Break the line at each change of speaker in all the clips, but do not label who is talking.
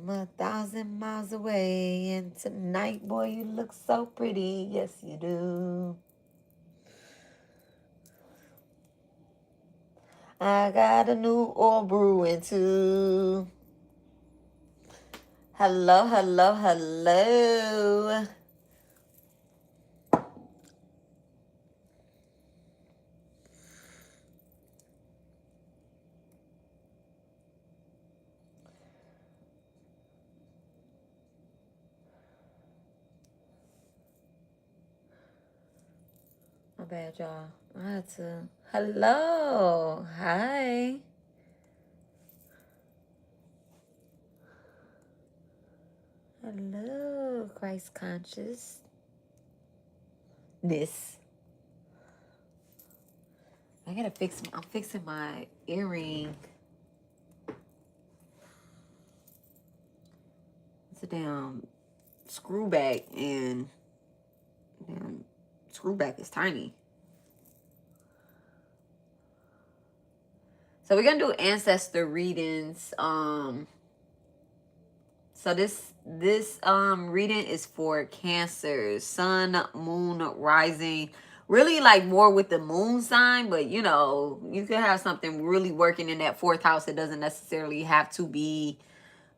from 1,000 miles away. And tonight, boy, you look so pretty. Yes, you do. I got a new oil brewing too. Hello, hello, hello. My bad, y'all. I had to. Hello. Hi. Hello, Christ consciousness. I gotta I'm fixing my earring. It's a damn screw back, and damn screw back is tiny. So we're gonna do ancestor readings. So this reading is for Cancer, Sun, Moon, Rising. Really like more with the moon sign, but you know, you could have something really working in that fourth house. It doesn't necessarily have to be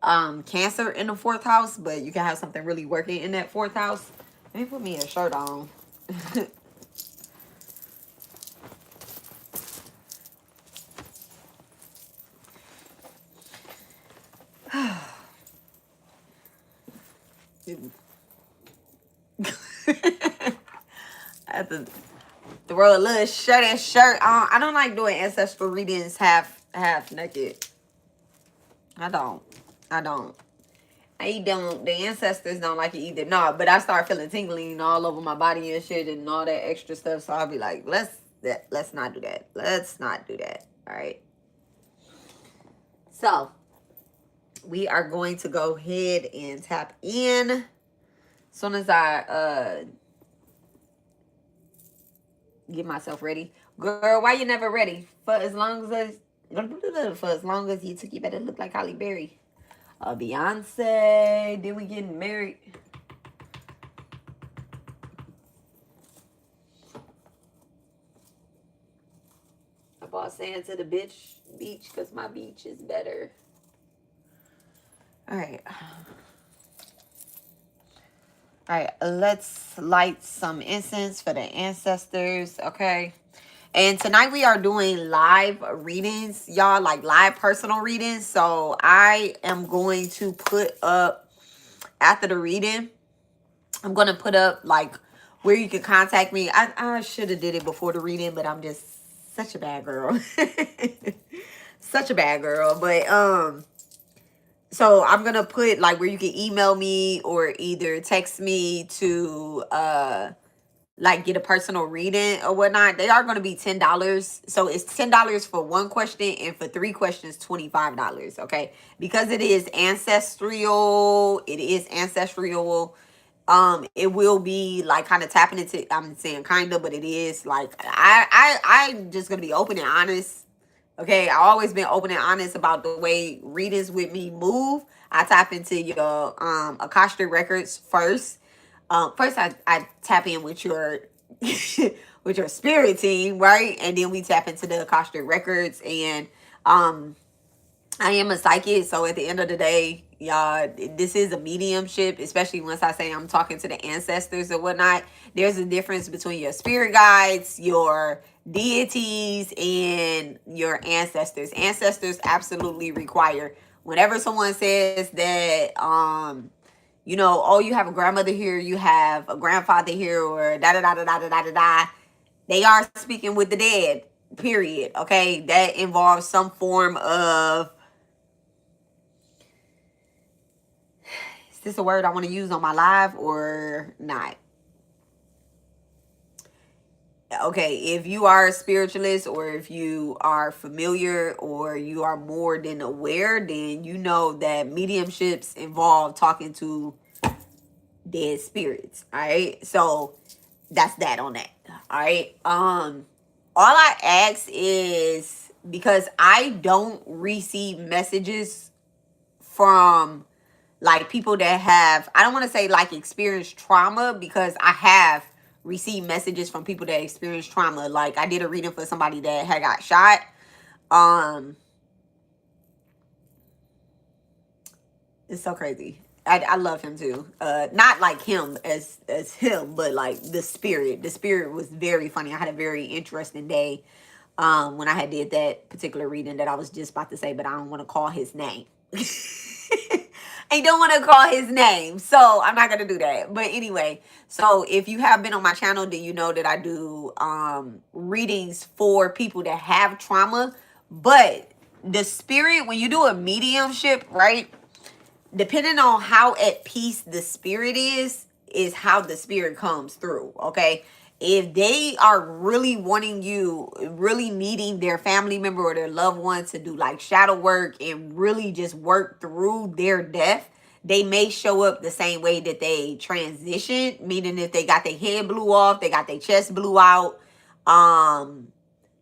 Cancer in the fourth house, but you can have something really working in that fourth house. Let me put me a shirt on. I have to throw a little shirt on. I don't like doing ancestral readings half naked. I don't. The ancestors don't like it either. No, but I start feeling tingling all over my body and shit and all that extra stuff. So I'll be like, let's not do that. Let's not do that. All right. So we are going to go ahead and tap in. As soon as I get myself ready. Girl, why you never ready? For as long as you took, you better look like Holly Berry. Beyonce, then we getting married. I bought sand to the beach because my beach is better. All right. All right, let's light some incense for the ancestors, okay? And tonight we are doing live readings, y'all, like live personal readings. So I am going to put up, after the reading, I'm going to put up like where you can contact me. I should have did it before the reading, but I'm just such a bad girl. Such a bad girl. But so I'm going to put like where you can email me or either text me to like get a personal reading or whatnot. They are going to be $10. So it's $10 for one question, and for 3 questions $25. Okay, because it is ancestral. It will be like kind of tapping into, I'm saying kind of, but it is like I'm just gonna be open and honest. Okay, I've always been open and honest about the way readings with me move. I tap into your Akashic records first. First I tap in with your with your spirit team, right? And then we tap into the Akashic records. And I am a psychic, so at the end of the day, y'all, this is a mediumship, especially once I say I'm talking to the ancestors or whatnot. There's a difference between your spirit guides, your deities, and your ancestors. Ancestors absolutely require, whenever someone says that, you know, oh, you have a grandmother here, you have a grandfather here, or da da da da da da da da, they are speaking with the dead, period. Okay, that involves some form of, is this a word I want to use on my live or not? Okay, if you are a spiritualist, or if you are familiar, or you are more than aware, then you know that mediumships involve talking to dead spirits. All right, so that's that on that. All right. All I ask is, because I don't receive messages from like people that have, I don't want to say like experienced trauma, because I have received messages from people that experienced trauma. Like I did a reading for somebody that had got shot. It's so crazy. I love him too. Not like him as him, but like the spirit. The spirit was very funny. I had a very interesting day when I had did that particular reading that I was just about to say, but I don't want to call his name. I don't want to call his name, so I'm not gonna do that. But anyway, so if you have been on my channel, then you know that I do readings for people that have trauma. But the spirit, when you do a mediumship, right? Depending on how at peace the spirit is how the spirit comes through. Okay. If they are really wanting you, really needing their family member or their loved one to do like shadow work and really just work through their death, they may show up the same way that they transitioned. Meaning if they got their head blew off, they got their chest blew out,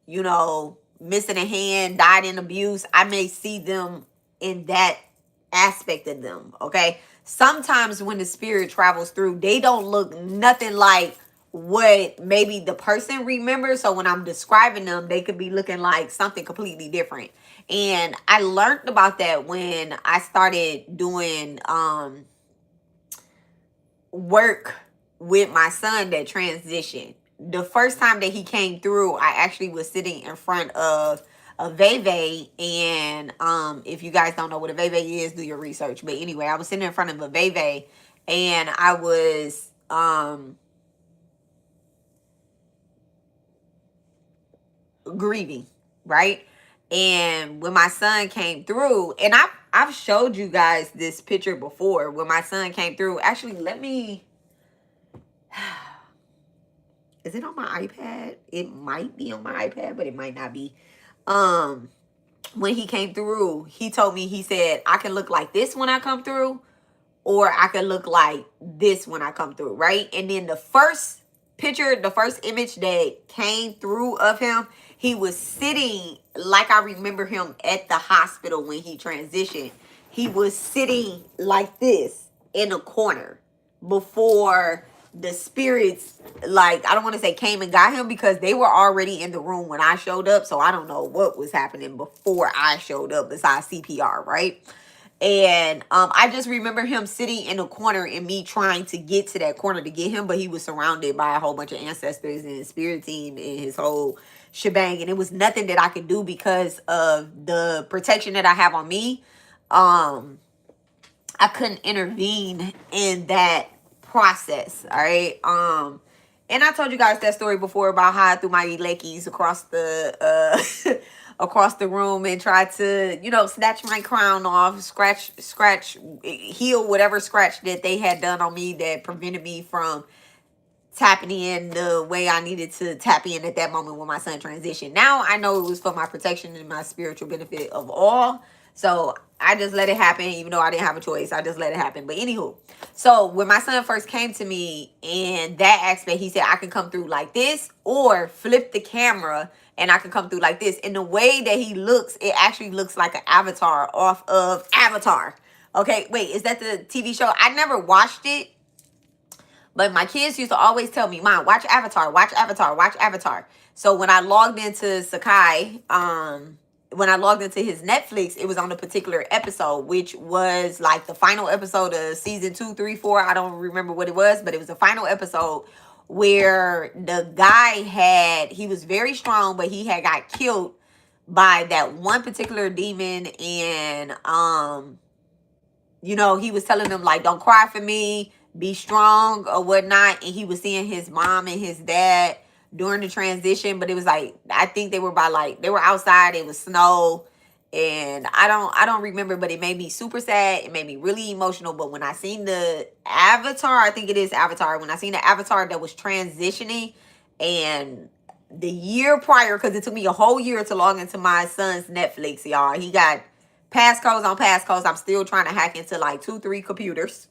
you know, missing a hand, died in abuse, I may see them in that aspect of them. Okay. Sometimes when the spirit travels through, they don't look nothing like what maybe the person remembers. So when I'm describing them, they could be looking like something completely different. And I learned about that when I started doing work with my son that transitioned. The first time that he came through, I actually was sitting in front of a veve, and if you guys don't know what a veve is, do your research. But anyway, I was sitting in front of a veve, and I was grieving, right? And when my son came through, and I've showed you guys this picture before. When my son came through, actually, let me, is it on my iPad? It might be on my iPad, but it might not be. When he came through, he told me, he said, I can look like this when I come through, or I can look like this when I come through, right? And then the first picture, the first image that came through of him, he was sitting like I remember him at the hospital when he transitioned. He was sitting like this in a corner before the spirits, like, I don't want to say came and got him, because they were already in the room when I showed up. So I don't know what was happening before I showed up besides CPR, right? And I just remember him sitting in a corner and me trying to get to that corner to get him, but he was surrounded by a whole bunch of ancestors and spirit team and his whole shebang, and it was nothing that I could do because of the protection that I have on me. I couldn't intervene in that process. All right. And I told you guys that story before about how I threw my lekis across the across the room and tried to, you know, snatch my crown off, scratch, heal whatever scratch that they had done on me that prevented me from tapping in the way I needed to tap in at that moment when my son transitioned. Now I know it was for my protection and my spiritual benefit of all. So I just let it happen, even though I didn't have a choice. I just let it happen. But anywho, so when my son first came to me in that aspect, he said, I can come through like this, or flip the camera and I can come through like this. And the way that he looks, it actually looks like an avatar off of Avatar. Okay, wait, is that the TV show? I never watched it, but my kids used to always tell me, Mom, watch Avatar, watch Avatar, watch Avatar. So when I logged into Sakai, when I logged into his Netflix, it was on a particular episode, which was like the final episode of season 2, 3, 4. I don't remember what it was, but it was the final episode where the guy he was very strong, but he had got killed by that one particular demon. And, you know, he was telling them like, don't cry for me, be strong or whatnot. And he was seeing his mom and his dad during the transition, but it was like, I think they were they were outside, it was snow, and I don't remember, but it made me super sad. It made me really emotional. But when I seen the Avatar, I think it is Avatar, when I seen the Avatar that was transitioning, and the year prior, because it took me a whole year to log into my son's Netflix, y'all. He got passcodes on passcodes. I'm still trying to hack into like 2, 3 computers,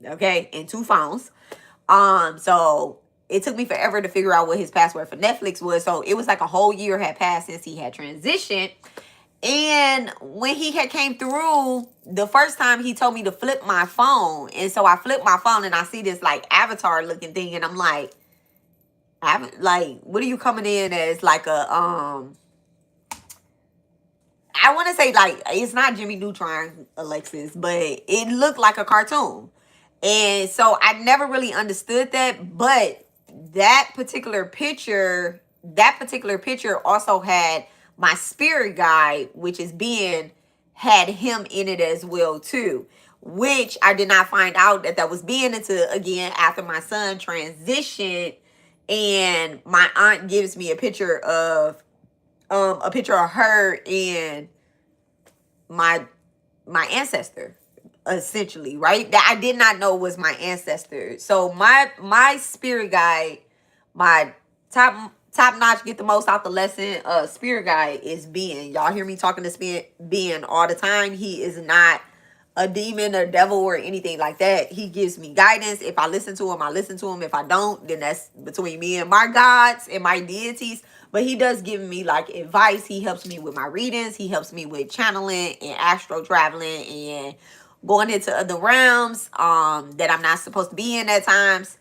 okay, and 2 phones. So it took me forever to figure out what his password for Netflix was. So it was like a whole year had passed since he had transitioned. And when he had came through the first time, he told me to flip my phone. And so I flipped my phone and I see this like avatar looking thing. And I'm like, what are you coming in as? Like a, I want to say like, it's not Jimmy Neutron, Alexis, but it looked like a cartoon. And so I never really understood that. But that particular picture also had my spirit guide, which is being, had him in it as well too, which I did not find out that was being into again after my son transitioned. And my aunt gives me a picture of her and my ancestor, essentially, right? That I did not know was my ancestor. So my spirit guide, my top notch, get the most out the lesson spirit guide is being. Y'all hear me talking to being all the time. He is not a demon or devil or anything like that. He gives me guidance. If I listen to him, I listen to him. If I don't, then that's between me and my gods and my deities. But he does give me like advice. He helps me with my readings. He helps me with channeling and astral traveling and going into other realms that I'm not supposed to be in at times.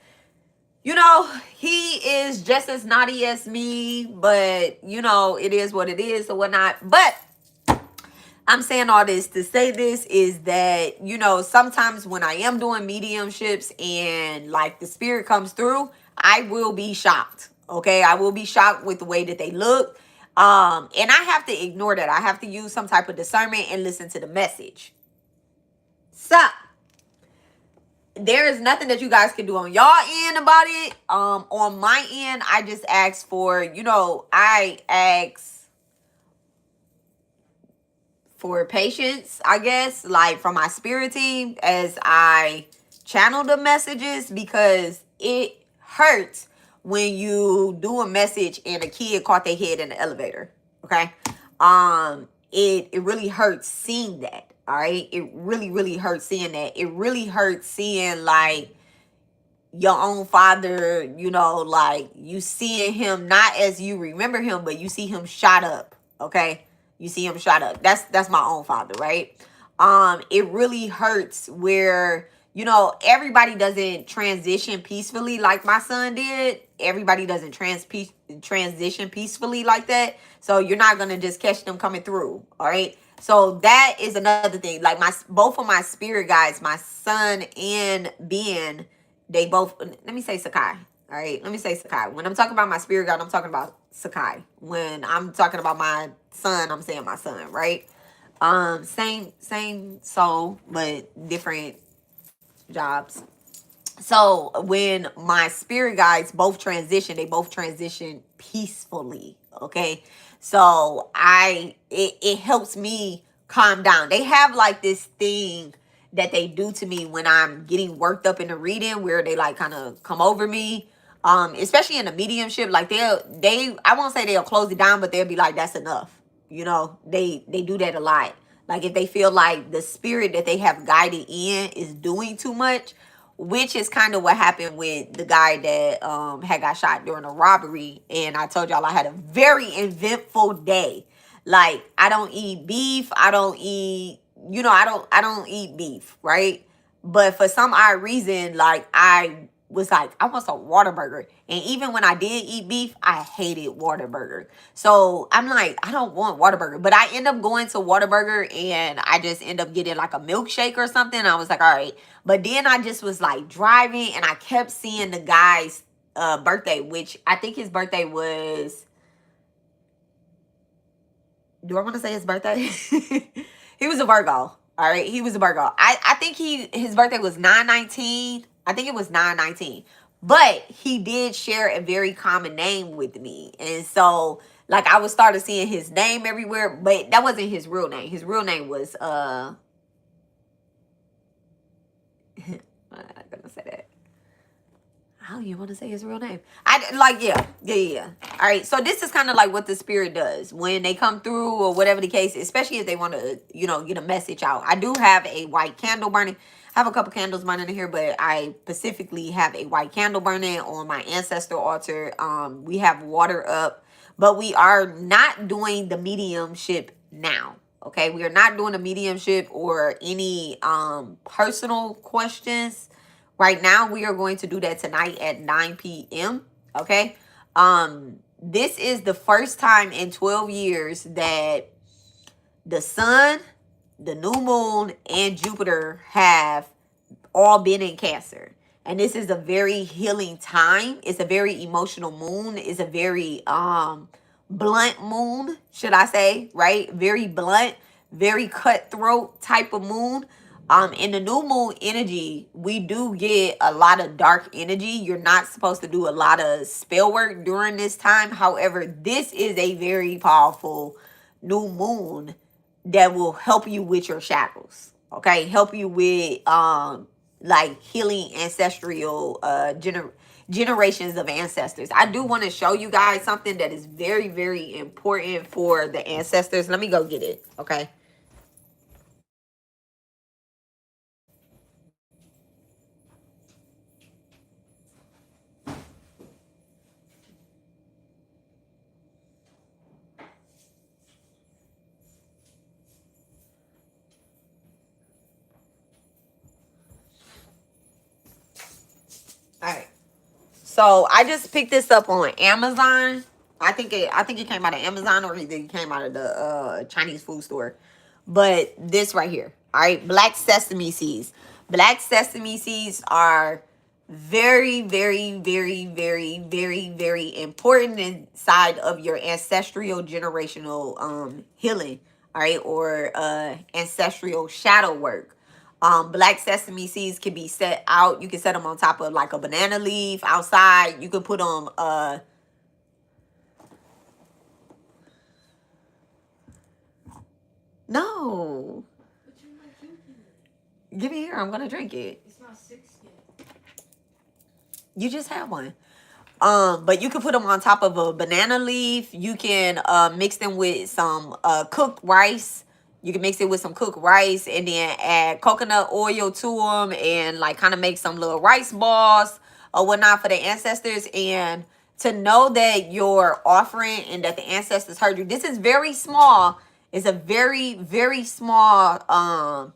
You know, he is just as naughty as me, but you know, it is what it is or whatnot. But I'm saying all this to say this is that, you know, sometimes when I am doing mediumships and like the spirit comes through, I will be shocked. Okay, I will be shocked with the way that they look. And I have to ignore that. I have to use some type of discernment and listen to the message. So there is nothing that you guys can do on y'all end about it. On my end, I just ask for, you know, I ask for patience, I guess, like from my spirit team as I channel the messages, because it hurts when you do a message and a kid caught their head in the elevator. Okay. It really hurts seeing that. All right. It really hurts seeing that. It really hurts seeing like your own father, you know, like you seeing him not as you remember him, but you see him shot up. Okay. You see him shot up. That's my own father, right? It really hurts where, you know, everybody doesn't transition peacefully like my son did. Everybody doesn't transition peacefully like that. So you're not going to just catch them coming through. All right. So that is another thing. Like both of my spirit guides, my son and Ben, they both, let me say Sakai. All right. Let me say Sakai. When I'm talking about my spirit guide, I'm talking about Sakai. When I'm talking about my son, I'm saying my son, right? Same soul, but different jobs. So when my spirit guides both transition, they both transition peacefully. Okay. So it helps me calm down. They have like this thing that they do to me when I'm getting worked up in the reading, where they like kind of come over me. Especially in the mediumship, like I won't say they'll close it down, but they'll be like, that's enough. You know, they do that a lot. Like if they feel like the spirit that they have guided in is doing too much, which is kind of what happened with the guy that had got shot during a robbery. And I told y'all I had a very eventful day. Like I don't eat beef. I don't eat, you know, I don't eat beef, right? But for some odd reason, like I was like, I want some Whataburger. And even when I did eat beef, I hated Whataburger. So I'm like, I don't want Whataburger. But I end up going to Whataburger and I just end up getting like a milkshake or something. I was like, all right. But then I just was like driving and I kept seeing the guy's birthday, which I think his birthday was, do I want to say his birthday? He was a Virgo. All right. He was a Virgo. I think his birthday was 9/19. I think it was 9/19. But he did share a very common name with me. And so like I was started seeing his name everywhere, but that wasn't his real name. His real name was I'm not gonna say that. I don't even want to say his real name. Yeah. All right. So this is kind of like what the spirit does when they come through or whatever the case, especially if they want to, you know, get a message out. I do have a white candle burning. I have a couple candles burning in here, but I specifically have a white candle burning on my ancestor altar. We have water up, but we are not doing the mediumship now. Okay, we are not doing a mediumship or any personal questions right now. We are going to do that tonight at 9 p.m. Okay, this is the first time in 12 years that the sun, the new moon, and Jupiter have all been in Cancer. And this is a very healing time. It's a very emotional moon. It's a very blunt moon, should I say, right? Very blunt, very cutthroat type of moon. In the new moon energy, we do get a lot of dark energy. You're not supposed to do a lot of spell work during this time. However, this is a very powerful new moon that will help you with your shadows. Okay, help you with like healing ancestral generations of ancestors. I do want to show you guys something that is very, very important for the ancestors. Let me go get it. Okay. All right. So I just picked this up on Amazon. I think it came out of Amazon, or either it came out of the Chinese food store. But this right here, all right, black sesame seeds. Black sesame seeds are very, very, very, very, very, very important inside of your ancestral generational healing, all right, or ancestral shadow work. Black sesame seeds can be set out. You can set them on top of like a banana leaf outside. You can put them no. Give me here. I'm gonna drink it. It's not 6 yet. You just had one. But you can put them on top of a banana leaf. You can mix them with some cooked rice. You can mix it with some cooked rice and then add coconut oil to them and like kind of make some little rice balls or whatnot for the ancestors. And to know that you're offering and that the ancestors heard you. This is very small. It's a very, very small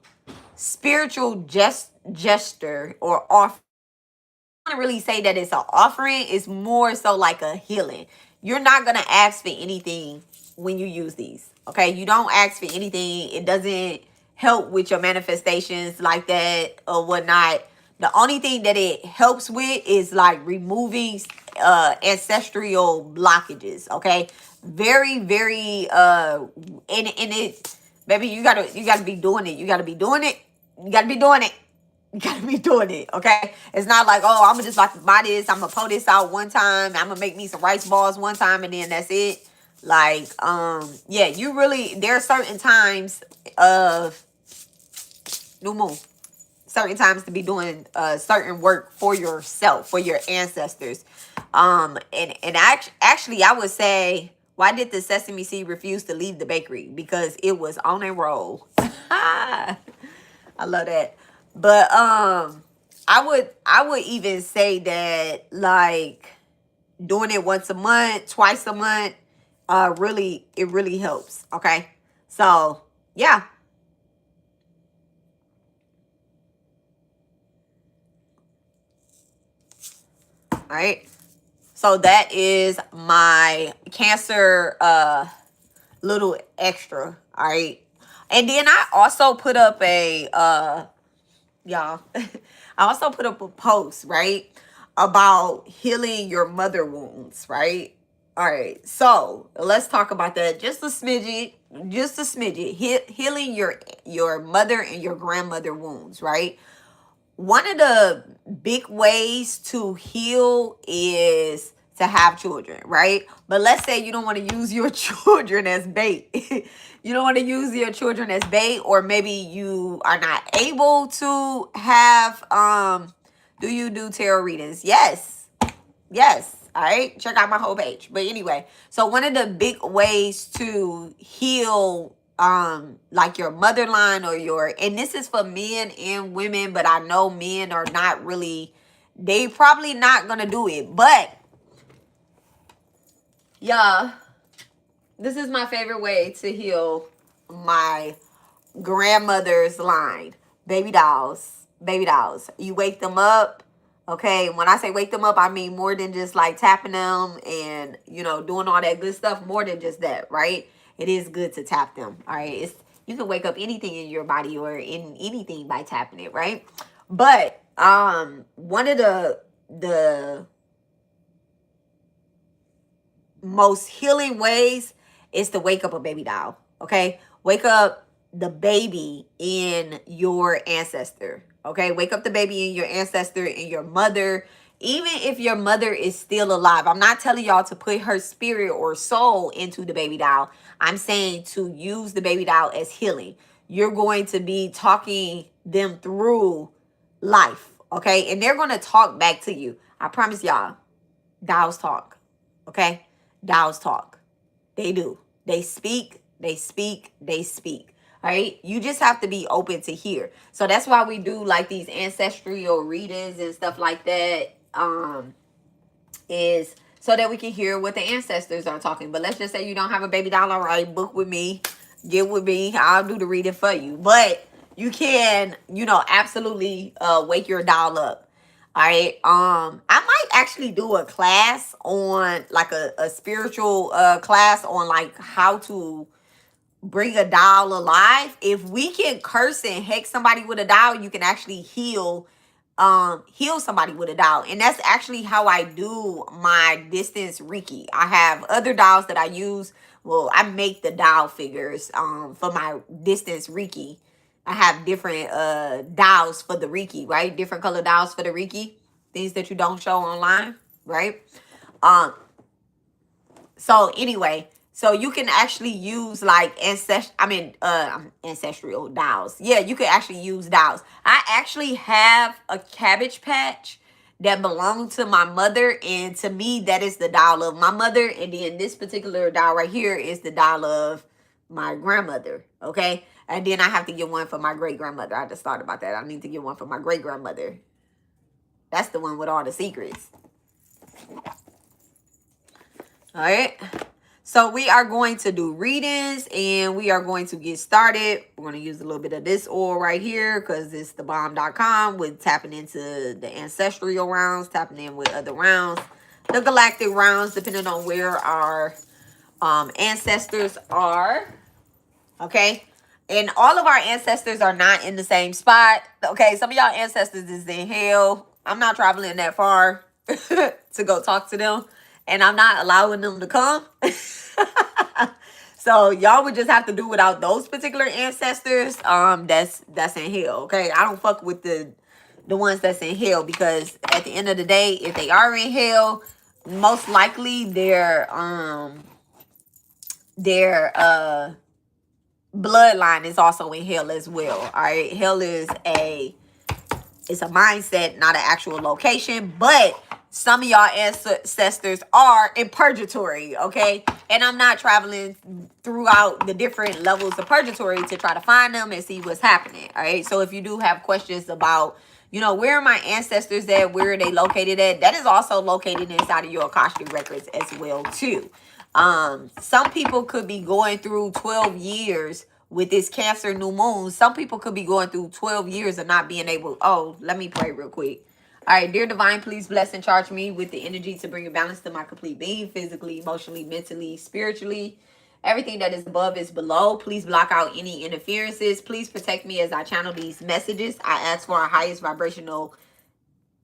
spiritual gesture or offer. To really say that it's an offering. It's more so like a healing. You're not gonna ask for anything when you use these. Okay, you don't ask for anything. It doesn't help with your manifestations like that or whatnot. The only thing that it helps with is like removing ancestral blockages. Okay, very, very and it, baby, you gotta be doing it. You gotta be doing it. You gotta be doing it. You gotta be doing it, okay? It's not like, oh, I'm gonna just like buy this, I'm gonna pull this out one time, I'm gonna make me some rice balls one time, and then that's it. Like, yeah, you really, there are certain times of new moon, certain times to be doing certain work for yourself, for your ancestors. And actually, I would say, why did the sesame seed refuse to leave the bakery? Because it was on a roll. I love that. But I would even say that like doing it once a month, twice a month, really it really helps. Okay. So yeah. All right. So that is my Cancer little extra. All right. And then I also put up a y'all. I also put up a post, right, about healing your mother wounds, right? All right, so let's talk about that just a smidget, healing your mother and your grandmother wounds, right? One of the big ways to heal is to have children, right? But let's say you don't want to use your children as bait. You don't want to use your children as bait, or maybe you are not able to have do you do tarot readings? Yes. Yes. All right. Check out my whole page. But anyway, so one of the big ways to heal like your mother line or your, and this is for men and women, but I know men are not really, they probably not gonna do it. But yeah, this is my favorite way to heal my grandmother's line. Baby dolls. Baby dolls. You wake them up. Okay, when I say wake them up, I mean more than just like tapping them and, you know, doing all that good stuff. More than just that, right? It is good to tap them. All right. You can wake up anything in your body or in anything by tapping it, right? But one of the most healing ways is to wake up a baby doll. Okay, wake up the baby in your ancestor. Okay, wake up the baby in your ancestor and your mother. Even if your mother is still alive, I'm not telling y'all to put her spirit or soul into the baby doll. I'm saying to use the baby doll as healing. You're going to be talking them through life, okay? And they're going to talk back to you. I promise y'all, dolls talk, okay? Dolls talk. They do. They speak, they speak, they speak. All right. You just have to be open to hear. So that's why we do like these ancestral readings and stuff like that. Is so that we can hear what the ancestors are talking. But let's just say you don't have a baby doll. All right, book with me, get with me. I'll do the reading for you. But you can, you know, absolutely wake your doll up. All right. I might actually do a class on like a spiritual class on like how to bring a doll alive. If we can curse and hex somebody with a doll, you can actually heal somebody with a doll. And that's actually how I do my distance Reiki. I have other dolls that I use. Well, I make the doll figures for my distance Reiki. I have different dolls for the Reiki, right? Different color dolls for the Reiki. Things that you don't show online, right? Um so anyway, so you can actually use like ancestral dolls. Yeah, you can actually use dolls. I actually have a Cabbage Patch that belonged to my mother, and to me that is the doll of my mother, and then this particular doll right here is the doll of my grandmother. Okay, and then I have to get one for my great grandmother. I just thought about that. I need to get one for my great grandmother. That's the one with all the secrets. All right. So we are going to do readings and we are going to get started. We're going to use a little bit of this oil right here because it's thebomb.com with tapping into the ancestral rounds, tapping in with other rounds, the galactic rounds, depending on where our ancestors are. Okay. And all of our ancestors are not in the same spot. Okay. Some of y'all ancestors is in hell. I'm not traveling that far to go talk to them. And I'm not allowing them to come. So y'all would just have to do without those particular ancestors. That's in hell. Okay. I don't fuck with the ones that's in hell, because at the end of the day, if they are in hell, most likely their bloodline is also in hell as well. All right. Hell is it's a mindset, not an actual location, but some of y'all ancestors are in purgatory, okay? And I'm not traveling throughout the different levels of purgatory to try to find them and see what's happening, all right? So if you do have questions about, you know, where are my ancestors at, where are they located at, that is also located inside of your Akashic records as well, too. Some people could be going through 12 years with this Cancer new moon. Some people could be going through 12 years of not being able. Oh, let me pray real quick. All right, dear divine, please bless and charge me with the energy to bring a balance to my complete being, physically, emotionally, mentally, spiritually. Everything that is above is below. Please block out any interferences. Please protect me as I channel these messages. I ask for our highest vibrational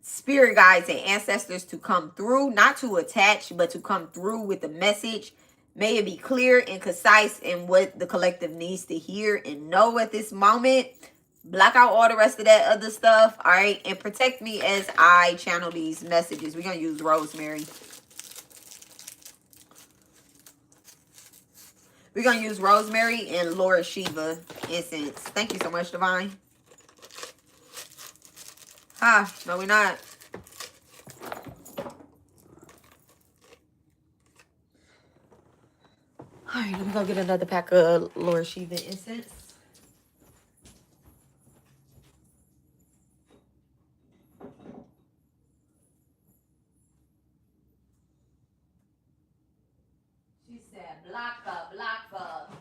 spirit guides and ancestors to come through, not to attach, but to come through with the message. May it be clear and concise in what the collective needs to hear and know at this moment. Block out all the rest of that other stuff, all right? And protect me as I channel these messages. We're going to use rosemary. We're going to use rosemary and Lord Shiva incense. Thank you so much, Divine. No, we're not. All right, let me go get another pack of Lord Shiva incense. She said, block up, block up.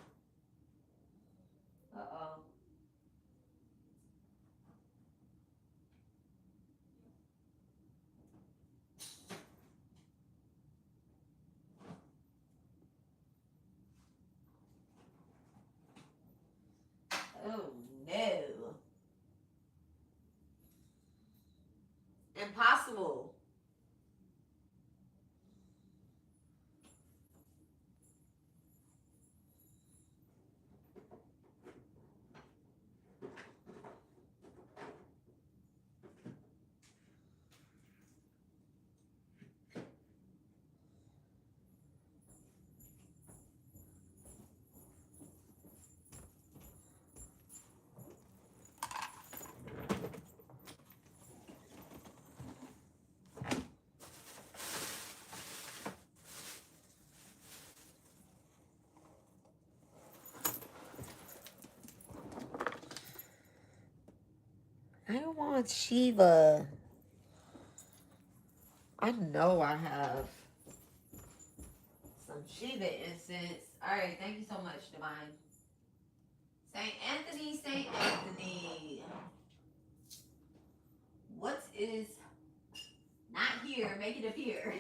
I want Shiva. I know I have some Shiva incense. All right, thank you so much, Divine. Saint Anthony, Saint Anthony. What is not here? Make it appear.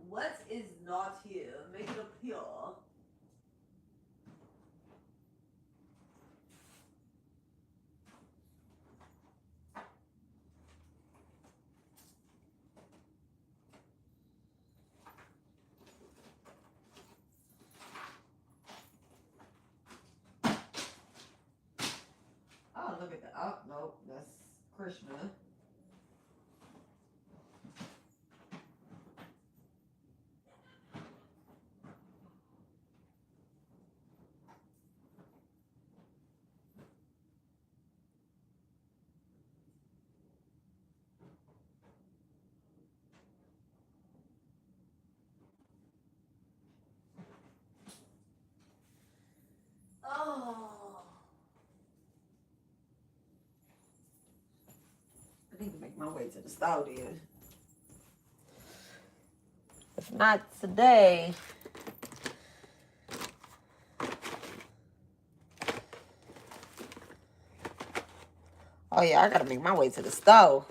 What is not here? Make it appear. Oh, look at that. Oh, no, that's Krishna. Oh. I need to make my way to the stove then. If not today. Oh yeah, I gotta make my way to the stove.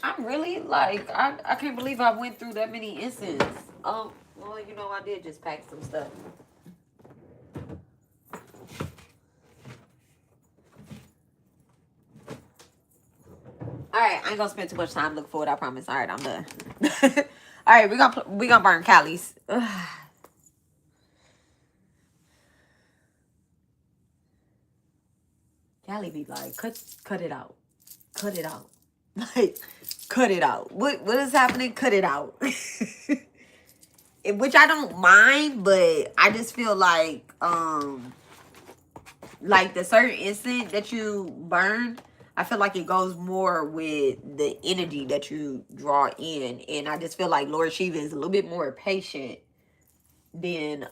I'm really like, I can't believe I went through that many incense. Well, you know, I did just pack some stuff. All right, I ain't gonna spend too much time looking for it. I promise. All right, I'm done. All right, we gonna burn Callie's. Callie be like, cut it out, cut it out, like, cut it out. What is happening? Cut it out. Which I don't mind, but I just feel like the certain instant that you burn, I feel like it goes more with the energy that you draw in. And I just feel like Lord Shiva is a little bit more patient than,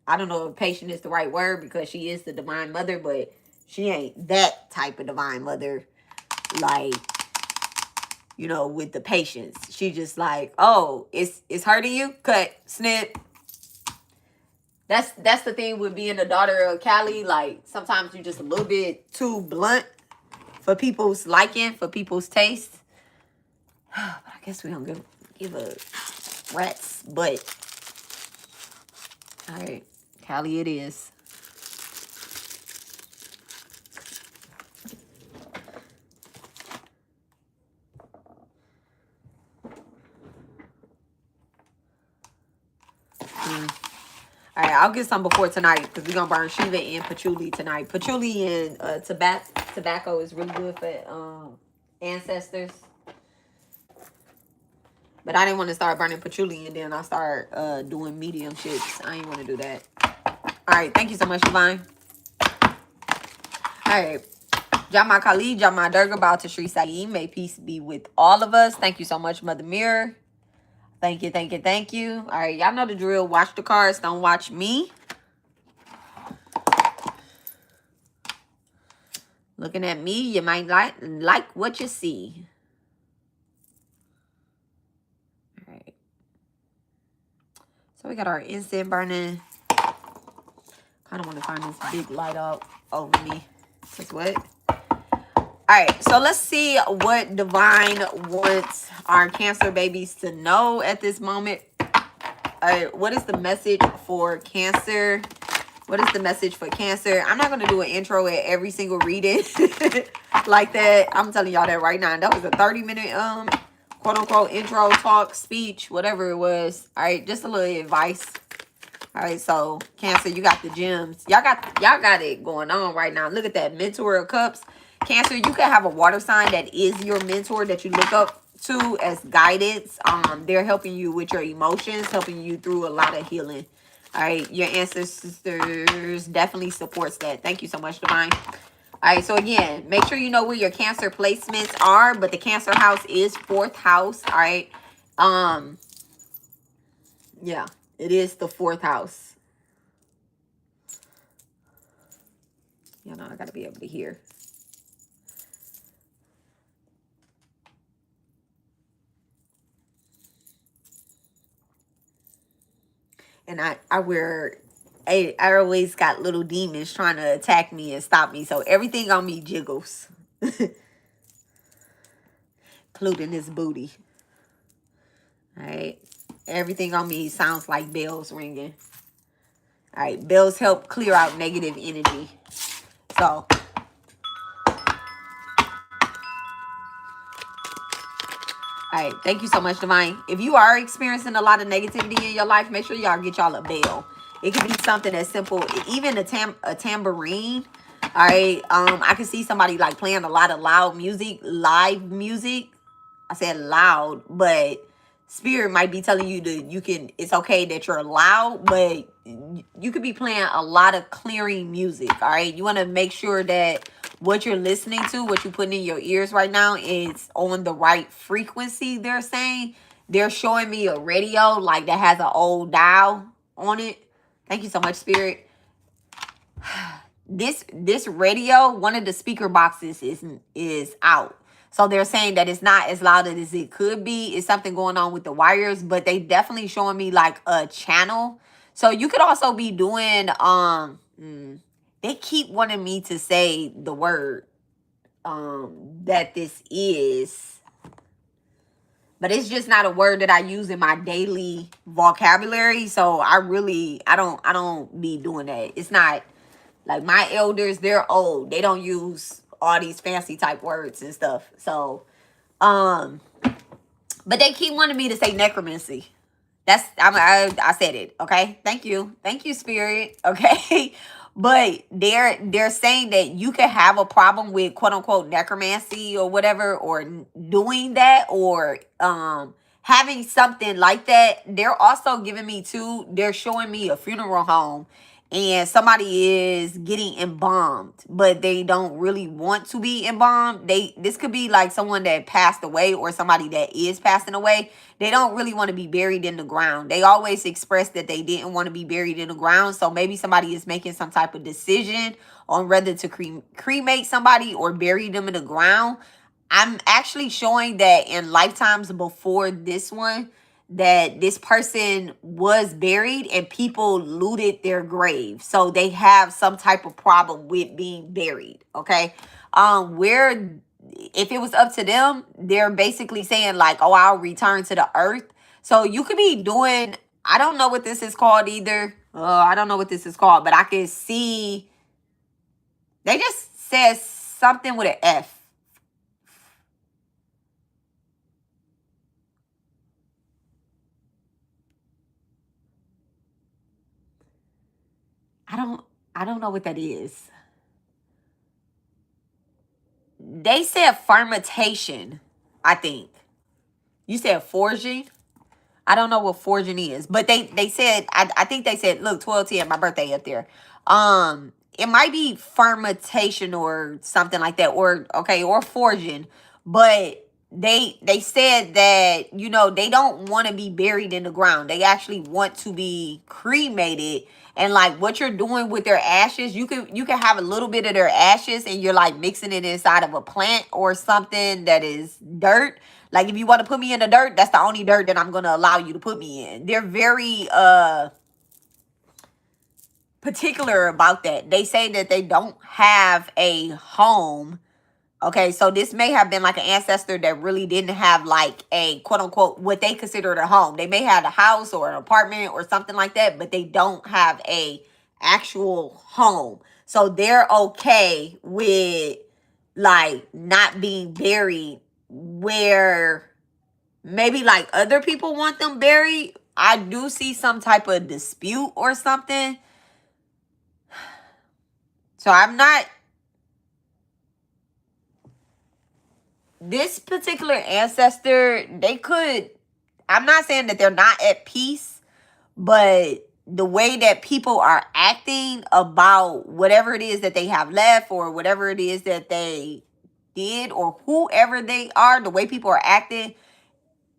I don't know if patient is the right word because she is the divine mother, but she ain't that type of divine mother, like, you know, with the patience. She just like, oh, it's hurting you? Cut, snip. That's the thing with being the daughter of Cali. Like, sometimes you're just a little bit too blunt for people's liking, for people's taste. But I guess we don't give a rat's butt. All right, Cali it is. All right, I'll get some before tonight because we're going to burn Shiva and patchouli tonight. Patchouli and tobacco is really good for ancestors. But I didn't want to start burning patchouli and then I start doing medium shits. I ain't want to do that. All right, thank you so much, Divine. All right. Jama Kali, Jama Durga, Bow to Shri Saeed. May peace be with all of us. Thank you so much, Mother Mirror. Thank you, thank you, thank you. All right, y'all know the drill. Watch the cards. Don't watch me. Looking at me, you might like what you see. All right. So we got our incense burning. Kind of want to find this big light up over me. Just what? All right, so let's see what Divine wants our Cancer babies to know at this moment. All right, what is the message for Cancer? What is the message for Cancer? I'm not going to do an intro at every single reading like that. I'm telling y'all that right now. That was a 30-minute quote-unquote intro, talk, speech, whatever it was. All right, just a little advice. All right, so Cancer, you got the gems. Y'all got it going on right now. Look at that, Mentor of Cups. Cancer, you can have a water sign that is your mentor that you look up to as guidance. They're helping you with your emotions, helping you through a lot of healing. All right, your ancestors definitely supports that. Thank you so much, Divine. All right, so again, make sure you know where your Cancer placements are, but the Cancer house is 4th house. All right. Yeah, it is the 4th house. You know, I gotta be able to hear. And I always got little demons trying to attack me and stop me. So everything on me jiggles. Including this booty. All right. Everything on me sounds like bells ringing. All right. Bells help clear out negative energy. So. All right. Thank you so much, Divine. If you are experiencing a lot of negativity in your life, make sure y'all get y'all a bell. It could be something as simple, even a tambourine. All right. I can see somebody like playing a lot of loud music, live music. I said loud, but spirit might be telling you it's okay that you're loud, but you could be playing a lot of clearing music. All right. You want to make sure that what you're listening to, what you're putting in your ears right now is on the right frequency. They're saying they're showing me a radio like that has an old dial on it. Thank you so much, spirit. This radio, one of the speaker boxes is out. So they're saying that it's not as loud as it could be. It's something going on with the wires, but they definitely showing me like a channel. So you could also be doing, they keep wanting me to say the word, that this is, but it's just not a word that I use in my daily vocabulary. So I don't be doing that. It's not like my elders, they're old. They don't use all these fancy type words and stuff. So, but they keep wanting me to say necromancy. I said it. Okay. Thank you, spirit. Okay. But they're saying that you can have a problem with quote unquote necromancy or whatever, or doing that, or having something like that. They're also giving me they're showing me a funeral home and somebody is getting embalmed, but they don't really want to be embalmed. This could be like someone that passed away or somebody that is passing away. They don't really want to be buried in the ground. They always express that they didn't want to be buried in the ground. So maybe somebody is making some type of decision on whether to cremate somebody or bury them in the ground. I'm actually showing that in lifetimes before this one, that this person was buried and people looted their grave. So they have some type of problem with being buried. Okay. Where if it was up to them, they're basically saying like, oh, I'll return to the earth. So you could be doing, I don't know what this is called either. I don't know what this is called, but I can see they just said something with an F. I don't know what that is. They said fermentation, I think. You said forging? I don't know what forging is. But they said, I think they said, look, 12/10, my birthday up there. It might be fermentation or something like that. Or forging. But they said that, they don't want to be buried in the ground. They actually want to be cremated. And like what you're doing with their ashes, you can have a little bit of their ashes and you're like mixing it inside of a plant or something that is dirt. Like if you want to put me in the dirt, that's the only dirt that I'm going to allow you to put me in. They're very particular about that. They say that they don't have a home. Okay, so this may have been like an ancestor that really didn't have like a quote unquote what they considered a home. They may have a house or an apartment or something like that, but they don't have a actual home. So they're okay with like not being buried where maybe like other people want them buried. I do see some type of dispute or something. So I'm not, this particular ancestor, I'm not saying that they're not at peace, but the way that people are acting about whatever it is that they have left or whatever it is that they did or whoever they are, the way people are acting,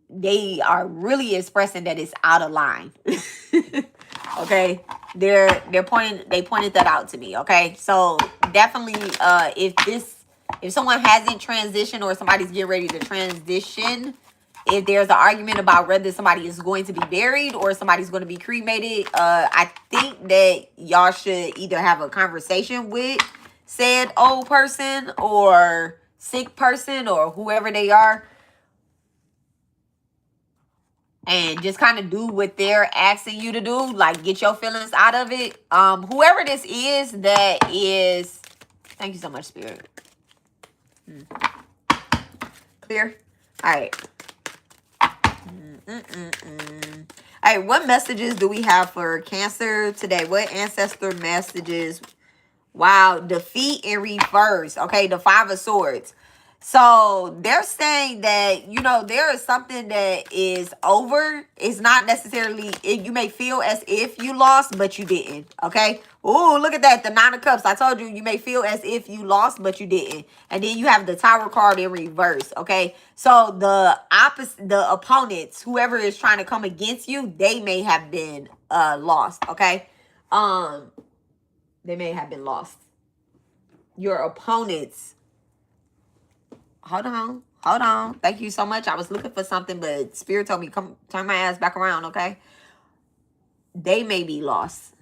they are really expressing that it's out of line. Okay, they pointed that out to me. Okay, so definitely, if someone hasn't transitioned or somebody's getting ready to transition, if there's an argument about whether somebody is going to be buried or somebody's going to be cremated, I think that y'all should either have a conversation with said old person or sick person or whoever they are, and just kind of do what they're asking you to do, like get your feelings out of it. Whoever this is that is, thank you so much, Spirit. Clear? All right. All right, what messages do we have for Cancer today? What ancestor messages? Wow, defeat in reverse. Okay, the Five of Swords. So they're saying that, you know, there is something that is over. It's not necessarily, you may feel as if you lost, but you didn't. Okay. Oh, look at that. The Nine of Cups. I told you, you may feel as if you lost, but you didn't. And then you have the Tower card in reverse. Okay. So the opposite, the opponents, whoever is trying to come against you, they may have been lost. Okay. They may have been lost. Your opponents. Hold on. Thank you so much. I was looking for something, but Spirit told me, come turn my ass back around, okay? They may be lost.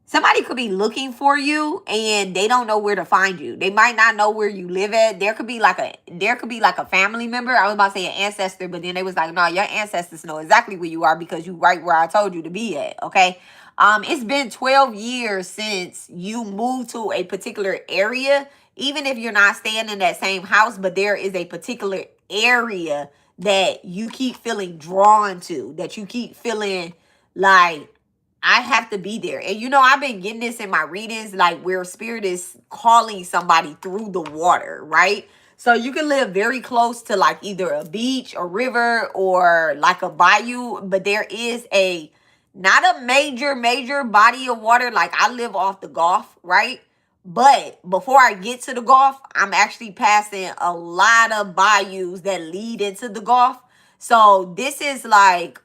Somebody could be looking for you and they don't know where to find you. They might not know where you live at. There could be like a family member. I was about to say an ancestor, but then they was like, no, your ancestors know exactly where you are because you right where I told you to be at, okay? It's been 12 years since you moved to a particular area. Even if you're not staying in that same house, but there is a particular area that you keep feeling drawn to, that you keep feeling like, I have to be there. And you know, I've been getting this in my readings, like where Spirit is calling somebody through the water, right? So you can live very close to like either a beach, a river, or like a bayou, but there is not a major body of water. Like I live off the Gulf, right? But before I get to the Gulf, I'm actually passing a lot of bayous that lead into the Gulf. So this is like,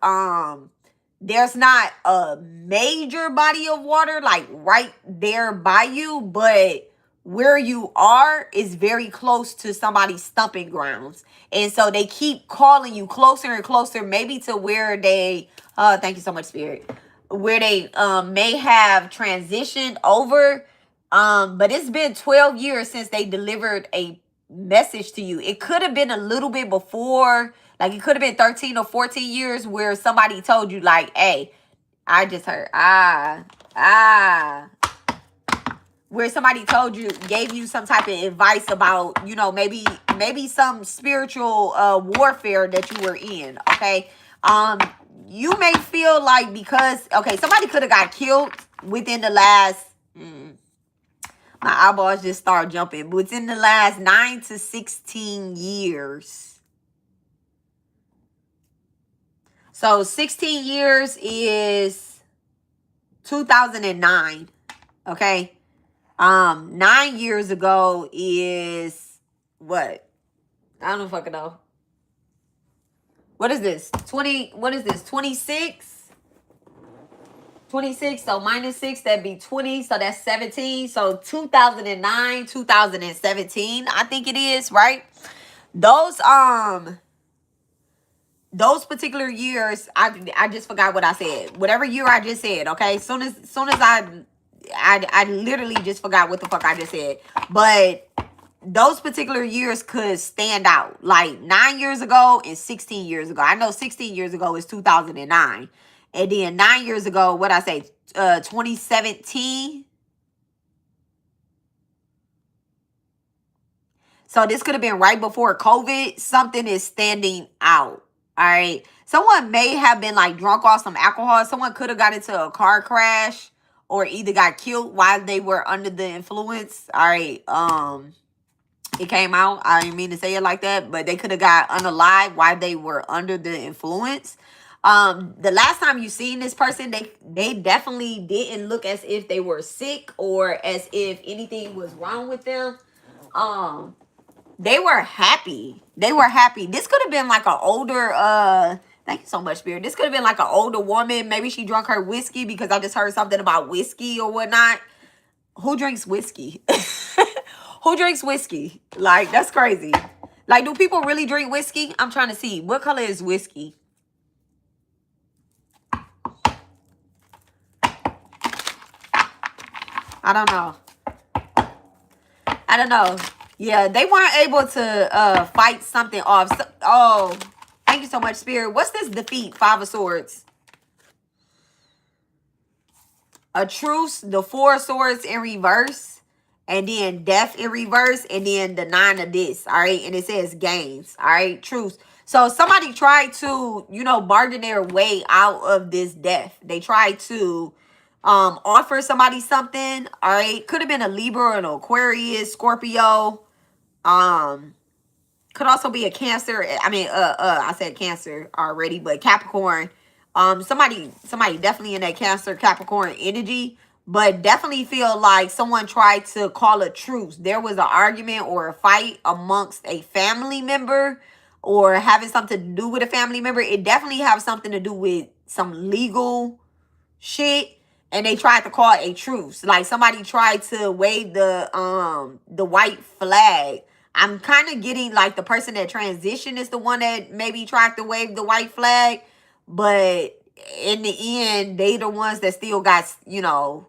there's not a major body of water like right there by you, but where you are is very close to somebody's stomping grounds. And so they keep calling you closer and closer, maybe to where they, thank you so much, Spirit, where they may have transitioned over. But it's been 12 years since they delivered a message to you. It could have been a little bit before, like it could have been 13 or 14 years where somebody told you like, hey, I just heard, where somebody told you, gave you some type of advice about, you know, maybe some spiritual warfare that you were in. Okay. You may feel like because, okay, somebody could have got killed within the last, my eyeballs just start jumping. But within the last 9 to 16 years. So 16 years is 2009. Okay. 9 years ago is what? I don't fucking know. What is this? 20, what is this? 26? 26, so minus 6, that'd be 20, so that's 17. So 2009, 2017, I think it is, right? Those particular years, I just forgot what I said. Whatever year I just said, okay? Soon as I literally just forgot what the fuck I just said. But those particular years could stand out. Like 9 years ago and 16 years ago. I know 16 years ago is 2009. And then 9 years ago, what I say, 2017. So this could have been right before COVID. Something is standing out. All right. Someone may have been like drunk off some alcohol. Someone could have got into a car crash or either got killed while they were under the influence. All right. It came out. I didn't mean to say it like that, but they could have got unalive while they were under the influence. The last time you seen this person, they definitely didn't look as if they were sick or as if anything was wrong with them. Um, they were happy. They were happy. This could have been like an older thank you so much, Spirit. This could have been like an older woman. Maybe she drunk her whiskey, because I just heard something about whiskey or whatnot. Who drinks whiskey? Who drinks whiskey? Like, that's crazy. Like, do people really drink whiskey? I'm trying to see. What color is whiskey? I don't know. I don't know. Yeah, they weren't able to fight something off. So, oh, thank you so much, Spirit. What's this defeat? 5 of Swords. A truce, the 4 of Swords in reverse, and then death in reverse, and then the 9 of this, all right? And it says games, all right? Truce. So somebody tried to, you know, bargain their way out of this death. They tried to offer somebody something, all right? Could have been a Libra, an Aquarius, Scorpio, could also be a Cancer. I mean, I said Cancer already, but Capricorn. Somebody definitely in that Cancer, Capricorn energy, but definitely feel like someone tried to call a truce. There was an argument or a fight amongst a family member, or having something to do with a family member. It definitely have something to do with some legal shit. And they tried to call a truce. Like, somebody tried to wave the white flag. I'm kind of getting like the person that transitioned is the one that maybe tried to wave the white flag. But in the end, they the ones that still got, you know,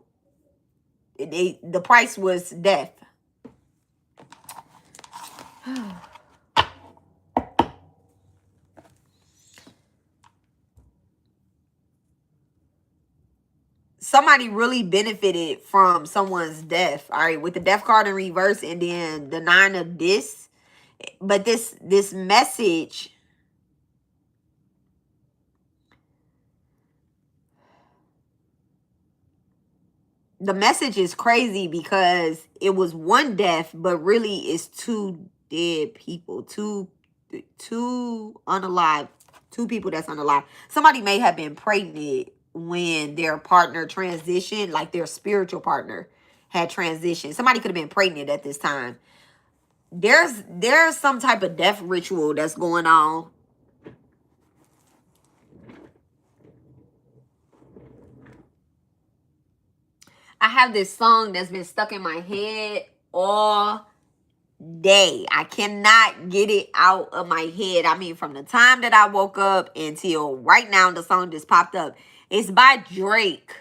the price was death. Somebody really benefited from someone's death, all right, with the death card in reverse, and then the 9 of this. But this message, the message is crazy, because it was one death, but really it's 2 dead people, two unalive, 2 people that's unalive. Somebody may have been pregnant when their partner transitioned, like their spiritual partner had transitioned. Somebody could have been pregnant at this time. There's some type of death ritual that's going on. I have this song that's been stuck in my head all day. I cannot get it out of my head. I mean, from the time that I woke up until right now, the song just popped up. It's by Drake.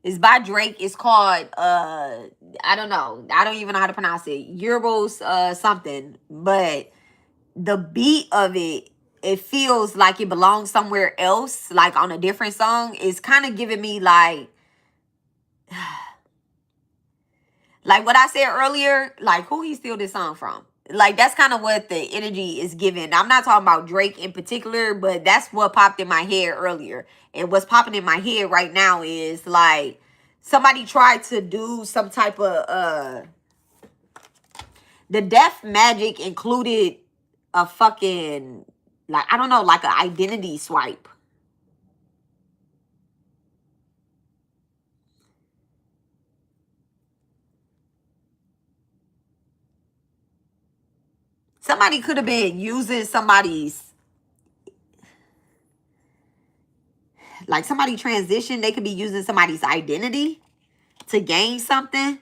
It's by Drake. It's called I don't know. I don't even know how to pronounce it. Euros something. But the beat of it, it feels like it belongs somewhere else, like on a different song. It's kind of giving me like what I said earlier, like who he steal this song from. Like, that's kind of what the energy is giving. I'm not talking about Drake in particular, but that's what popped in my head earlier. And what's popping in my head right now is like somebody tried to do some type of the death magic included a fucking, like, I don't know, like an identity swipe. Somebody could have been using somebody's, like somebody transitioned, they could be using somebody's identity to gain something.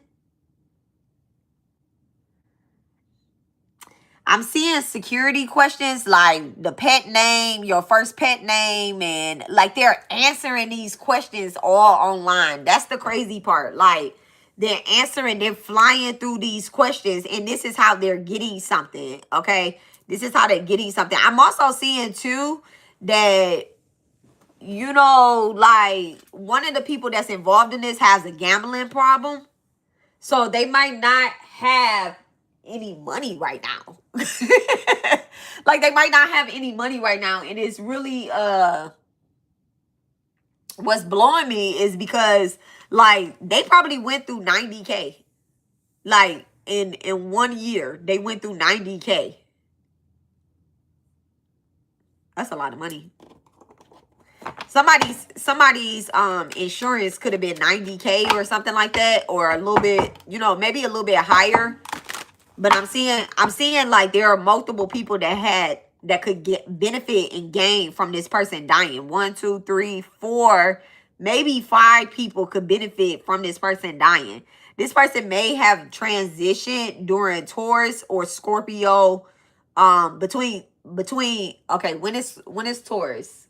I'm seeing security questions like the pet name, your first pet name, and like they're answering these questions all online. That's the crazy part. Like, they're answering, they're flying through these questions, and this is how they're getting something, okay? This is how they're getting something. I'm also seeing too that, you know, like one of the people that's involved in this has a gambling problem. So they might not have any money right now. Like, they might not have any money right now. And it's really what's blowing me is because like they probably went through 90K. Like in 1 year, they went through 90K. That's a lot of money. Somebody's insurance could have been 90K or something like that, or a little bit, you know, maybe a little bit higher. But I'm seeing like there are multiple people that could get benefit and gain from this person dying. 1, 2, 3, 4, maybe 5 people could benefit from this person dying. This person may have transitioned during Taurus or Scorpio. Between okay, when it's Taurus.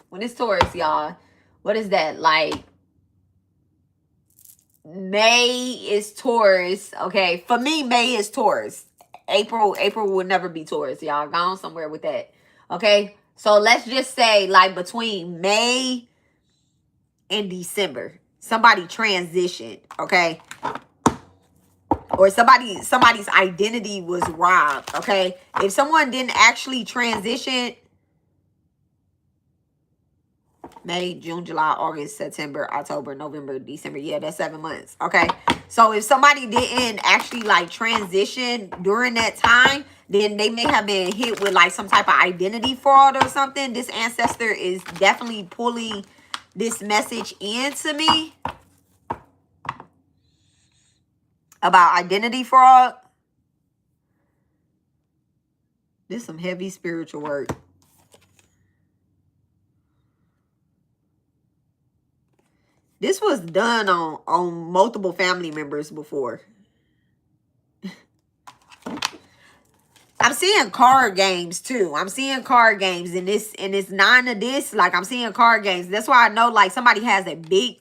When it's Taurus, y'all. What is that? Like May is Taurus. Okay. For me, May is Taurus. April will never be Taurus. Y'all gone somewhere with that. Okay. So let's just say like between May and December, somebody transitioned. Okay. Or somebody's identity was robbed. Okay. If someone didn't actually transition, May, June, July, August, September, October, November, December. Yeah, that's 7 months. Okay. So if somebody didn't actually like transition during that time, then they may have been hit with like some type of identity fraud or something. This ancestor is definitely pulling this message into me about identity fraud. This is some heavy spiritual work. This was done on multiple family members before. I'm seeing card games too. I'm seeing card games in this 9 of this. Like I'm seeing card games. That's why I know like somebody has a big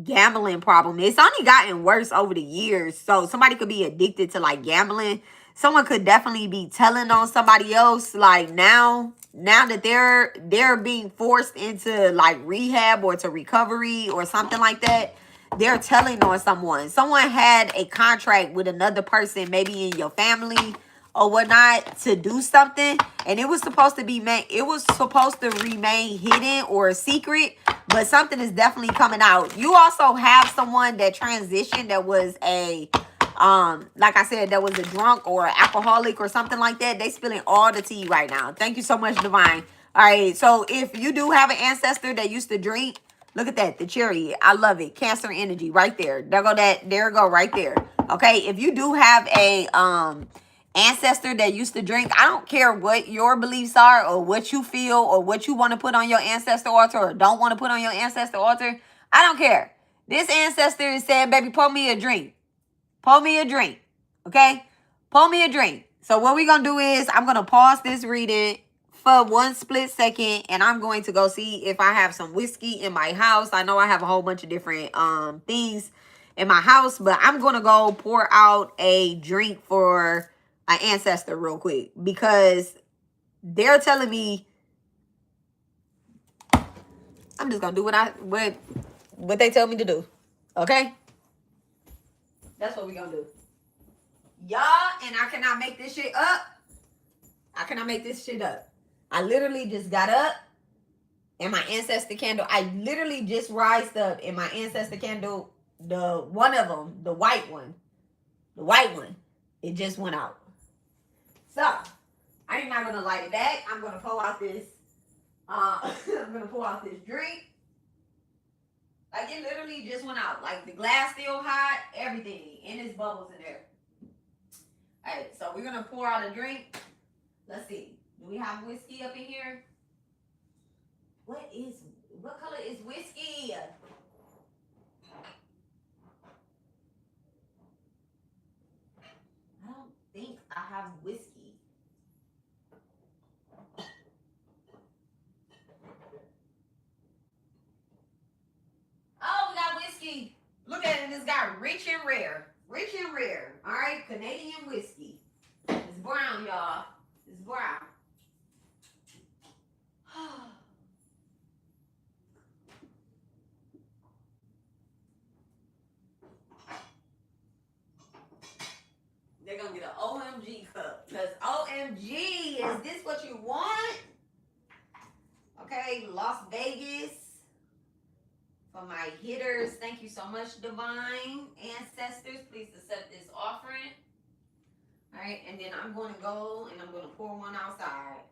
gambling problem. It's only gotten worse over the years. So somebody could be addicted to like gambling. Someone could definitely be telling on somebody else. Like now that they're being forced into like rehab or to recovery or something like that, they're telling on someone. Someone had a contract with another person, maybe in your family or whatnot, to do something, and it was supposed to remain hidden or a secret, but something is definitely coming out. You also have someone that transitioned that was a like I said, that was a drunk or an alcoholic or something like that. They spilling all the tea right now. Thank you so much, Divine. All right, so if you do have an ancestor that used to drink, look at that, the chariot. I love it. Cancer energy right there. There go right there. Okay, if you do have a ancestor that used to drink, I don't care what your beliefs are or what you feel or what you want to put on your ancestor altar or don't want to put on your ancestor altar. I don't care. This ancestor is saying, baby, pour me a drink. Pour me a drink. Okay? Pour me a drink. So what we're going to do is I'm going to pause this reading for 1 split second, and I'm going to go see if I have some whiskey in my house. I know I have a whole bunch of different things in my house, but I'm going to go pour out a drink for an ancestor real quick, because they're telling me I'm just going to do what they tell me to do. Okay? That's what we're going to do. Y'all, and I cannot make this shit up. I cannot make this shit up. I literally just got up and my ancestor candle, I literally just rised up and my ancestor candle, one of them, the white one, it just went out. So, I'm not going to light it back. I'm going to pour out this, I'm going to pour out this drink. Like, it literally just went out. Like, the glass still hot, everything, and there's bubbles in there. All right, so we're going to pour out a drink. Let's see. Do we have whiskey up in here? What color is whiskey? I don't think I have whiskey. Oh, we got whiskey. Look at it. It's got rich and rare. Rich and rare. All right, Canadian whiskey. It's brown, y'all. It's brown. They're going to get an OMG cup. Because OMG, is this what you want? Okay, Las Vegas. For my hitters, thank you so much, Divine Ancestors. Please accept this offering. All right, and then I'm going to go and I'm going to pour one outside.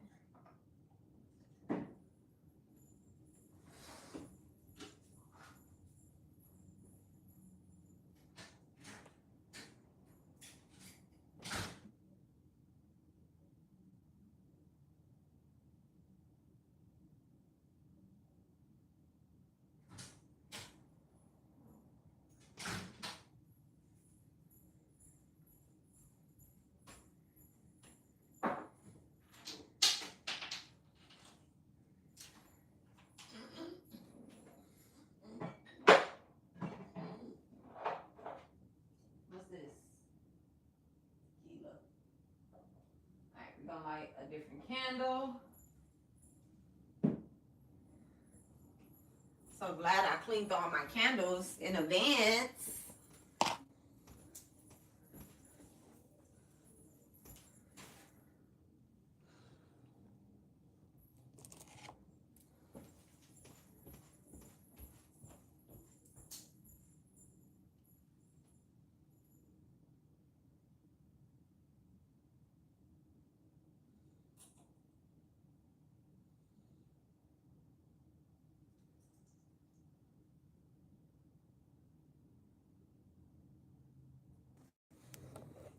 different candle. So glad I cleaned all my candles in advance.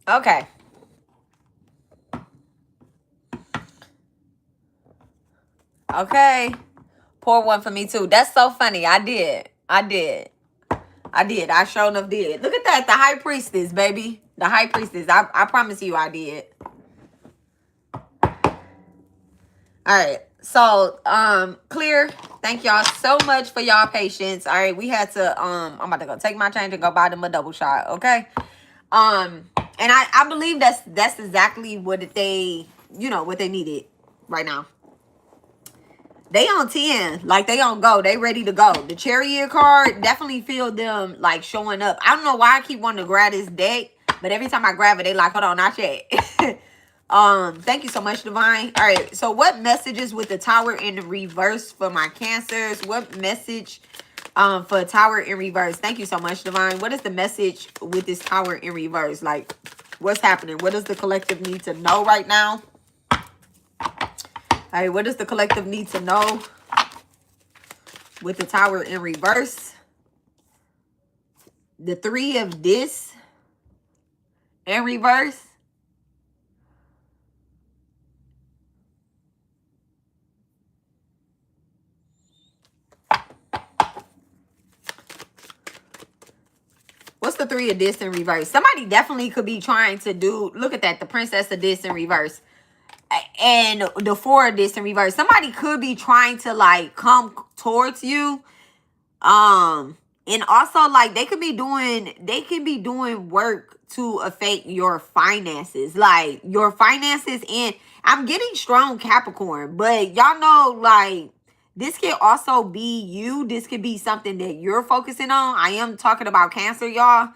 Okay. Okay. Pour one for me too. That's so funny. I did. I sure enough did. Look at that. The high priestess, baby. The high priestess. I promise you I did. All right. So, clear. Thank y'all so much for y'all patience. All right. We had to, I'm about to go take my change and go buy them a double shot. Okay. And I believe that's exactly what they, what they needed right now. They on 10, like they on go. They ready to go. The Chariot card definitely feel them like showing up. I don't know why I keep wanting to grab this deck, but every time I grab it, they like, hold on, not yet. Thank you so much, Divine. All right, so what messages with the Tower in the reverse for my Cancers? What message for Tower in reverse? Thank you so much, Divine. What is the message with this Tower in reverse? Like, what's happening? What does the collective need to know right now? All right, what does the collective need to know with the Tower in reverse? The Three of Dis in reverse. What's the Three of Dis in reverse? Somebody definitely could be trying to do, look at that, the Princess of Dis in reverse. And the Four of Dis in reverse. Somebody could be trying to like come towards you. And also like they could be doing work to affect your finances. Like your finances, and I'm getting strong Capricorn, but y'all know like this could also be you. This could be something that you're focusing on. I am talking about Cancer, y'all.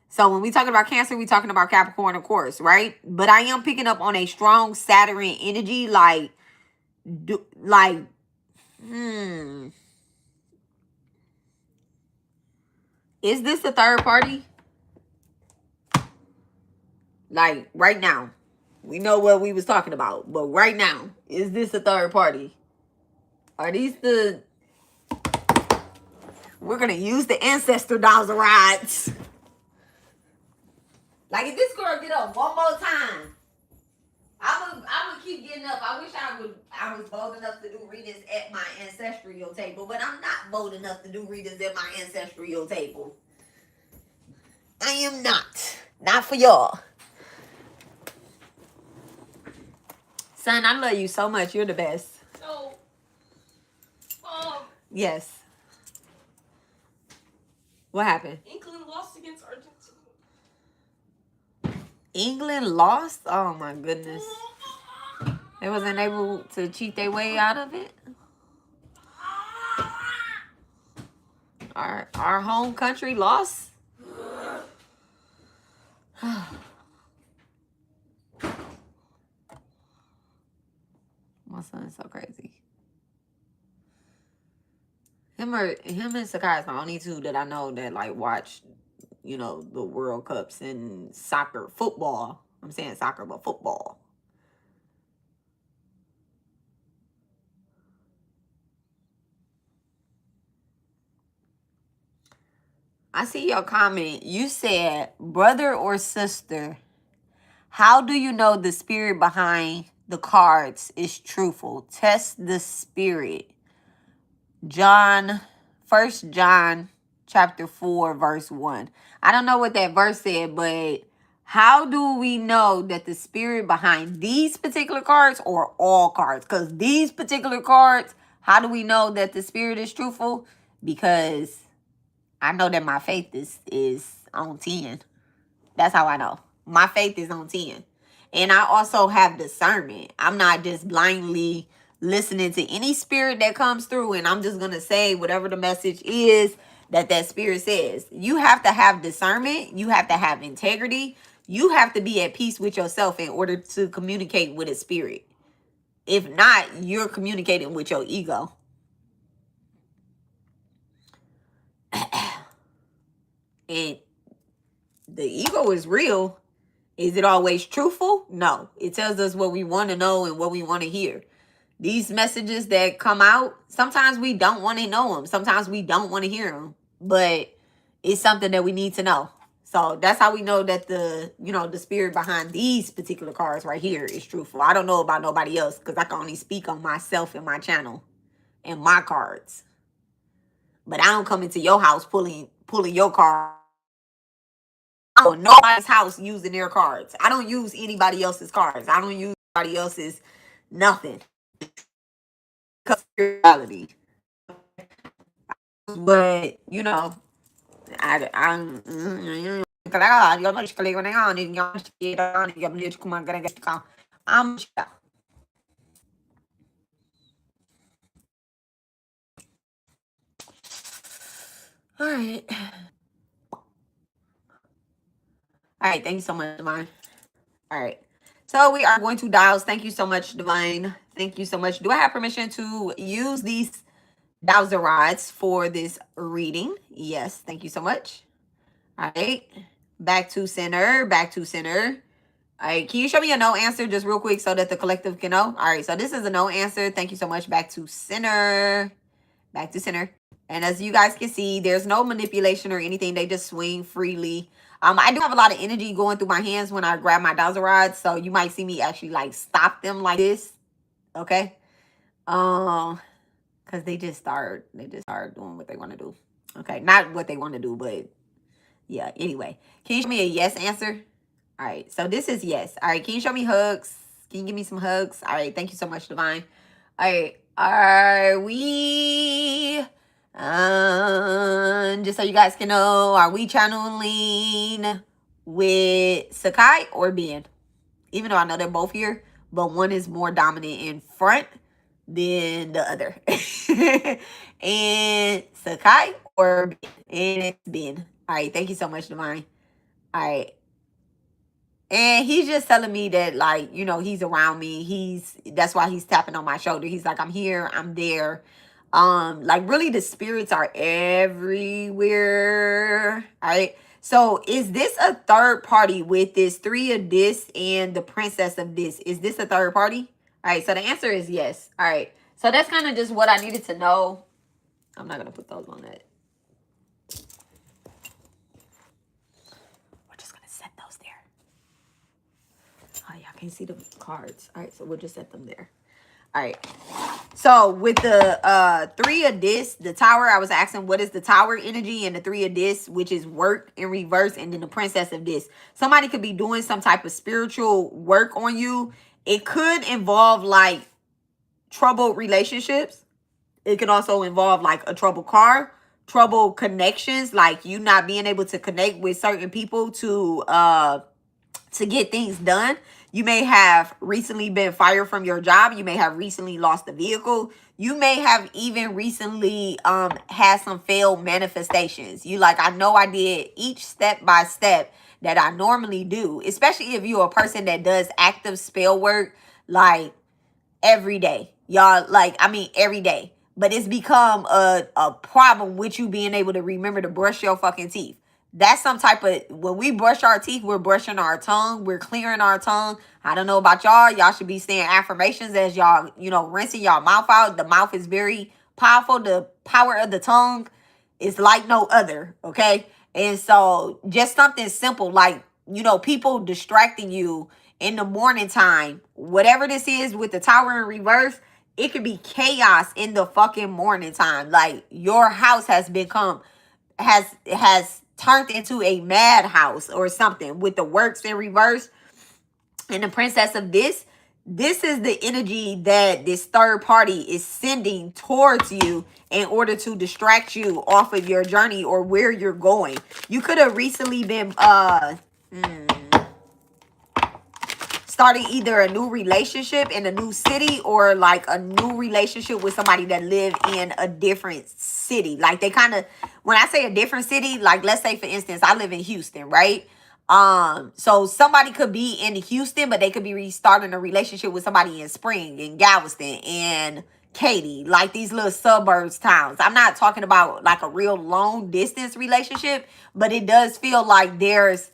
So when we talking about Cancer, we talking about Capricorn, of course, right? But I am picking up on a strong Saturn energy, like, is this a third party? Like, right now. We know what we was talking about, but right now, is this a third party? Are these the... We're going to use the Ancestor dolls of rides. Like, if this girl get up one more time, I would keep getting up. I wish I was bold enough to do readings at my ancestral table, but I'm not bold enough to do readings at my ancestral table. I am not. Not for y'all. Son, I love you so much. You're the best.
So,
yes. What happened?
England lost against Argentina.
England lost? Oh my goodness. They wasn't able to cheat their way out of it. Our home country lost. My son's so crazy. Him and Sakai is the only two that I know that like watch, the World Cups and soccer, football. I'm saying soccer, but football. I see your comment. You said, brother or sister, how do you know the spirit behind the cards is truthful? Test the spirit. 1 John chapter 4, verse 1. I don't know what that verse said, but how do we know that the spirit behind these particular cards or all cards? Because these particular cards, how do we know that the spirit is truthful? Because I know that my faith is on 10. That's how I know. My faith is on 10. And I also have discernment. I'm not just blindly listening to any spirit that comes through and I'm just going to say whatever the message is that spirit says. You have to have discernment. You have to have integrity. You have to be at peace with yourself in order to communicate with a spirit. If not, you're communicating with your ego. And the ego is real. Is it always truthful? No. It tells us what we want to know and what we want to hear. These messages that come out, sometimes we don't want to know them. Sometimes we don't want to hear them. But it's something that we need to know. So that's how we know that the spirit behind these particular cards right here is truthful. I don't know about nobody else because I can only speak on myself and my channel and my cards. But I don't come into your house pulling your card. I don't know nobody's house using their cards. I don't use anybody else's cards. I don't use anybody else's nothing. Because reality. But I'm all right. All right, thank you so much, Divine. All right. So we are going to dials. Thank you so much, Divine. Thank you so much. Do I have permission to use these dowser rods for this reading? Yes, thank you so much. All right. Back to center. Back to center. All right. Can you show me a no answer just real quick so that the collective can know? All right. So this is a no answer. Thank you so much. Back to center. Back to center. And as you guys can see, there's no manipulation or anything. They just swing freely. I do have a lot of energy going through my hands when I grab my dowser rods. So you might see me actually like stop them like this. Okay. Because they just start doing what they want to do. Okay. Not what they want to do, but yeah. Anyway, can you show me a yes answer? All right. So this is yes. All right. Can you show me hugs? Can you give me some hugs? All right. Thank you so much, Divine. All right. Are we... just so you guys can know, are we channeling with Sakai or Ben? Even though I know they're both here, but one is more dominant in front than the other. And Sakai or Ben? And it's Ben. All right, thank you so much, Divine. All right. And he's just telling me that, like, he's around me. That's why he's tapping on my shoulder. He's like, I'm here, I'm there. Like really the spirits are everywhere. All right. So is this a third party with this 3 of this and the princess of this? Is this a third party? All right. So the answer is yes. All right. So that's kind of just what I needed to know. I'm not going to put those on that. We're just going to set those there. Oh, y'all can't see the cards. All right. So we'll just set them there. All right. So with the 3 of this, the tower, I was asking what is the tower energy, and the 3 of this, which is work in reverse, and then the princess of this. Somebody could be doing some type of spiritual work on you. It could involve like troubled relationships. It could also involve like a troubled car, troubled connections, like you not being able to connect with certain people to get things done. You may have recently been fired from your job. You may have recently lost a vehicle. You may have even recently had some failed manifestations. You like, I know I did each step by step that I normally do, especially if you're a person that does active spell work like every day. Y'all, like, I mean, every day. But it's become a problem with you being able to remember to brush your fucking teeth. That's some type of, when we brush our teeth, we're brushing our tongue. We're clearing our tongue. I don't know about y'all. Y'all should be saying affirmations as y'all, rinsing y'all mouth out. The mouth is very powerful. The power of the tongue is like no other, okay? And so just something simple like, people distracting you in the morning time. Whatever this is with the tower in reverse, it could be chaos in the fucking morning time. Like your house has turned into a madhouse or something with the works in reverse. And the princess of this is the energy that this third party is sending towards you in order to distract you off of your journey or where you're going. You could have recently been starting either a new relationship in a new city or like a new relationship with somebody that live in a different city. Like they kind of, when I say a different city, like let's say for instance, I live in Houston, right? So somebody could be in Houston, but they could be restarting a relationship with somebody in Spring, in Galveston, in Katy, like these little suburbs towns. I'm not talking about like a real long distance relationship, but it does feel like there's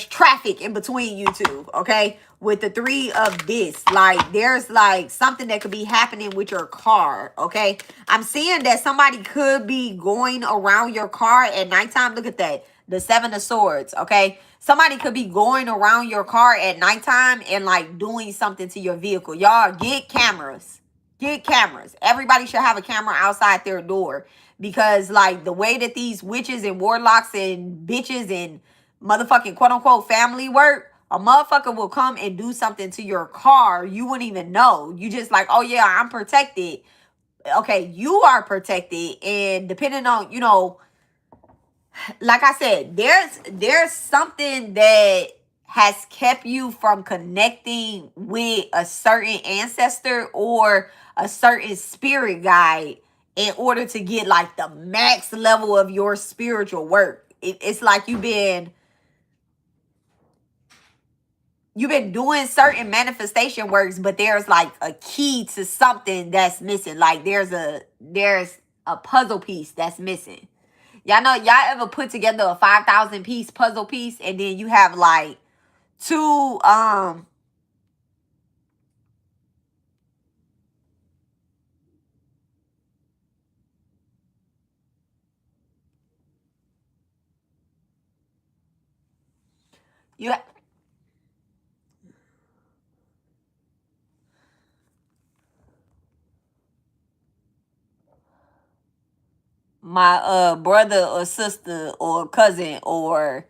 traffic in between you two, okay? With the three of this, like there's like something that could be happening with your car, okay? I'm seeing that somebody could be going around your car at nighttime. Look at that, the Seven of Swords, okay? Somebody could be going around your car at nighttime and like doing something to your vehicle. Y'all get cameras. Get cameras. Everybody should have a camera outside their door, because like the way that these witches and warlocks and bitches and motherfucking quote unquote family work, a motherfucker will come and do something to your car. You wouldn't even know. You just like, oh yeah, I'm protected. Okay, you are protected. And depending on, you know, like I said, there's something that has kept you from connecting with a certain ancestor or a certain spirit guide in order to get like the max level of your spiritual work. It's like you've been doing certain manifestation works, but there's like a key to something that's missing. Like there's a puzzle piece that's missing. Y'all know, y'all ever put together a 5,000 piece puzzle piece and then you have like two you my brother or sister or cousin or,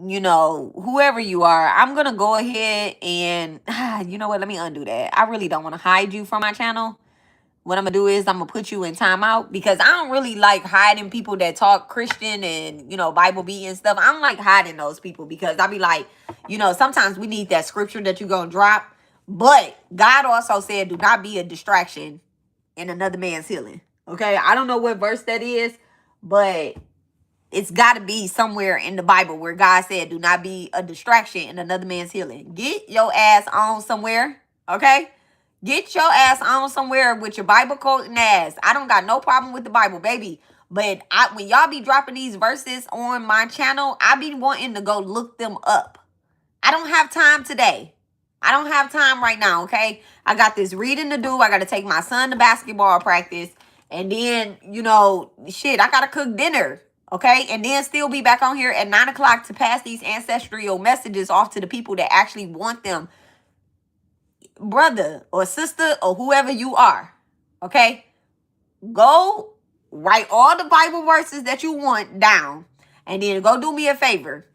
you know, whoever you are, I'm gonna go ahead and you know what, let me undo that. I really don't want to hide you from my channel. What I'm gonna do is I'm gonna put you in timeout, because I don't really like hiding people that talk Christian and, you know, Bible beat and stuff. I don't like hiding those people, because I'll be like, you know, sometimes we need that scripture that you gonna drop. But God also said, do not be a distraction in another man's healing. Okay, I don't know what verse that is, but it's got to be somewhere in the Bible where God said, do not be a distraction in another man's healing. Get your ass on somewhere, okay? Get your ass on somewhere with your Bible quoting ass. I don't got no problem with the Bible, baby. But when y'all be dropping these verses on my channel, I be wanting to go look them up. I don't have time today. I don't have time right now, okay? I got this reading to do. I got to take my son to basketball practice. And then, you know, shit, I got to cook dinner, okay? And then still be back on here at 9 o'clock to pass these ancestral messages off to the people that actually want them. Brother or sister or whoever you are, okay? Go write all the Bible verses that you want down. And then go do me a favor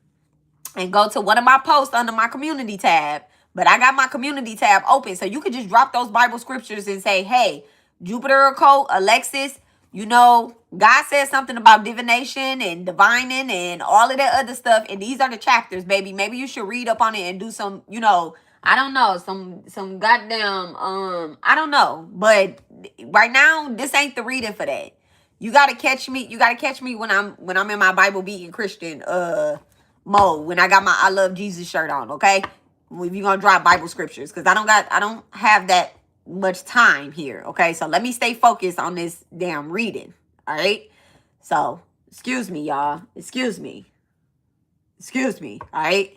and go to one of my posts under my community tab. But I got my community tab open, so you could just drop those Bible scriptures and say, hey, Jupiter Occult, Alexis, you know, God said something about divination and divining and all of that other stuff. And these are the chapters, baby. Maybe you should read up on it and do some, you know, I don't know, some goddamn, I don't know. But right now, this ain't the reading for that. You gotta catch me. You gotta catch me when I'm in my Bible beating Christian mode, when I got my I love Jesus shirt on, okay? If you're gonna drop Bible scriptures, because I don't have that much time here, okay? So let me stay focused on this damn reading, all right? So excuse me, y'all. Excuse me, all right?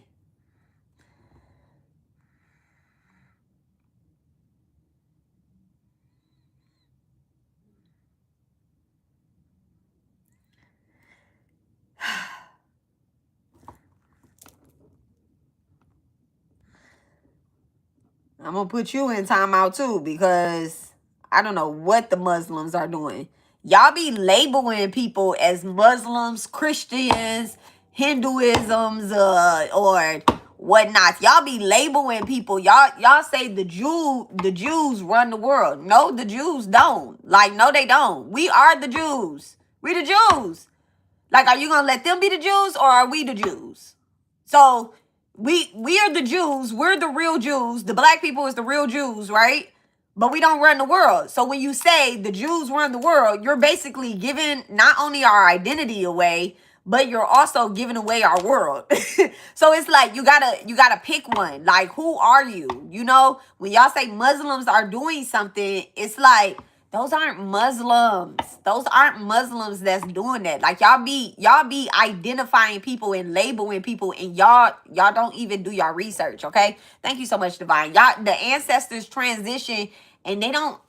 I'm gonna put you in timeout too, because I don't know what the Muslims are doing. Y'all be labeling people as Muslims, Christians, Hinduisms, or whatnot. Y'all be labeling people. Y'all say the Jews run the world. No, the Jews don't. Like, no, they don't. We are the Jews. We the Jews. Like, are you gonna let them be the Jews, or are we the Jews? So We are the Jews. We're the real Jews. The black people is the real Jews, right? But we don't run the world. So when you say the Jews run the world, you're basically giving not only our identity away, but you're also giving away our world. So it's like you gotta pick one. Like, who are you? You know, when y'all say Muslims are doing something, it's like, those aren't Muslims. Those aren't Muslims that's doing that. Like, y'all be identifying people and labeling people, and y'all don't even do y'all research, okay? Thank you so much, Divine. Y'all, the ancestors transition, and they don't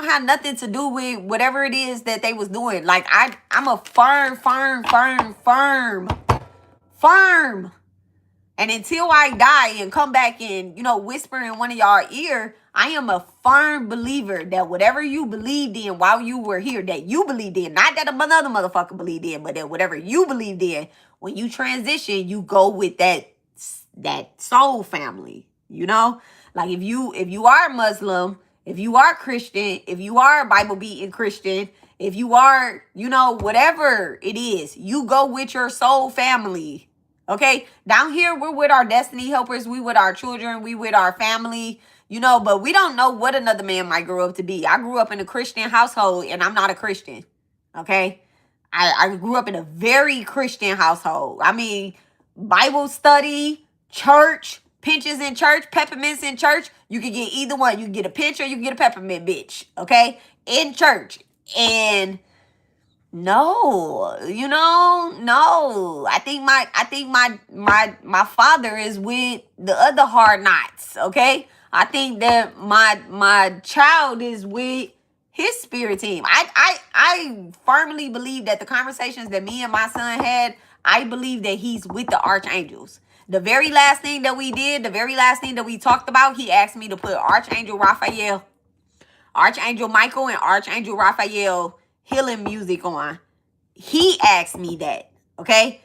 have nothing to do with whatever it is that they was doing. Like, I'm a firm. And until I die and come back and, whisper in one of y'all ear, I am a firm believer that whatever you believed in while you were here, that you believed in, not that another motherfucker believed in, but that whatever you believed in, when you transition, you go with that soul family, Like, if you are Muslim, if you are Christian, if you are Bible beating Christian, if you are, whatever it is, you go with your soul family. Okay, down here, we're with our destiny helpers. We with our children. We with our family, but we don't know what another man might grow up to be. I grew up in a Christian household, and I'm not a Christian. Okay, I grew up in a very Christian household. I mean, Bible study, church, pinches in church, peppermints in church. You can get either one. You can get a pinch or you can get a peppermint, bitch. Okay, in church. And no, no. I think my father is with the other hard knots. Okay, I think that my child is with his spirit team. I firmly believe that the conversations that me and my son had, I believe that he's with the archangels. The very last thing that we did, the very last thing that we talked about, he asked me to put Archangel Raphael, Archangel Michael, and Archangel Raphael healing music on. He asked me that, okay?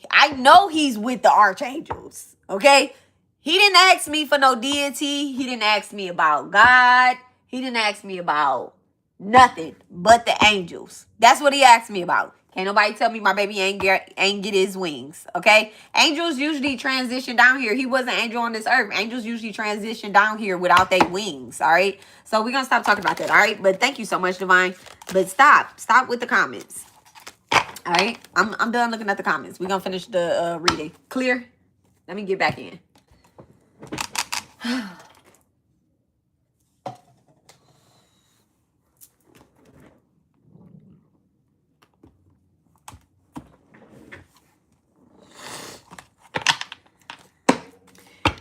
I know he's with the archangels, okay? He didn't ask me for no deity. He didn't ask me about God. He didn't ask me about nothing but the angels. That's what he asked me about. Can't nobody tell me my baby ain't get his wings, okay? Angels usually transition down here. He was an angel on this earth. Angels usually transition down here without their wings, all right? So we're going to stop talking about that, all right? But thank you so much, Divine. But stop with the comments, all right? I'm done looking at the comments. We're going to finish the reading. Clear? Let me get back in.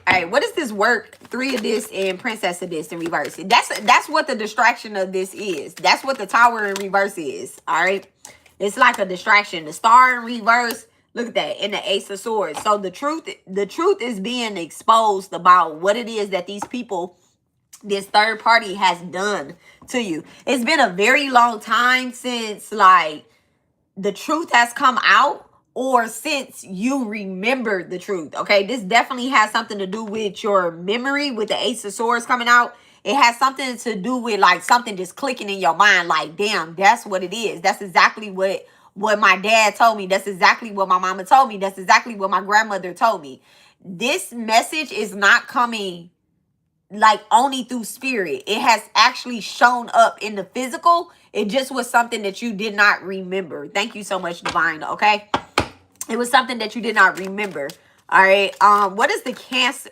All right, what is this work? 3 of this and Princess of this in reverse. That's what the distraction of this is. That's what the Tower in reverse is. All right, it's like a distraction. The Star in reverse. Look at that, in the Ace of Swords. So the truth is being exposed about what it is that these people, this third party, has done to you. It's been a very long time since like the truth has come out, or since you remember the truth, okay? This definitely has something to do with your memory, with the Ace of Swords coming out. It has something to do with like something just clicking in your mind, like, damn, that's what it is. That's exactly what my dad told me. That's exactly what my mama told me. That's exactly what my grandmother told me. This message is not coming like only through spirit. It has actually shown up in the physical. It just was something that you did not remember. Thank you so much, Divine, okay? It was something that you did not remember. All right. What is the Cancer?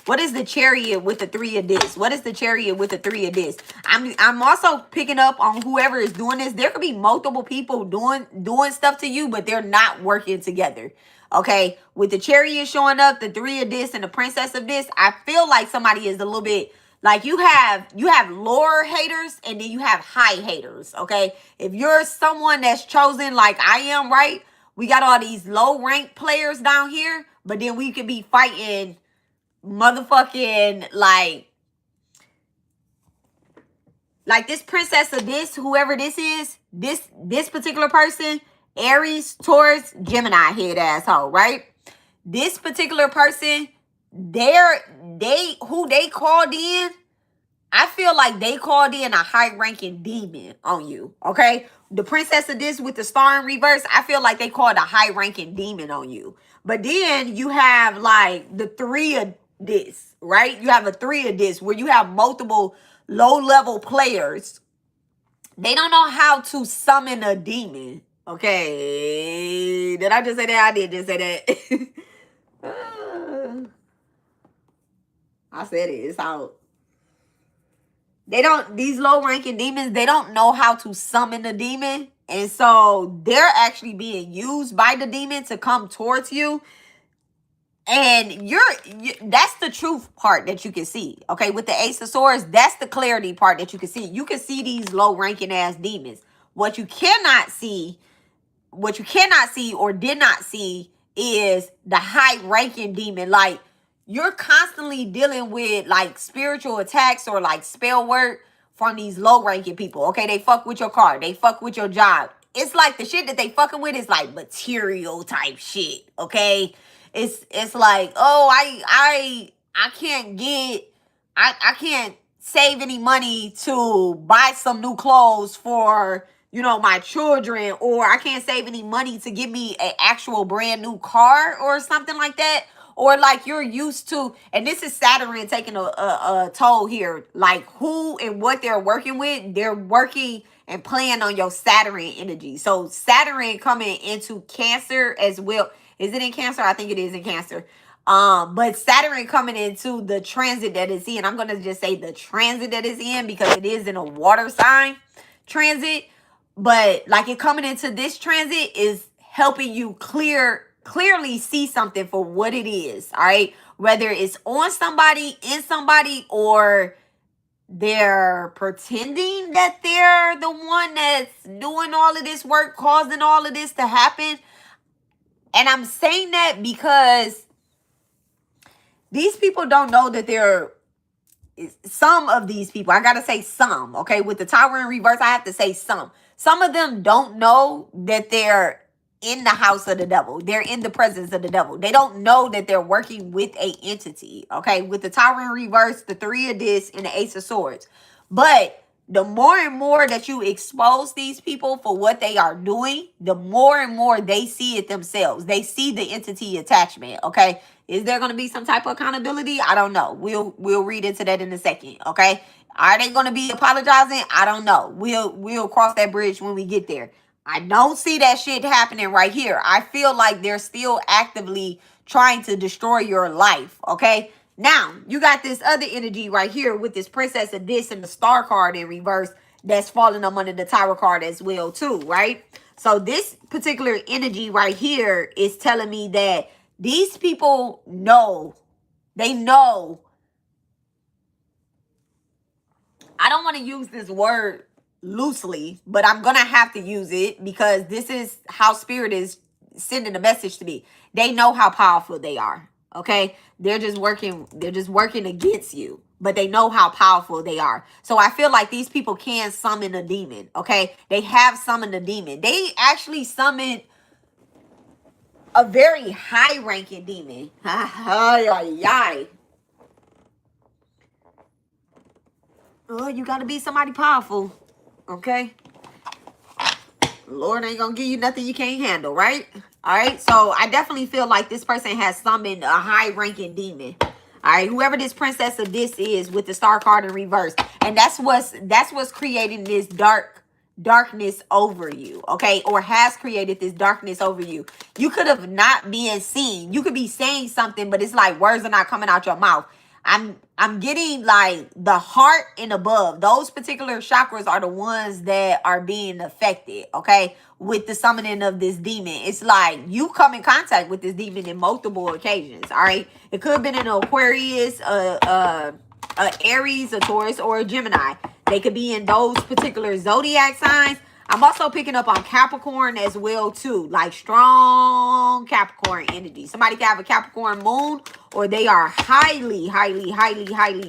What is the Chariot with the 3 of this? What is the Chariot with the 3 of this? I'm also picking up on whoever is doing this. There could be multiple people doing stuff to you, but they're not working together. Okay. With the Chariot showing up, the 3 of this and the Princess of this, I feel like somebody is a little bit like you have lower haters and then you have high haters. Okay. If you're someone that's chosen like I am, right? We got all these low-ranked players down here, but then we could be fighting motherfucking, like this Princess of this, whoever this is, this particular person, Aries, Taurus, Gemini head asshole, right? This particular person, who they called in, I feel like they called in a high-ranking demon on you, okay? The princess of this with the star in reverse, I feel like they called a high-ranking demon on you. But then you have like the three of this, right? You have a three of this where you have multiple low-level players. They don't know how to summon a demon, okay? Did I just say that? I did just say that. I said it. It's out. These low-ranking demons, they don't know how to summon a demon. And so they're actually being used by the demon to come towards you. And that's the truth part that you can see. Okay, with the Ace of Swords, that's the clarity part that you can see. You can see these low-ranking ass demons. What you cannot see or did not see is the high-ranking demon. Like, you're constantly dealing with like spiritual attacks or like spell work from these low-ranking people. Okay, they fuck with your car, they fuck with your job. It's like the shit that they fucking with is like material type shit. Okay, it's like, oh, I can't save any money to buy some new clothes for, you know, my children, or I can't save any money to give me an actual brand new car or something like that. Or like you're used to, and this is Saturn taking a toll here, like who and what they're working with. They're working and playing on your Saturn energy. So Saturn coming into Cancer as well. Is it in Cancer? I think it is in Cancer. But Saturn coming into the transit that it's in. I'm going to just say the transit that it's in because it is in a water sign transit. But like it coming into this transit is helping you clearly see something for what it is. All right. Whether it's on somebody, in somebody, or they're pretending that they're the one that's doing all of this work, causing all of this to happen. And I'm saying that because these people don't know that some of these people, I got to say some, okay? With the Tower in reverse, I have to say some. Some of them don't know that they're in the house of the devil. They're in the presence of the devil. They don't know that they're working with a entity, okay? With the Tower in reverse, the three of this, and the Ace of Swords. But the more and more that you expose these people for what they are doing, the more and more they see it themselves. They see the entity attachment, okay? Is there going to be some type of accountability? I don't know. We'll read into that in a second, okay? Are they going to be apologizing? I don't know. We'll cross that bridge when we get there. I don't see that shit happening right here. I feel like they're still actively trying to destroy your life, okay? Now, you got this other energy right here with this Princess of this and the Star card in reverse that's falling up under the Tower card as well too, right? So this particular energy right here is telling me that these people know, they know. I don't want to use this word loosely, but I'm going to have to use it because this is how Spirit is sending a message to me. They know how powerful they are. Okay, they're just working against you, but they know how powerful they are. So I feel like these people can summon a demon. Okay, they have summoned a demon. They actually summoned a very high-ranking demon. Oh, you gotta be somebody powerful. Okay, Lord ain't gonna give you nothing you can't handle, right? All right, so I definitely feel like this person has summoned a high-ranking demon. All right, whoever this princess of this is with the Star card in reverse, and that's what's creating this darkness over you, okay, or has created this darkness over you. You could have not been seen. You could be saying something, but it's like words are not coming out your mouth. I'm getting like the heart and above. Those particular chakras are the ones that are being affected, okay, with the summoning of this demon. It's like you come in contact with this demon in multiple occasions, all right? It could have been an Aquarius, Aries, a Taurus, or a Gemini. They could be in those particular zodiac signs. I'm also picking up on Capricorn as well too, like strong Capricorn energy. Somebody can have a Capricorn moon, or they are highly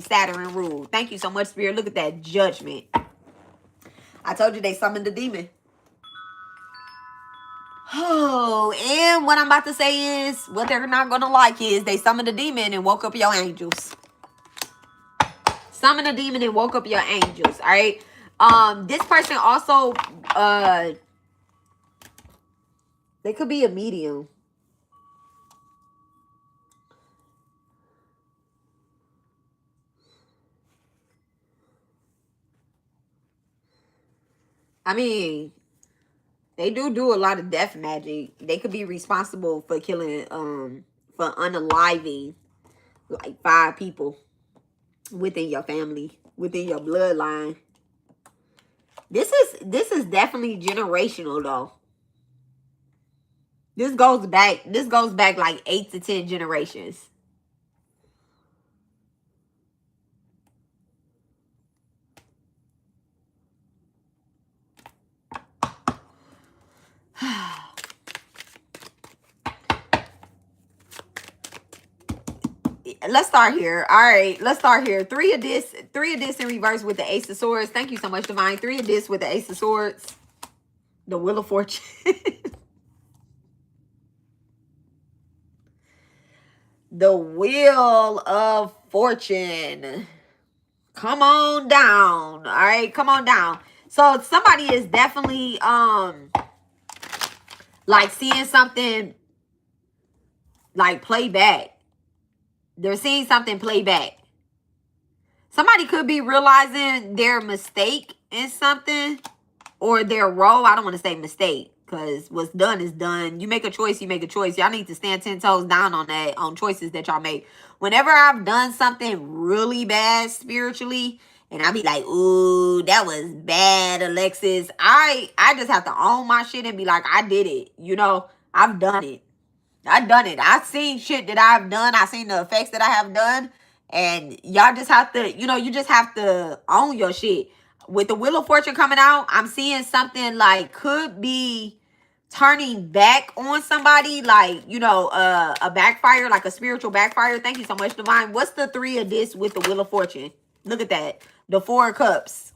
Saturn ruled. Thank you so much, Spirit. Look at that judgment. I told you they summoned the demon. Oh, and what I'm about to say is, what they're not going to like is they summoned the demon and woke up your angels. summoned a demon and woke up your angels. All right. This person also, they could be a medium. I mean, they do a lot of death magic. They could be responsible for killing, for unaliving like 5 people within your family, within your bloodline. This is definitely generational though. This goes back like 8 to 10 generations. Let's start here. All right, let's start here. 3 of this in reverse with the Ace of Swords. Thank you so much, Divine. 3 of this with the Ace of Swords. The Wheel of Fortune. The Wheel of Fortune. Come on down. All right, come on down. So somebody is definitely like seeing something like play back. They're seeing something play back. Somebody could be realizing their mistake in something or their role. I don't want to say mistake because what's done is done. You make a choice, you make a choice. Y'all need to stand 10 toes down on that, on choices that y'all make. Whenever I've done something really bad spiritually, and I be like, ooh, that was bad, Alexis. I just have to own my shit and be like, I did it. You know, I've done it. I've done it. I've seen shit that I've done. I've seen the effects that I have done. And y'all just have to, you know, you just have to own your shit. With the Wheel of Fortune coming out, I'm seeing something like could be turning back on somebody, like, you know, a backfire, like a spiritual backfire. Thank you so much, Divine. What's the 3 of this with the Wheel of Fortune? Look at that. The 4 of Cups.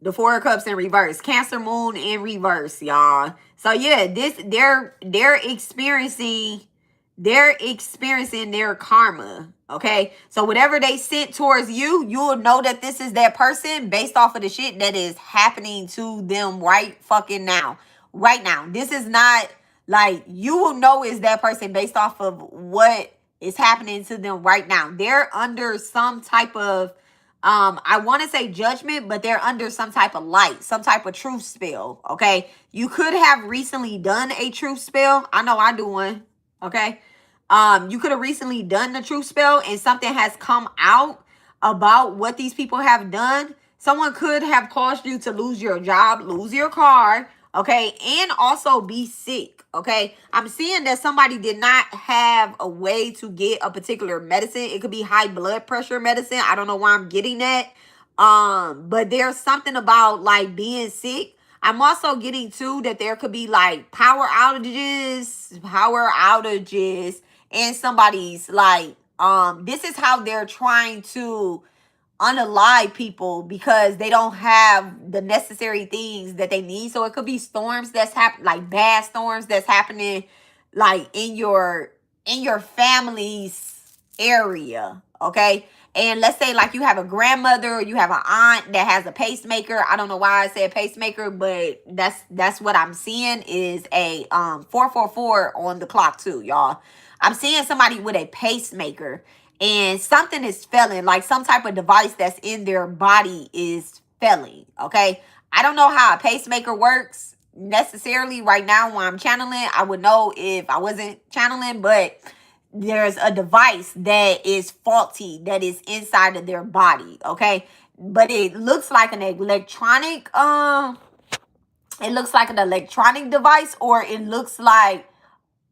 The 4 of Cups in reverse. Cancer Moon in reverse, y'all. So yeah, this they're experiencing their karma. Okay. So whatever they sent towards you, you'll know that this is that person based off of the shit that is happening to them right fucking now. Right now. This is not like you will know is that person based off of what is happening to them right now. They're under some type of I want to say judgment, but they're under some type of light, some type of truth spell. Okay. You could have recently done a truth spell. I know I do one. Okay. You could have recently done the truth spell and something has come out about what these people have done. Someone could have caused you to lose your job, lose your car, okay, and also be sick, okay? I'm seeing that somebody did not have a way to get a particular medicine. It could be high blood pressure medicine. I don't know why I'm getting that. But there's something about like being sick. I'm also getting too that there could be like power outages in somebody's like this is how they're trying to unalive people because they don't have the necessary things that they need. So it could be storms that's happening, like bad storms that's happening like in your family's area, okay? And let's say like you have a grandmother or you have an aunt that has a pacemaker. I don't know why I said pacemaker, but that's what I'm seeing is a 444 on the clock too, y'all. I'm seeing somebody with a pacemaker and something is failing, like some type of device that's in their body is failing, okay? I don't know how a pacemaker works necessarily right now when I'm channeling. I would know if I wasn't channeling, but there's a device that is faulty that is inside of their body, okay? But it looks like an electronic device, or it looks like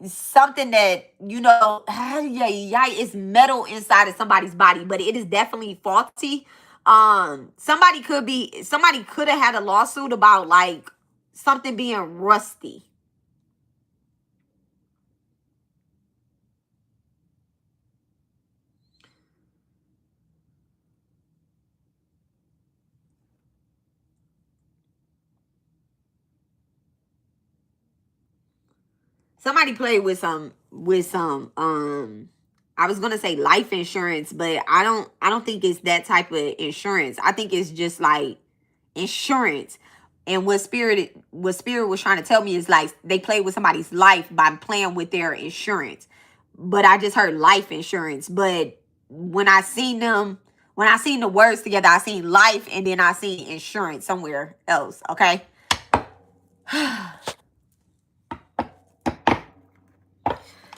something that, you know, it's metal inside of somebody's body, but it is definitely faulty. Somebody could have had a lawsuit about like something being rusty. Somebody played with some I was gonna say life insurance, but I don't think it's that type of insurance. I think it's just like insurance. And what spirit was trying to tell me is like they play with somebody's life by playing with their insurance. But I just heard life insurance. But when I seen the words together, I seen life and then I seen insurance somewhere else. Okay.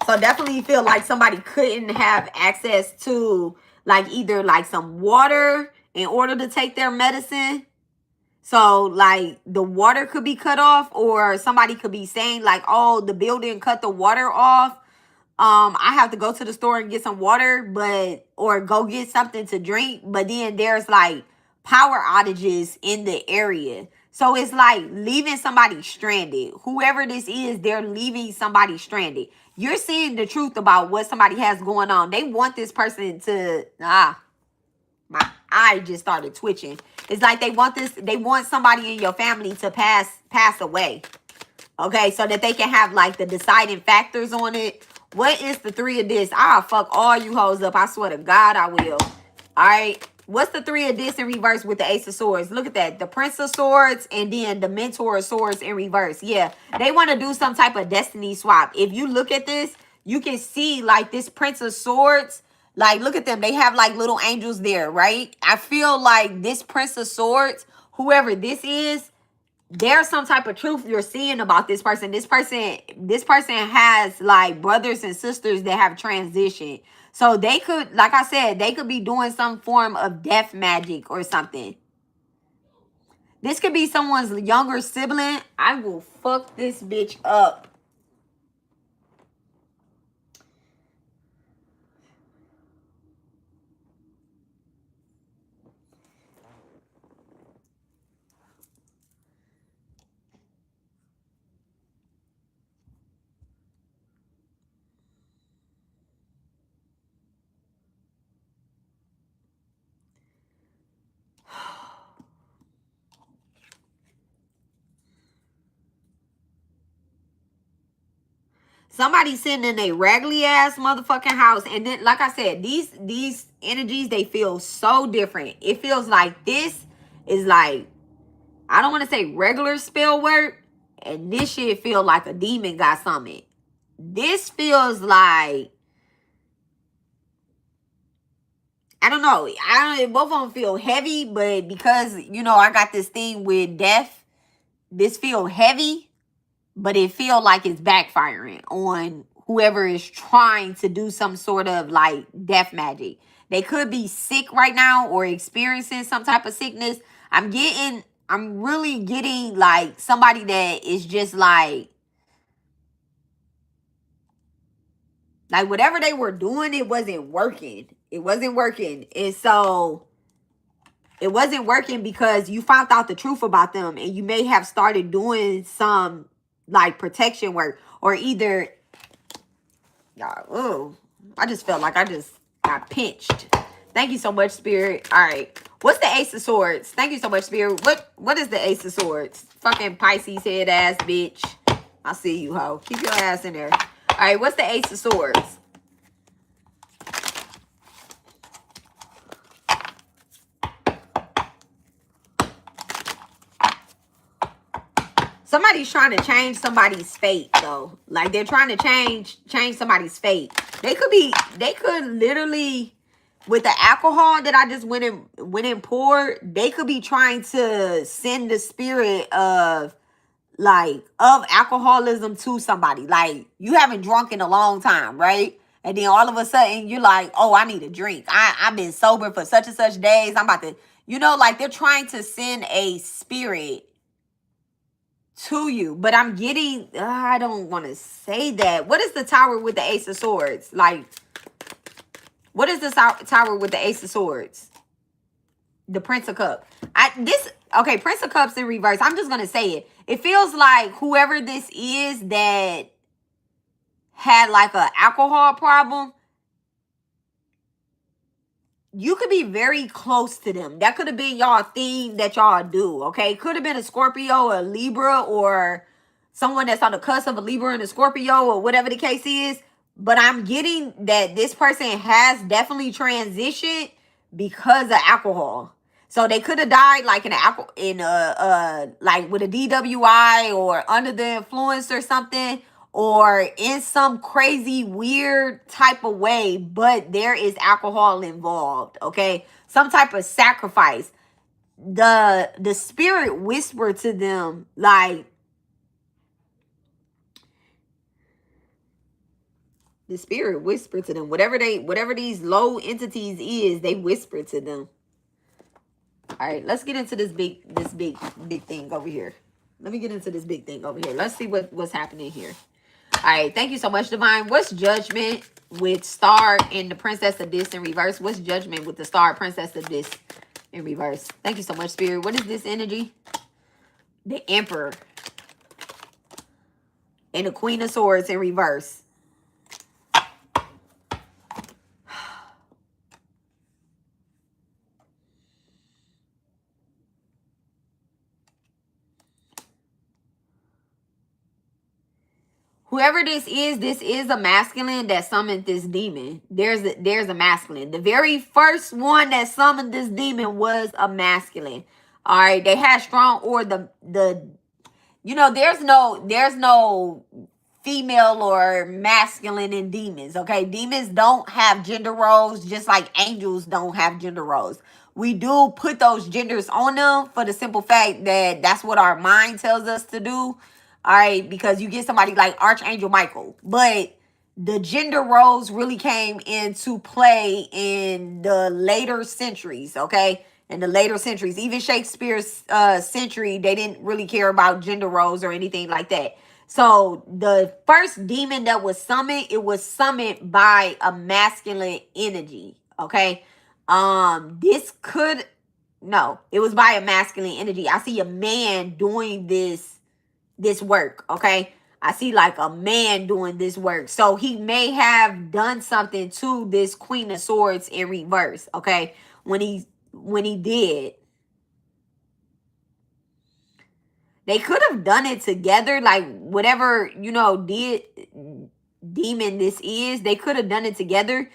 So definitely feel like somebody couldn't have access to like either like some water in order to take their medicine. So like the water could be cut off, or somebody could be saying like, oh, the building cut the water off. I have to go to the store and get some water, or go get something to drink. But then there's like power outages in the area. So it's like leaving somebody stranded. Whoever this is, they're leaving somebody stranded. You're seeing the truth about what somebody has going on. They want this person to, my eye just started twitching. It's like they want somebody in your family to pass away. Okay, so that they can have like the deciding factors on it. What is the 3 of this? I'll fuck all you hoes up. I swear to God I will. All right. What's the 3 of this in reverse with the Ace of Swords? Look at that. The Prince of Swords and then the Mentor of Swords in reverse. Yeah. They want to do some type of destiny swap. If you look at this, you can see like this Prince of Swords. Like, look at them. They have like little angels there, right? I feel like this Prince of Swords, whoever this is, there's some type of truth you're seeing about this person. This person has like brothers and sisters that have transitioned. So they could, like I said, they could be doing some form of death magic or something. This could be someone's younger sibling. I will fuck this bitch up. Somebody sitting in a raggedy ass motherfucking house. And then, like I said, these energies, they feel so different. It feels like this is like, I don't want to say regular spell work. And this shit feel like a demon got summoned. This feels like, I don't know. Both of them feel heavy, but because, you know, I got this thing with death, this feel heavy. But it feel like it's backfiring on whoever is trying to do some sort of like death magic. They could be sick right now or experiencing some type of sickness. I'm really getting like somebody that is just like whatever they were doing, it wasn't working. It wasn't working. And so it wasn't working because you found out the truth about them and you may have started doing some like protection work, or either I just felt like I just got pinched. Thank you so much, Spirit. All right, what's the Ace of Swords? Thank you so much, Spirit. What is the Ace of Swords? Fucking Pisces head ass bitch. I see you, hoe. Keep your ass in there. All right, what's the Ace of Swords? Somebody's trying to change somebody's fate, though. Like, they're trying to change somebody's fate. They could literally, with the alcohol that I just went and poured, they could be trying to send the spirit of alcoholism to somebody. Like, you haven't drunk in a long time, right? And then all of a sudden, you're like, oh, I need a drink. I've been sober for such and such days. I'm about to, you know, like, they're trying to send a spirit to you. But I'm getting, I don't want to say that. What is the Tower with the Ace of Swords? Like, what is the Tower with the Ace of Swords? The Prince of Cups. Okay, Prince of Cups in reverse. I'm just going to say it. It feels like whoever this is that had like an alcohol problem, you could be very close to them. That could have been y'all theme that y'all do, okay? Could have been a Scorpio, a Libra, or someone that's on the cusp of a Libra and a Scorpio, or whatever the case is. But I'm getting that this person has definitely transitioned because of alcohol. So they could have died like in a like with a DWI or under the influence or something, or in some crazy weird type of way, but there is alcohol involved, okay? Some type of sacrifice. The spirit whispered to them, like, the spirit whispered to them, whatever these low entities is, they whispered to them. All right, let's get into this big thing over here. Let me get into this big thing over here. Let's see what's happening here. All right, thank you so much, Divine. What's judgment with Star and the Princess of This in reverse? What's judgment with the Star Princess of This in reverse? Thank you so much, Spirit. What is this energy? The Emperor and the Queen of Swords in reverse. Whoever this is a masculine that summoned this demon. There's a masculine. The very first one that summoned this demon was a masculine. All right, they had strong, or the you know, there's no female or masculine in demons, okay? Demons don't have gender roles, just like angels don't have gender roles. We do put those genders on them for the simple fact that that's what our mind tells us to do. All right, because you get somebody like Archangel Michael, but the gender roles really came into play in the later centuries, okay? In the later centuries, even Shakespeare's century, they didn't really care about gender roles or anything like that. So the first demon that was summoned, it was summoned by a masculine energy, okay? It was by a masculine energy. I see a man doing this work, okay? I see like a man doing this work. So he may have done something to this Queen of Swords in reverse, okay? When he did. They could have done it together, like whatever, you know, demon this is, they could have done it together.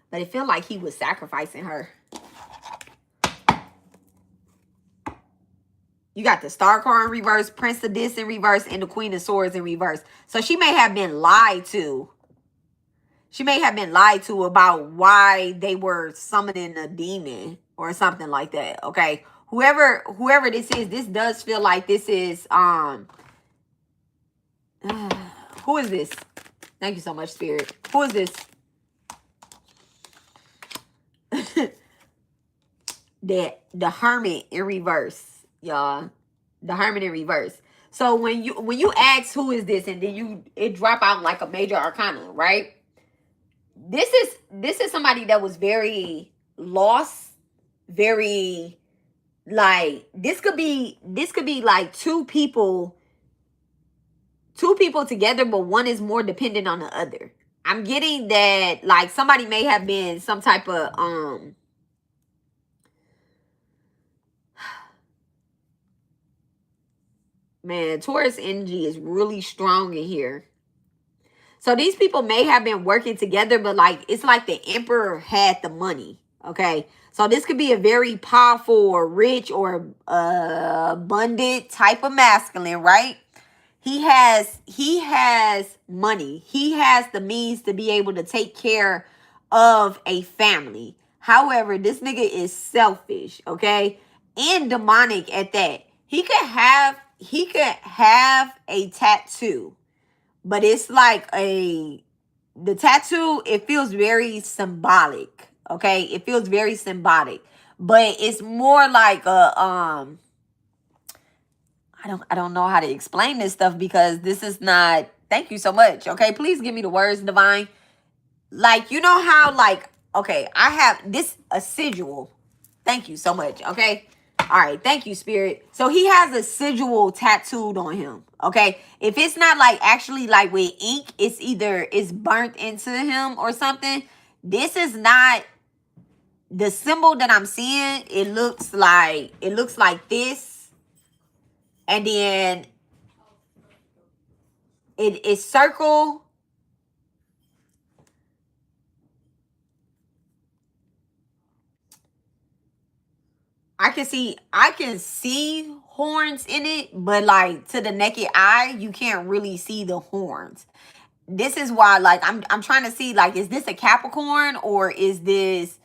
But it felt like he was sacrificing her. You got the Star card in reverse, Prince of This in reverse, and the Queen of Swords in reverse. So she may have been lied to. She may have been lied to about why they were summoning a demon or something like that, okay? Whoever this is, this does feel like this is, who is this? Thank you so much, Spirit. Who is this? the Hermit in reverse, y'all. The Hermit in reverse. So when you ask who is this, and then it drop out like a major arcana, right? This is somebody that was very lost, very, like, this could be like two people together, but one is more dependent on the other. I'm getting that, like, somebody may have been some type of man, Taurus energy is really strong in here. So these people may have been working together, but like, it's like the Emperor had the money, okay? So this could be a very powerful or rich or abundant type of masculine, right? He has money. He has the means to be able to take care of a family. However, this nigga is selfish, okay? And demonic at that. He could have a tattoo, but it's like the tattoo, it feels very symbolic, okay? It feels very symbolic, but it's more like a I don't know how to explain this stuff, because this is not, thank you so much, okay? Please give me the words, Divine. Like, you know how, like, okay, I have this a sigil. Thank you so much, okay? All right, thank you, Spirit. So he has a sigil tattooed on him, okay? If it's not like actually like with ink, it's either it's burnt into him or something. This is not the symbol that I'm seeing, it looks like this, and then it's circle. I can see horns in it, but like to the naked eye, you can't really see the horns. This is why, like, I'm trying to see, like, is this a Capricorn, or is this,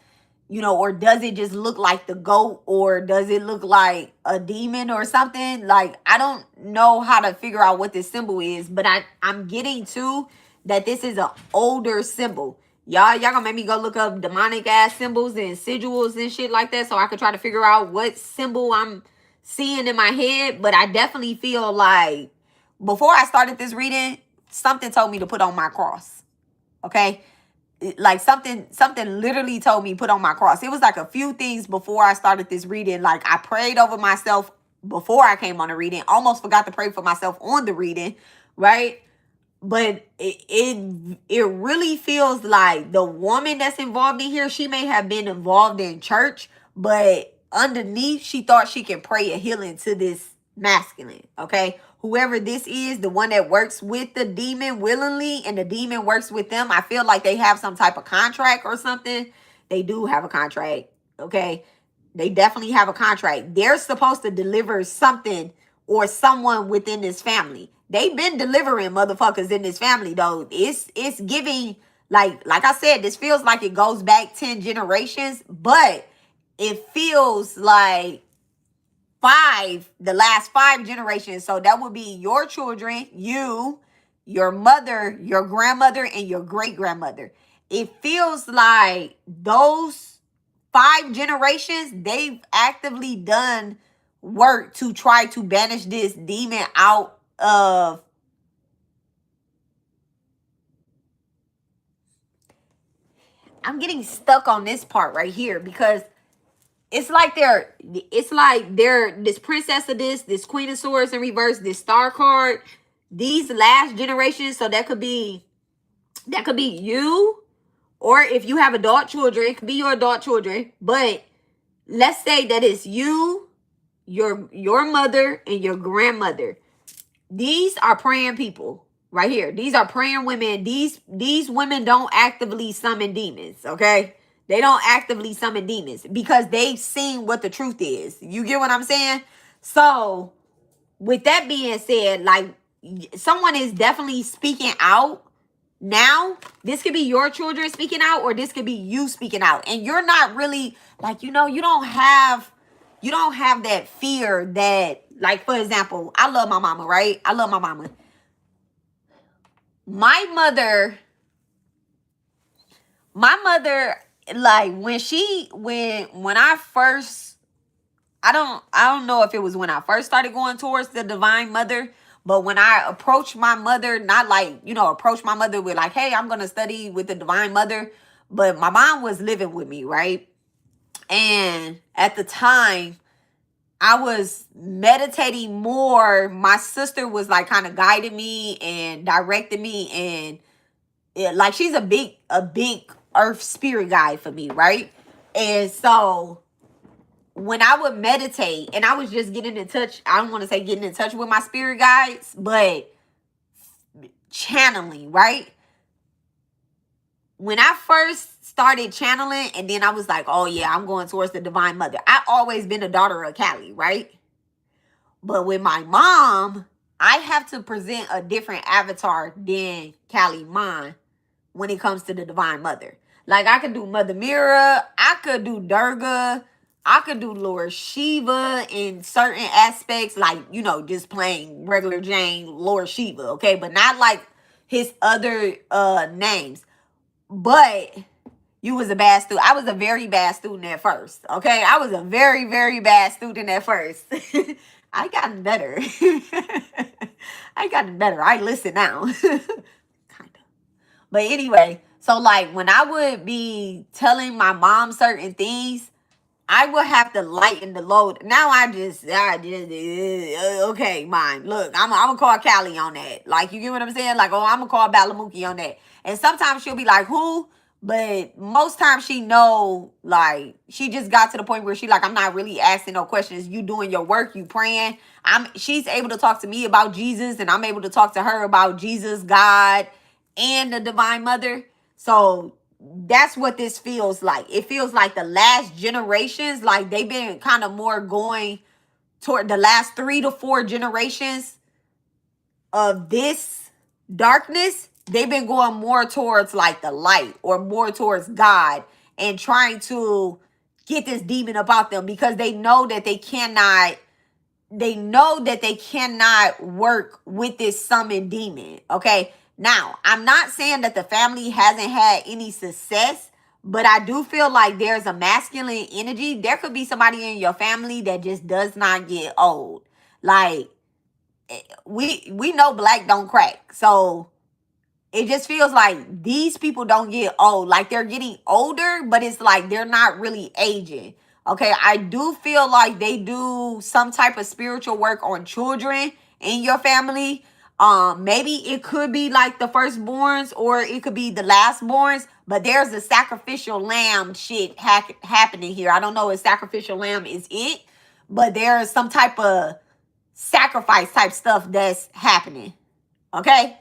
or does it just look like the goat, or does it look like a demon or something? Like, I don't know how to figure out what this symbol is, but I'm getting to that this is an older symbol. Y'all gonna make me go look up demonic ass symbols and sigils and shit like that so I could try to figure out what symbol I'm seeing in my head. But I definitely feel like before I started this reading, something told me to put on my cross. Okay? Like something literally told me put on my cross. It was like a few things before I started this reading. Like, I prayed over myself before I came on the reading. Almost forgot to pray for myself on the reading, right? But it really feels like the woman that's involved in here, she may have been involved in church, but underneath, she thought she can pray a healing to this masculine, okay? Whoever this is, the one that works with the demon willingly and the demon works with them, I feel like they have some type of contract or something. They do have a contract, okay? They definitely have a contract. They're supposed to deliver something or someone within this family. They've been delivering motherfuckers in this family, though. It's giving, like I said, this feels like it goes back 10 generations, but it feels like the last 5 generations. So that would be your children, you, your mother, your grandmother, and your great-grandmother. It feels like those 5 generations, they've actively done work to try to banish this demon out of. I'm getting stuck on this part right here because it's like they're this princess of this queen of swords in reverse, this star card, these last generations. So that could be you, or if you have adult children, it could be your adult children. But let's say that it's you, your mother, and your grandmother. These are praying people right here. These are praying women. These women don't actively summon demons, okay? They don't actively summon demons because they've seen what the truth is. You get what I'm saying? So, with that being said, like, someone is definitely speaking out now. This could be your children speaking out, or this could be you speaking out. And you're not really, like, you don't have that fear that, like, for example, I love my mama, right? I love my mama. My mother, like, when I first, I don't know if it was when I first started going towards the divine mother, but when I approached my mother, not like, approach my mother with like, hey, I'm going to study with the divine mother, but my mom was living with me, right? And at the time, I was meditating more. My sister was like kind of guiding me and directing me, and like, she's a big earth spirit guide for me, right? And so when I would meditate and I was just getting in touch, I don't want to say getting in touch with my spirit guides, but channeling, right? When I first started channeling, and then I was like, oh yeah, I'm going towards the divine mother. I always been a daughter of Cali, right? But with my mom, I have to present a different avatar than Cali mine when it comes to the divine mother. Like, I could do Mother Mira, I could do Durga, I could do Lord Shiva in certain aspects, like, just plain regular Jane, Lord Shiva, okay? But not like his other names. But you was a bad student. I was a very bad student at first, okay? I was a very, very bad student at first. I gotten better. I listen now. Kind of. But anyway, so like when I would be telling my mom certain things, I would have to lighten the load. Now I just okay, mine. Look, I'm gonna call Callie on that. Like, you get what I'm saying? Like, oh, I'm gonna call Balamuki on that. And sometimes she'll be like, who? But most times she know, like, she just got to the point where she like, I'm not really asking no questions. You doing your work, you praying. She's able to talk to me about Jesus, and I'm able to talk to her about Jesus, God, and the Divine Mother. So that's what this feels like. It feels like the last generations, like they've been kind of more going toward the last 3 to 4 generations of this darkness. They've been going more towards like the light, or more towards God, and trying to get this demon about them, because they know that they cannot work with this summoned demon. Okay, now I'm not saying that the family hasn't had any success, but I do feel like there's a masculine energy. There could be somebody in your family that just does not get old. Like, we know black don't crack. So it just feels like these people don't get old. Like, they're getting older, but it's like they're not really aging. Okay, I do feel like they do some type of spiritual work on children in your family. Maybe it could be like the firstborns, or it could be the lastborns, but there's a sacrificial lamb shit happening here. I don't know if sacrificial lamb is it, but there's some type of sacrifice type stuff that's happening. Okay?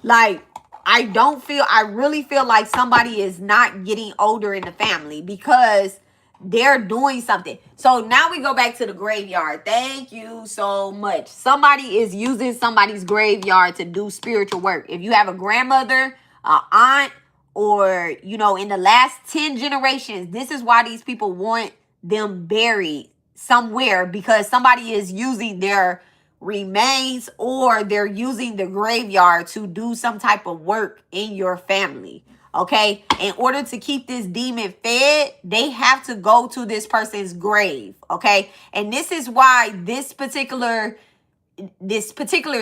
Like, I really feel like somebody is not getting older in the family, because they're doing something. So now we go back to the graveyard. Thank you so much. Somebody is using somebody's graveyard to do spiritual work. If you have a grandmother, an aunt, or, in the last 10 generations, this is why these people want them buried somewhere, because somebody is using their remains, or they're using the graveyard to do some type of work in your family. Okay, in order to keep this demon fed, they have to go to this person's grave. Okay, and this is why this particular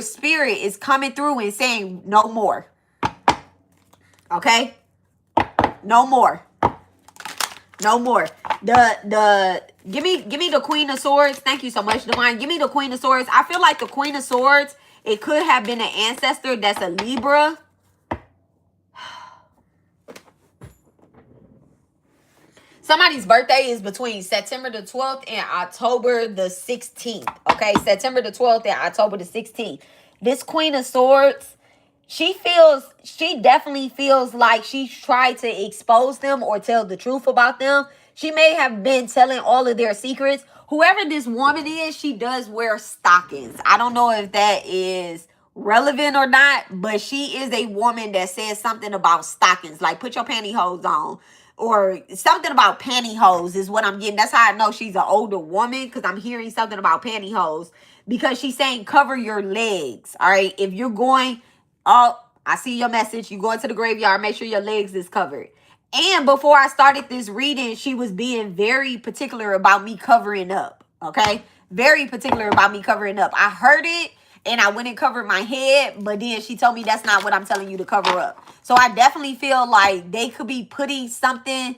spirit is coming through and saying no more. Okay, no more. No more. Give me the Queen of Swords. Thank you so much, Divine. Give me the Queen of Swords. I feel like the Queen of Swords, it could have been an ancestor that's a Libra. Somebody's birthday is between September the 12th and October the 16th. Okay, September the 12th and October the 16th. This Queen of Swords, she definitely feels like she's tried to expose them or tell the truth about them. She may have been telling all of their secrets. Whoever this woman is, she does wear stockings. I don't know if that is relevant or not, but she is a woman that says something about stockings. Like, put your pantyhose on. Or something about pantyhose is what I'm getting. That's how I know she's an older woman, because I'm hearing something about pantyhose. Because she's saying cover your legs. All right. If you're going... Oh, I see your message. You go into the graveyard, make sure your legs is covered. And before I started this reading, she was being very particular about me covering up. Okay? Very particular about me covering up. I heard it and I went and covered my head, but then she told me that's not what I'm telling you to cover up. So I definitely feel like they could be putting something,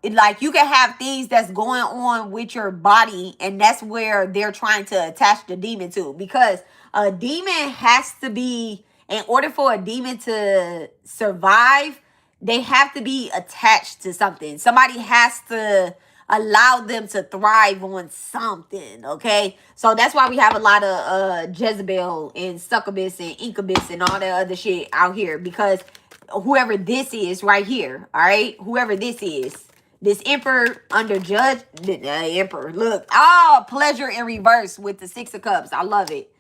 like you can have things that's going on with your body, and that's where they're trying to attach the demon to. Because a demon has to be... In order for a demon to survive, they have to be attached to something. Somebody has to allow them to thrive on something, okay? So that's why we have a lot of Jezebel and succubus and incubus and all that other shit out here. Because whoever this is right here, all right? Whoever this is, this emperor under judge, emperor, look. Oh, pleasure in reverse with the 6 of cups. I love it.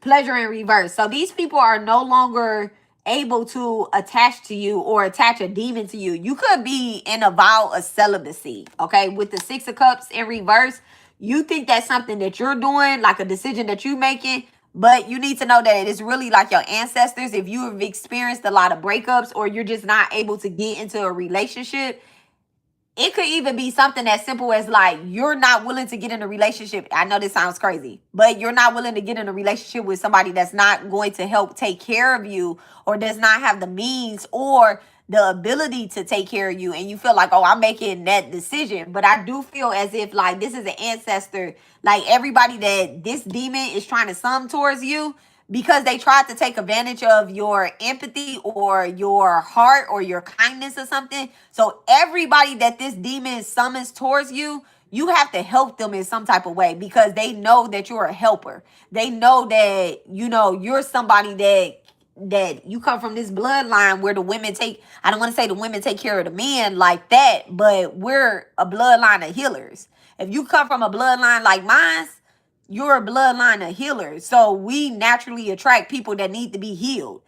Pleasure in reverse. So these people are no longer able to attach to you or attach a demon to you. You could be in a vow of celibacy, okay? With the 6 of cups in reverse, you think that's something that you're doing, like a decision that you're making, but you need to know that it is really like your ancestors. If you have experienced a lot of breakups, or you're just not able to get into a relationship, it could even be something as simple as like, you're not willing to get in a relationship. I know this sounds crazy, but you're not willing to get in a relationship with somebody that's not going to help take care of you, or does not have the means or the ability to take care of you. And you feel like, oh, I'm making that decision. But I do feel as if like this is an ancestor, like everybody that this demon is trying to summon towards you, because they tried to take advantage of your empathy or your heart or your kindness or something. So everybody that this demon summons towards you, you have to help them in some type of way because they know that you're a helper. They know that, you know, you're somebody that you come from this bloodline where the women take, I don't want to say the women take care of the men like that, but we're a bloodline of healers. If you come from a bloodline like mine, you're a bloodline of healers. So we naturally attract people that need to be healed.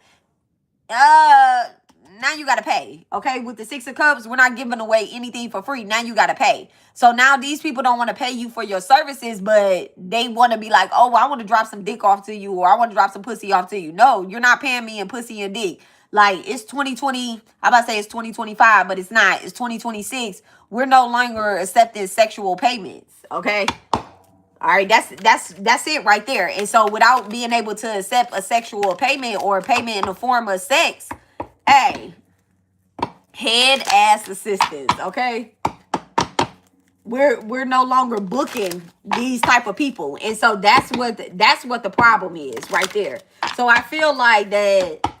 Now you gotta pay. Okay, with the Six of Cups, we're not giving away anything for free. Now you gotta pay. So now these people don't want to pay you for your services, but they want to be like, oh, well, I want to drop some dick off to you, or I want to drop some pussy off to you. No, you're not paying me in pussy and dick. Like, it's 2020. I'm about to say it's 2025, but it's not. It's 2026. We're no longer accepting sexual payments. Okay. All right, that's it right there. And so without being able to accept a sexual payment or a payment in the form of sex, hey, head ass assistance, okay? We're no longer booking these type of people. And so that's what the problem is right there. So I feel like that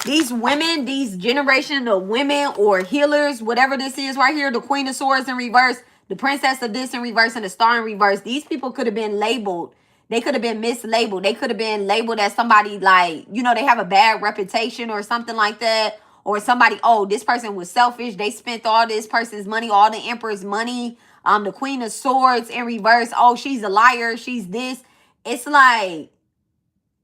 these women, these generation of women or healers, whatever this is right here, the Queen of Swords in reverse, the Princess of this in reverse, and the Star in reverse, these people could have been labeled. They could have been mislabeled. They could have been labeled as somebody like, you know, they have a bad reputation or something like that. Or somebody, oh, this person was selfish. They spent all this person's money, all the Emperor's money. The Queen of Swords in reverse. Oh, she's a liar. She's this. It's like,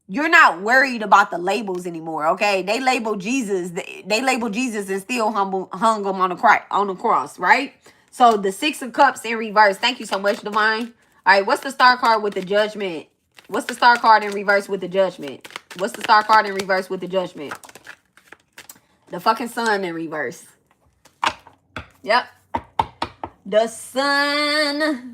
you're not worried about the labels anymore, okay? They label Jesus. They label Jesus and still hung him on the cross, right? So the Six of Cups in reverse. Thank you so much, Divine. All right, what's the star card with the Judgment? What's the star card in reverse with the Judgment? What's the star card in reverse with the Judgment? The fucking Sun in reverse. Yep. The Sun.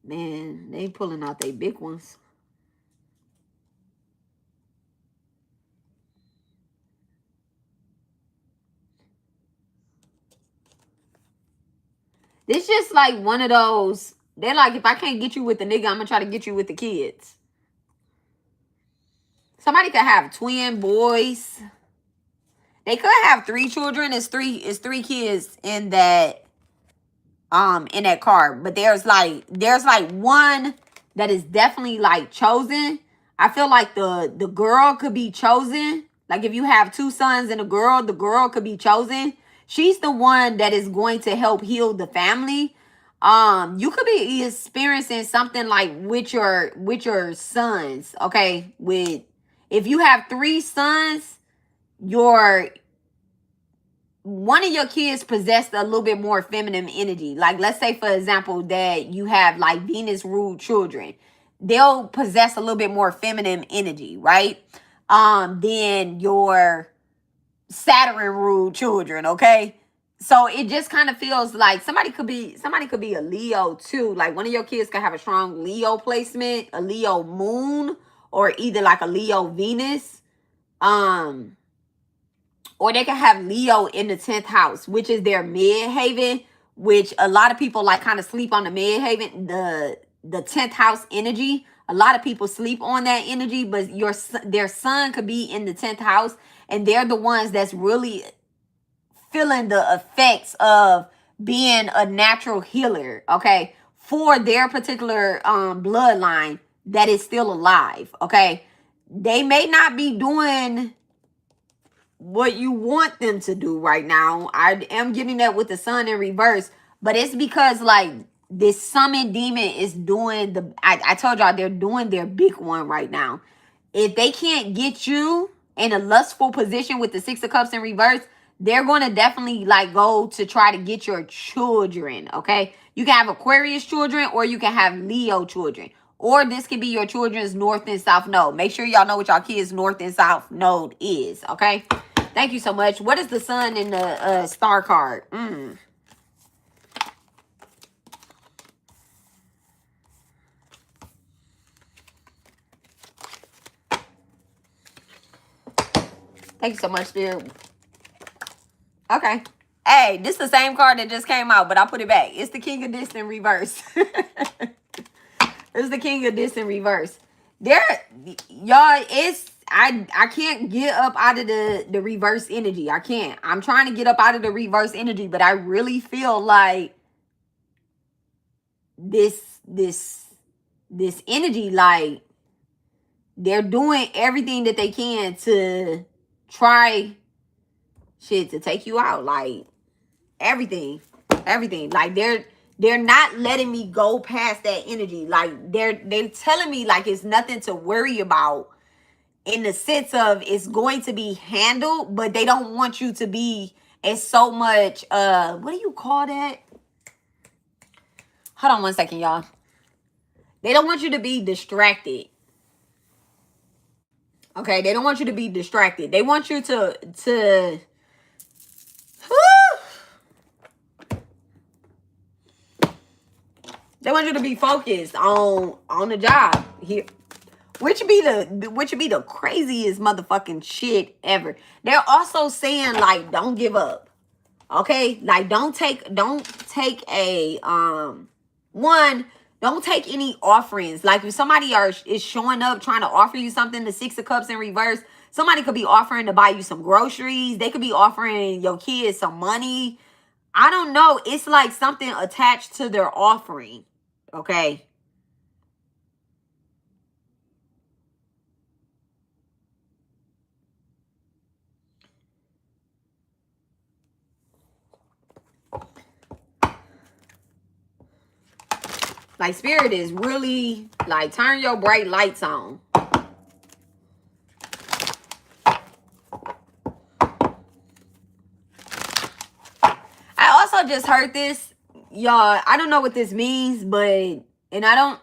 Man, they pulling out they big ones. It's just like one of those. They're like, if I can't get you with the nigga, I'm gonna try to get you with the kids. Somebody could have twin boys. They could have 3 children. It's three kids in that card. But there's like one that is definitely like chosen. I feel like the girl could be chosen. Like if you have 2 sons and a girl, the girl could be chosen. She's the one that is going to help heal the family. You could be experiencing something like with your sons, okay? With if you have 3 sons, one of your kids possessed a little bit more feminine energy. Like, let's say, for example, that you have like Venus ruled children. They'll possess a little bit more feminine energy, right? Than your Saturn ruled children, okay? So it just kind of feels like somebody could be a Leo too. Like one of your kids could have a strong Leo placement, a Leo moon, or either like a Leo Venus. Or they can have Leo in the 10th house, which is their midhaven, which a lot of people like kind of sleep on the midhaven, the 10th house energy. A lot of people sleep on that energy, but their son could be in the 10th house, and they're the ones that's really feeling the effects of being a natural healer, okay, for their particular bloodline that is still alive, okay? They may not be doing what you want them to do right now. I am getting that with the Sun in reverse, but it's because like this summon demon is doing I told y'all they're doing their big one right now. If they can't get you in a lustful position with the 6 of Cups in reverse, they're going to definitely like go to try to get your children, okay? You can have Aquarius children or you can have Leo children. Or this could be your children's north and south node. Make sure y'all know what y'all kids' north and south node is, okay? Thank you so much. What is the Sun in the star card? Thank you so much, Spirit. Okay. Hey, this is the same card that just came out, but I put it back. It's the King of Distant reverse. It's the King of Distant reverse. There, y'all, it's I can't get up out of the reverse energy. I can't. I'm trying to get up out of the reverse energy, but I really feel like this energy, like they're doing everything that they can to try shit to take you out, like everything like they're not letting me go past that energy. Like they're telling me like it's nothing to worry about, in the sense of it's going to be handled, but they don't want you to be as so much what do you call that? Hold on one second, y'all. They don't want you to be distracted. Okay, they don't want you to be distracted. They want you to they want you to be focused on the job here, which would be the craziest motherfucking shit ever. They're also saying like don't give up. Okay? Like don't take a don't take any offerings. Like if somebody is showing up trying to offer you something, the Six of Cups in reverse, somebody could be offering to buy you some groceries. They could be offering your kids some money. I don't know. It's like something attached to their offering. Okay? Like Spirit is really like turn your bright lights on. I also just heard this, y'all. I don't know what this means, but and I don't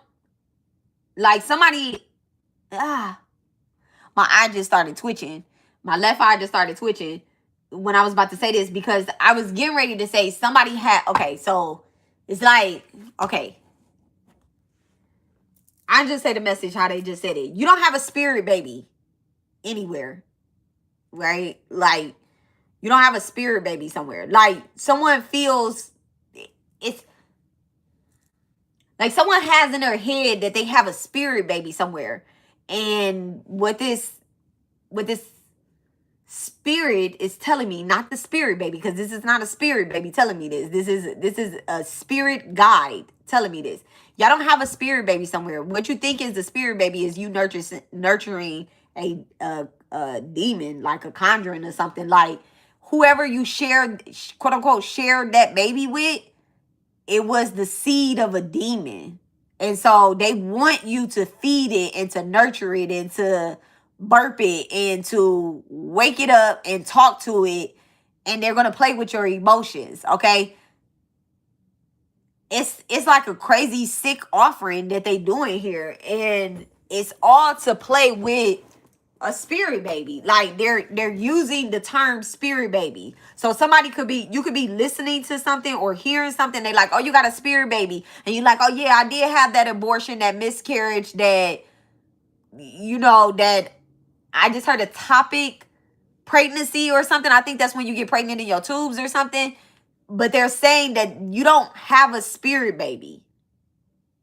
like somebody. My eye just started twitching. My left eye just started twitching when I was about to say this, because I was getting ready to say somebody had. Okay, so it's like okay. I just say the message how they just said it. You don't have a spirit baby anywhere, right? Like you don't have a spirit baby somewhere. Like someone feels it's like someone has in their head that they have a spirit baby somewhere. And what this spirit is telling me, not the spirit baby, because this is not a spirit baby telling me this. This is a spirit guide telling me this. Y'all don't have a spirit baby somewhere. What you think is the spirit baby is you nurturing a demon, like a conjuring or something. Like whoever you shared, quote unquote, shared that baby with, it was the seed of a demon. And so they want you to feed it and to nurture it and to burp it and to wake it up and talk to it. And they're going to play with your emotions, okay? It's like a crazy sick offering that they doing here. And it's all to play with a spirit baby. Like they're using the term spirit baby. So somebody you could be listening to something or hearing something. They like, oh, you got a spirit baby. And you're like, oh yeah, I did have that abortion, that miscarriage, that, you know, that I just heard a topic pregnancy or something. I think that's when you get pregnant in your tubes or something. But they're saying that you don't have a spirit baby.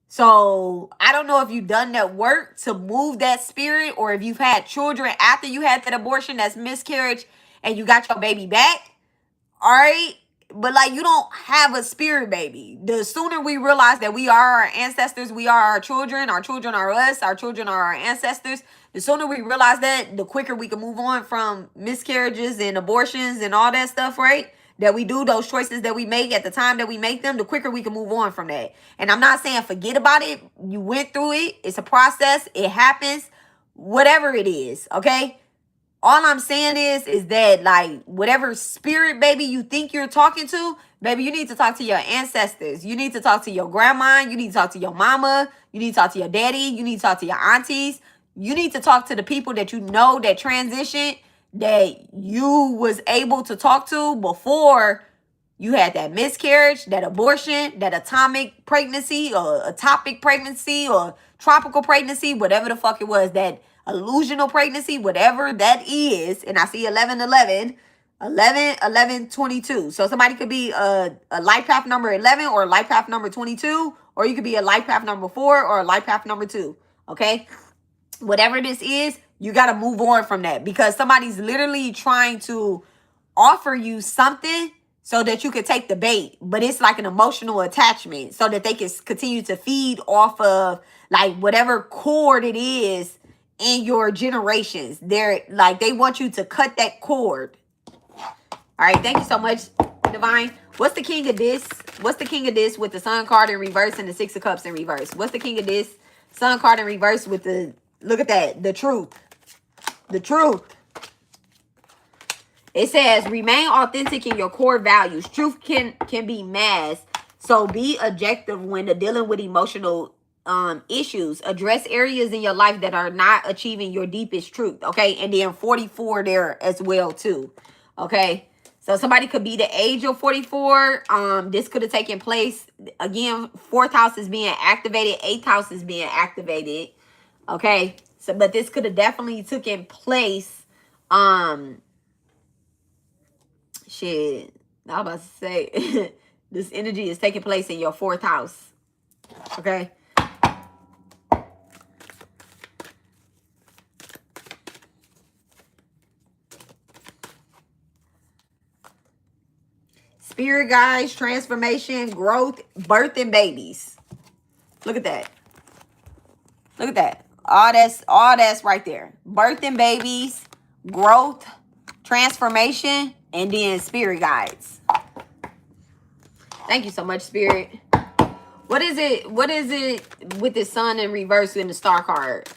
So I don't know if you've done that work to move that spirit, or if you've had children after you had that abortion, that's miscarriage, and you got your baby back. All right. But like you don't have a spirit baby. The sooner we realize that we are our ancestors, we are our children are us, our children are our ancestors. The sooner we realize that, the quicker we can move on from miscarriages and abortions and all that stuff, right? That we do those choices that we make at the time that we make them, the quicker we can move on from that. And I'm not saying forget about it. You went through it. It's a process. It happens. Whatever it is, okay? All I'm saying is that like whatever spirit baby you think you're talking to, baby, you need to talk to your ancestors. You need to talk to your grandma. You need to talk to your mama. You need to talk to your daddy. You need to talk to your aunties. You need to talk to the people that you know that transitioned, that you was able to talk to before you had that miscarriage, that abortion, that atomic pregnancy or ectopic pregnancy or tropical pregnancy, whatever the fuck it was, that illusional pregnancy, whatever that is. And I see 1111. 11, 11, 22. So somebody could be a life path number 11 or a life path number 22, or you could be a life path number 4 or a life path number 2. Okay? Whatever this is, you got to move on from that, because somebody's literally trying to offer you something so that you could take the bait, but it's like an emotional attachment so that they can continue to feed off of like whatever cord it is in your generations. They're like, they want you to cut that cord. All right, thank you so much, Divine. What's the king of this? What's the king of this with the sun card in reverse and the 6 of cups in reverse? What's the king of this? Sun card in reverse with the, look at that, the truth. The truth. It says, remain authentic in your core values. Truth can be masked. So be objective when dealing with emotional issues. Address areas in your life that are not achieving your deepest truth. Okay. And then 44 there as well too. Okay. So somebody could be the age of 44. This could have taken place. Again, 4th house is being activated. 8th house is being activated. Okay. So, but this could have definitely taken place. Shit. I was about to say, this energy is taking place in your 4th house. Okay. Spirit guides, transformation, growth, birthing babies. Look at that. Look at that. All that's right there. Birthing babies, growth, transformation, and then spirit guides. Thank you so much, Spirit. What is it? What is it with the sun in reverse in the star card?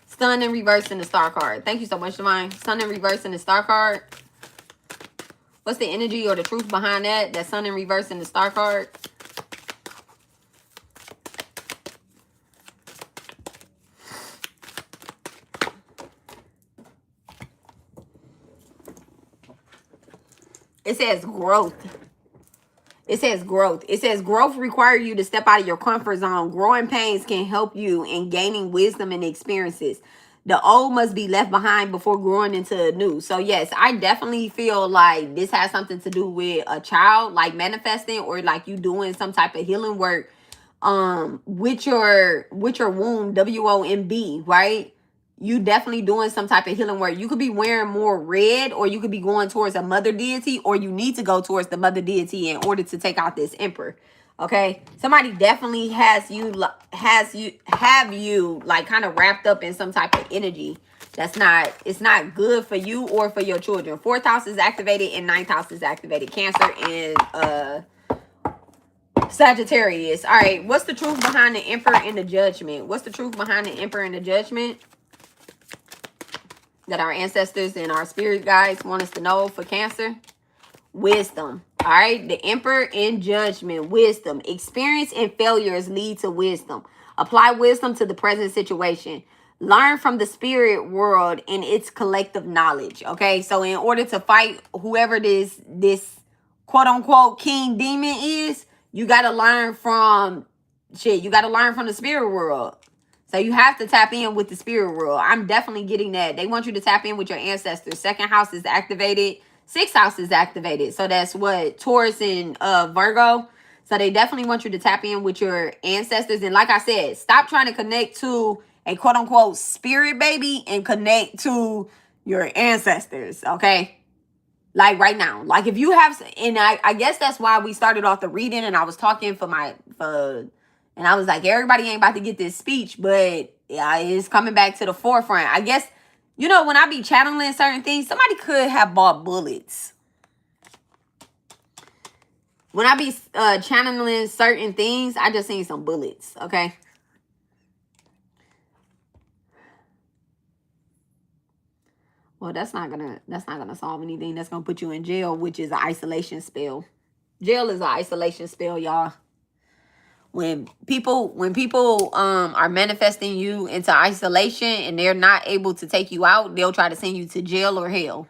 Sun in reverse in the star card. Thank you so much, Divine. Sun in reverse in the star card. What's the energy or the truth behind that? That sun in reverse in the star card. It says growth. It says growth. It says growth requires you to step out of your comfort zone. Growing pains can help you in gaining wisdom and experiences. The old must be left behind before growing into the new. So yes, I definitely feel like this has something to do with a child, like manifesting, or like you doing some type of healing work with your womb, WOMB, right? You definitely doing some type of healing work. You could be wearing more red, or you could be going towards a mother deity, or you need to go towards the mother deity in order to take out this emperor. Okay, somebody definitely have you like kind of wrapped up in some type of energy that's not, it's not good for you or for your children. 4th house is activated and 9th house is activated. Cancer and Sagittarius. All right, what's the truth behind the emperor and the judgment? What's the truth behind the emperor and the judgment that our ancestors and our spirit guides want us to know for Cancer? Wisdom. All right, the emperor in judgment, wisdom. Experience and failures lead to wisdom. Apply wisdom to the present situation. Learn from the spirit world and its collective knowledge. Okay, so in order to fight whoever this quote unquote king demon is, you got to learn from shit. You got to learn from the spirit world. So you have to tap in with the spirit world. I'm definitely getting that. They want you to tap in with your ancestors. 2nd house is activated. 6th house is activated. So that's what? Taurus and Virgo. So they definitely want you to tap in with your ancestors. And like I said, stop trying to connect to a quote unquote spirit baby and connect to your ancestors. Okay. Like right now. Like if you have, and I guess that's why we started off the reading, and I was talking and I was like, everybody ain't about to get this speech, but yeah, it's coming back to the forefront. I guess, you know, when I be channeling certain things, somebody could have bought bullets. When I be channeling certain things, I just seen some bullets, okay? Well, that's not gonna solve anything. That's gonna put you in jail, which is an isolation spell. Jail is an isolation spell, y'all. When people are manifesting you into isolation and they're not able to take you out, they'll try to send you to jail or hell.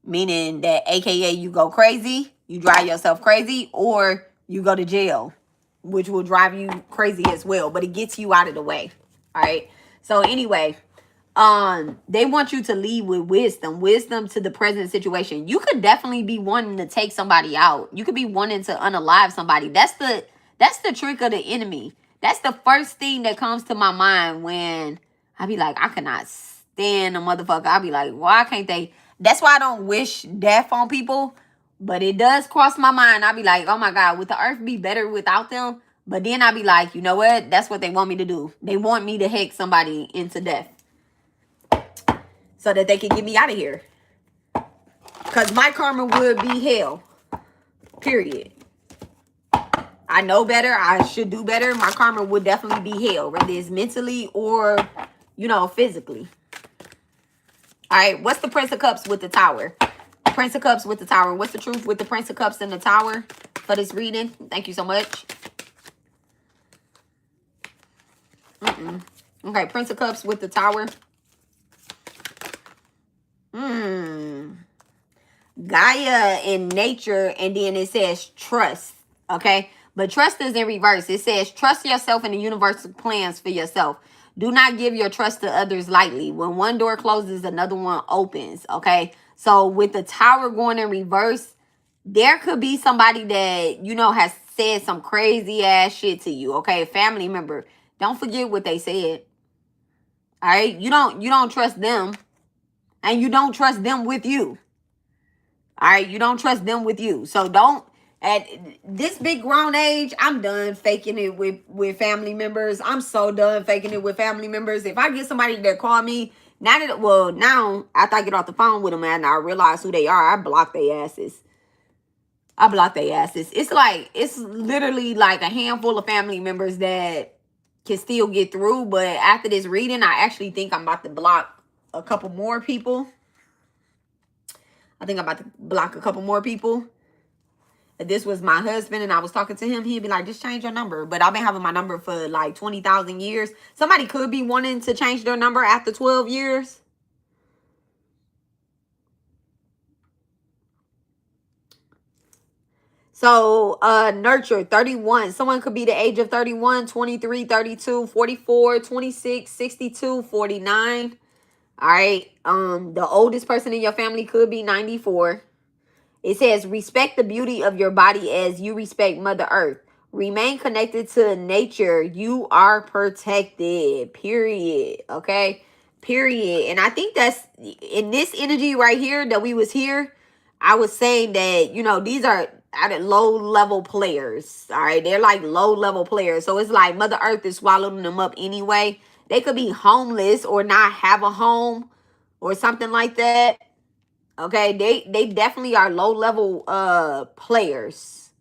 Meaning that AKA you go crazy, you drive yourself crazy, or you go to jail, which will drive you crazy as well. But it gets you out of the way. All right. So anyway, they want you to lead with wisdom to the present situation. You could definitely be wanting to take somebody out. You could be wanting to unalive somebody. That's the trick of the enemy. That's the first thing that comes to my mind when I be like, I cannot stand a motherfucker. I be like, why can't they? That's why I don't wish death on people. But it does cross my mind. I be like, oh my God, would the earth be better without them? But then I be like, you know what? That's what they want me to do. They want me to hex somebody into death so that they can get me out of here. Because my karma would be hell. Period. I know better. I should do better. My karma would definitely be hell. Whether it's mentally or, you know, physically. All right. What's the Prince of Cups with the Tower? Prince of Cups with the Tower. What's the truth with the Prince of Cups and the Tower for this reading? Thank you so much. Okay. Prince of Cups with the Tower. Gaia in nature, and then it says trust. Okay, but trust is in reverse. It says trust yourself and the universal plans for yourself. Do not give your trust to others lightly. When one door closes, another one opens. Okay, so with the Tower going in reverse, there could be somebody that, you know, has said some crazy ass shit to you. Okay, family member. Don't forget what they said. All right, you don't trust them, and you don't trust them with you. All right, you don't trust them with you. So don't, at this big grown age, I'm done faking it with family members. I'm so done faking it with family members. If I get somebody that call me, now after I get off the phone with them and I realize who they are, I block their asses. I block their asses. It's literally like a handful of family members that can still get through. But after this reading, I actually think I'm about to block a couple more people. I think I'm about to block a couple more people. If this was my husband and I was talking to him, he'd be like, just change your number. But I've been having my number for like 20,000 years. Somebody could be wanting to change their number after 12 years. So, nurture, 31. Someone could be the age of 31, 23, 32, 44, 26, 62, 49. All right. The oldest person in your family could be 94. It says, respect the beauty of your body as you respect Mother Earth. Remain connected to nature. You are protected. Period. Okay. Period. And I think that's in this energy right here that we was here. I was saying that, you know, these are low level players. All right. They're like low level players. So it's like Mother Earth is swallowing them up anyway. They could be homeless or not have a home or something like that. Okay, they definitely are low level players.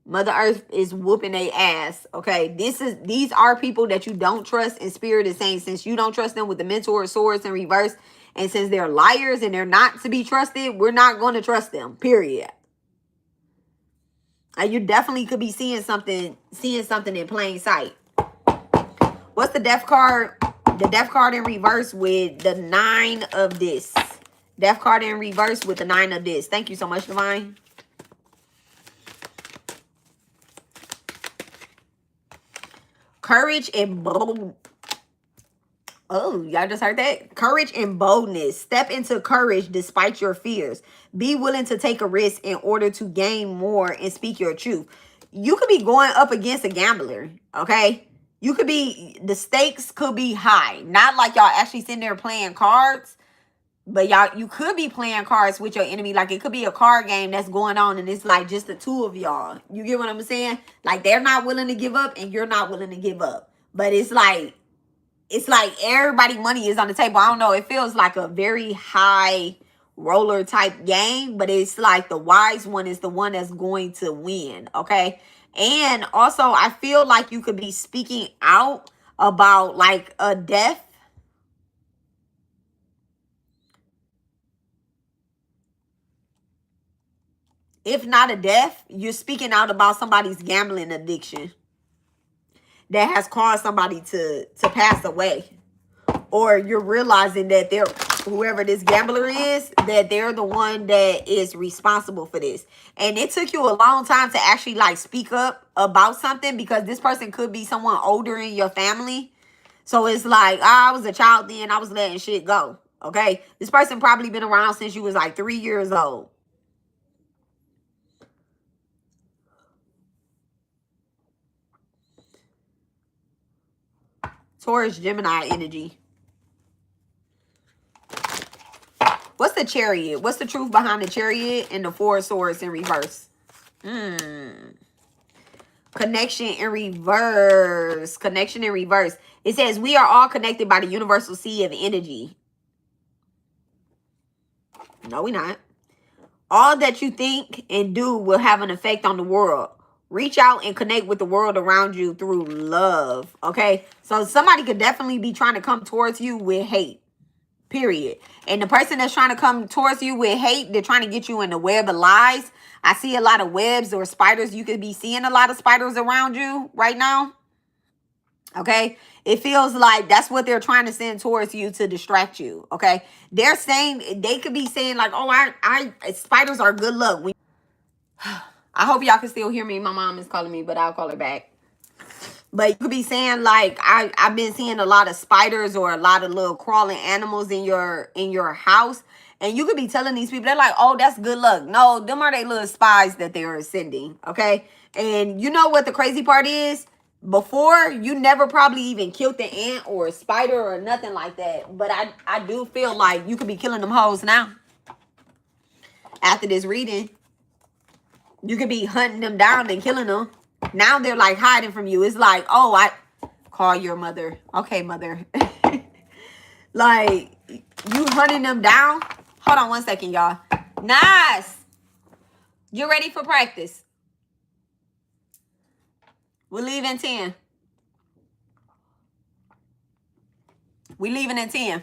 Mother Earth is whooping their ass. Okay, these are people that you don't trust, and Spirit is saying since you don't trust them with the Mentor of Swords in reverse, and since they're liars and they're not to be trusted, we're not going to trust them. Period. And you definitely could be seeing something in plain sight. What's the death card? The death card in reverse with the 9 of this. Death card in reverse with the 9 of this. Thank you so much, Divine. Courage and bold. Oh, y'all just heard that? Courage and boldness. Step into courage despite your fears. Be willing to take a risk in order to gain more and speak your truth. You could be going up against a gambler, okay? You could be, the stakes could be high. Not like y'all actually sitting there playing cards, but you could be playing cards with your enemy. Like it could be a card game that's going on and it's like just the two of y'all. You get what I'm saying? Like they're not willing to give up and you're not willing to give up. But it's like everybody money is on the table. I don't know. It feels like a very high roller type game, but it's like the wise one is the one that's going to win. Okay. And also I feel like you could be speaking out about like a death. If not a death, you're speaking out about somebody's gambling addiction that has caused somebody to pass away. Or you're realizing that whoever this gambler is, that they're the one that is responsible for this. And it took you a long time to actually like speak up about something because this person could be someone older in your family. So it's like, I was a child then, I was letting shit go. Okay? This person probably been around since you was like 3 years old. Taurus, Gemini energy. What's the Chariot? What's the truth behind the Chariot and the Four of Swords in reverse? Connection in reverse. Connection in reverse. It says, we are all connected by the universal sea of energy. No, we're not. All that you think and do will have an effect on the world. Reach out and connect with the world around you through love. Okay? So somebody could definitely be trying to come towards you with hate. Period. And the person that's trying to come towards you with hate, they're trying to get you in the web of lies. I see a lot of webs or spiders. You could be seeing a lot of spiders around you right now. Okay? It feels like that's what they're trying to send towards you to distract you. Okay? They're saying, they could be saying like, oh, spiders are good luck. I hope y'all can still hear me. My mom is calling me, but I'll call her back. But you could be saying like, I've been seeing a lot of spiders or a lot of little crawling animals in your house. And you could be telling these people, they're like, oh, that's good luck. No, them are they little spies that they are sending. Okay. And you know what the crazy part is? Before, you never probably even killed the ant or a spider or nothing like that. But I do feel like you could be killing them hoes now. After this reading, you could be hunting them down and killing them. Now they're like hiding from you. It's like, oh, I call your mother. Okay, mother. Like, you hunting them down. Hold on one second, y'all. Nice. You ready for practice? We're leaving 10. We leaving at 10.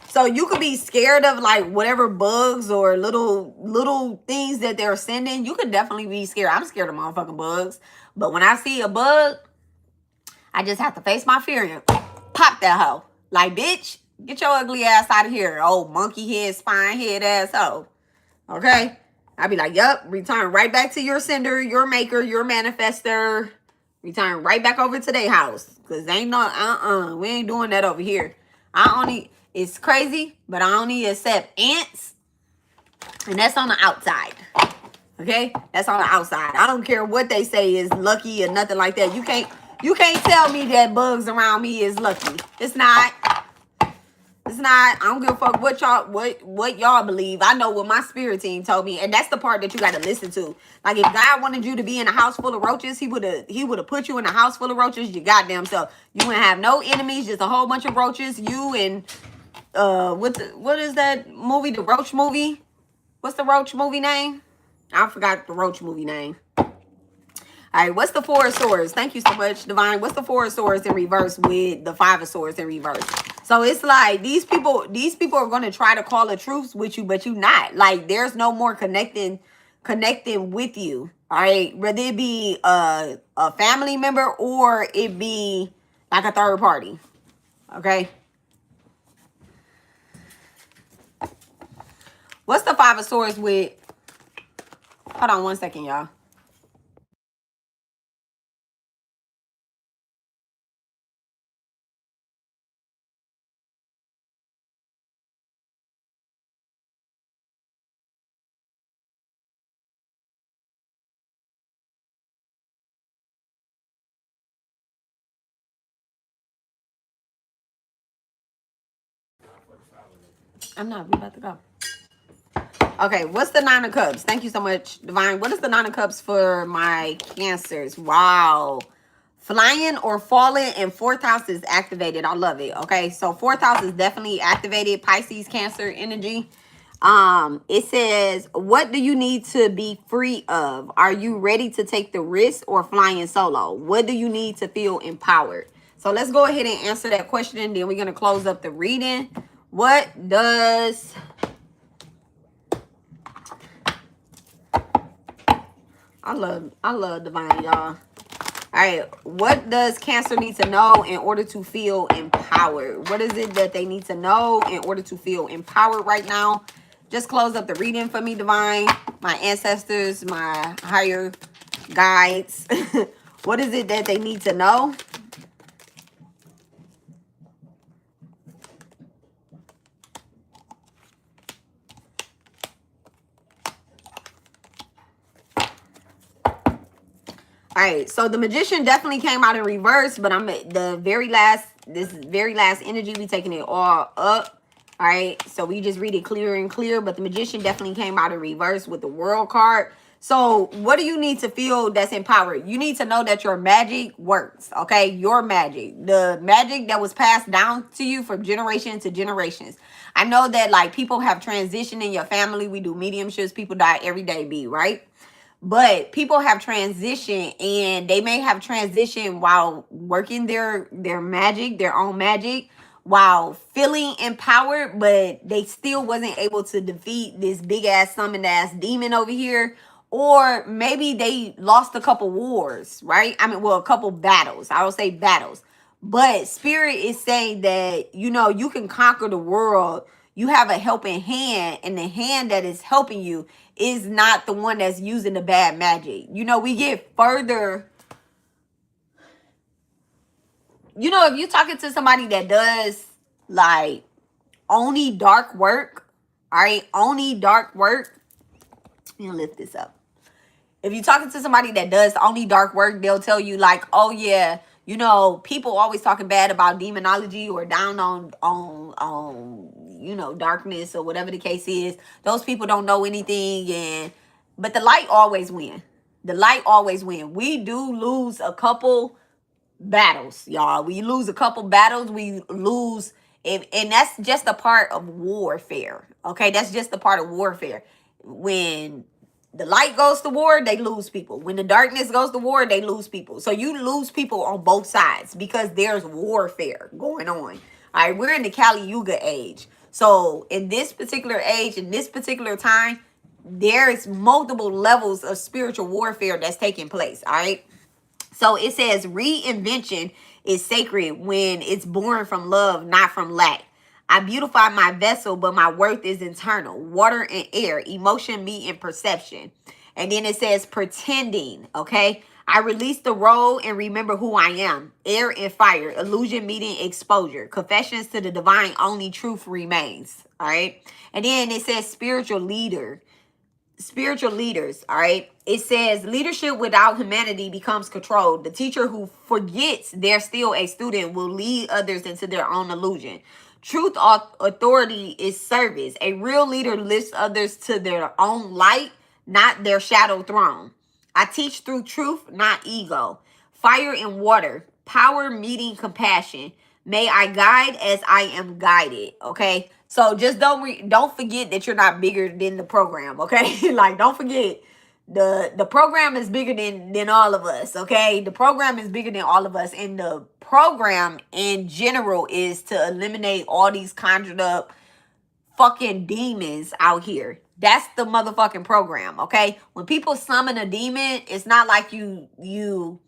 So you could be scared of like whatever bugs or little things that they're sending. You could definitely be scared. I'm scared of motherfucking bugs. But when I see a bug, I just have to face my fear and pop that hoe. Like, bitch, get your ugly ass out of here. Old monkey head, spine head asshole. Okay? I'd be like, yup, return right back to your sender, your maker, your manifester. Return right back over to their house. Because ain't no, we ain't doing that over here. It's crazy, but I only accept ants. And that's on the outside. Okay? That's on the outside. I don't care what they say is lucky or nothing like that. You can't tell me that bugs around me is lucky. It's not. It's not. I don't give a fuck what y'all believe. I know what my spirit team told me, and that's the part that you got to listen to. Like, if God wanted you to be in a house full of roaches, he would have put you in a house full of roaches. You goddamn self. You wouldn't have no enemies, just a whole bunch of roaches. You and what is that movie? The Roach movie. What's the Roach movie name? I forgot the Roach movie name. All right, what's the Four of Swords? Thank you so much, Divine. What's the Four of Swords in reverse with the Five of Swords in reverse? So it's like these people are going to try to call a truce with you, but you not. Like, there's no more connecting with you. All right, whether it be a family member or it be like a third party. Okay. What's the Five of Swords with? Hold on one second, y'all. I'm not. We about to go. Okay, what's the Nine of Cups? Thank you so much, Divine. What is the Nine of Cups for my Cancers? Wow. Flying or falling, and fourth house is activated. I love it. Okay, so fourth house is definitely activated. Pisces, Cancer energy. It says, what do you need to be free of? Are you ready to take the risk or flying solo? What do you need to feel empowered? So let's go ahead and answer that question, and then we're going to close up the reading. What does... I love Divine, y'all. All right, what does Cancer need to know in order to feel empowered? What is it that they need to know in order to feel empowered right now? Just close up the reading for me, Divine. My ancestors, my higher guides. What is it that they need to know? All right, so the Magician definitely came out in reverse, but I'm at the very last, this very last energy, we taking it all up. All right, so we just read it clear and clear, but the Magician definitely came out in reverse with the World card. So what do you need to feel that's empowered? You need to know that your magic works, okay? Your magic, the magic that was passed down to you from generation to generations. I know that like people have transitioned in your family. We do mediumships. People die every day, right? But people have transitioned, and they may have transitioned while working their magic, their own magic, while feeling empowered, but they still wasn't able to defeat this big ass summoned ass demon over here. Or maybe they lost a couple wars, right? I mean, well, a couple battles. I would say battles. But Spirit is saying that, you know, you can conquer the world. You have a helping hand, and the hand that is helping you is not the one that's using the bad magic. You know, we get further. You know, if you're talking to somebody that does like only dark work, all right, only dark work. Let me lift this up. If you're talking to somebody that does only dark work, they'll tell you like, oh yeah, you know, people always talking bad about demonology or down on you know, darkness or whatever the case is. Those people don't know anything, but the light always win. The light always win. We do lose a couple battles, y'all. We lose a couple battles. We lose, and that's just a part of warfare. Okay, that's just a part of warfare. When the light goes to war, they lose people. When the darkness goes to war, they lose people. So you lose people on both sides because there's warfare going on. All right, we're in the Kali Yuga age. So in this particular age, in this particular time, there's multiple levels of spiritual warfare that's taking place. All right. So it says reinvention is sacred when it's born from love, not from lack. I beautify my vessel, but my worth is internal. Water and air, emotion meet in perception. And then it says pretending, okay? I release the role and remember who I am. Air and fire, illusion meeting exposure. Confessions to the divine, only truth remains, all right? And then it says spiritual leader. Spiritual leaders, all right? It says leadership without humanity becomes control. The teacher who forgets they're still a student will lead others into their own illusion. Truth authority is service. A real leader lifts others to their own light, not their shadow throne. I teach through truth, not ego. Fire and water, power meeting compassion. May I guide as I am guided, okay? So just don't forget that you're not bigger than the program, okay? Like, don't forget the program is bigger than all of us, okay? The program is bigger than all of us, and the program in general is to eliminate all these conjured up fucking demons out here. That's the motherfucking program, okay? When people summon a demon, it's not like you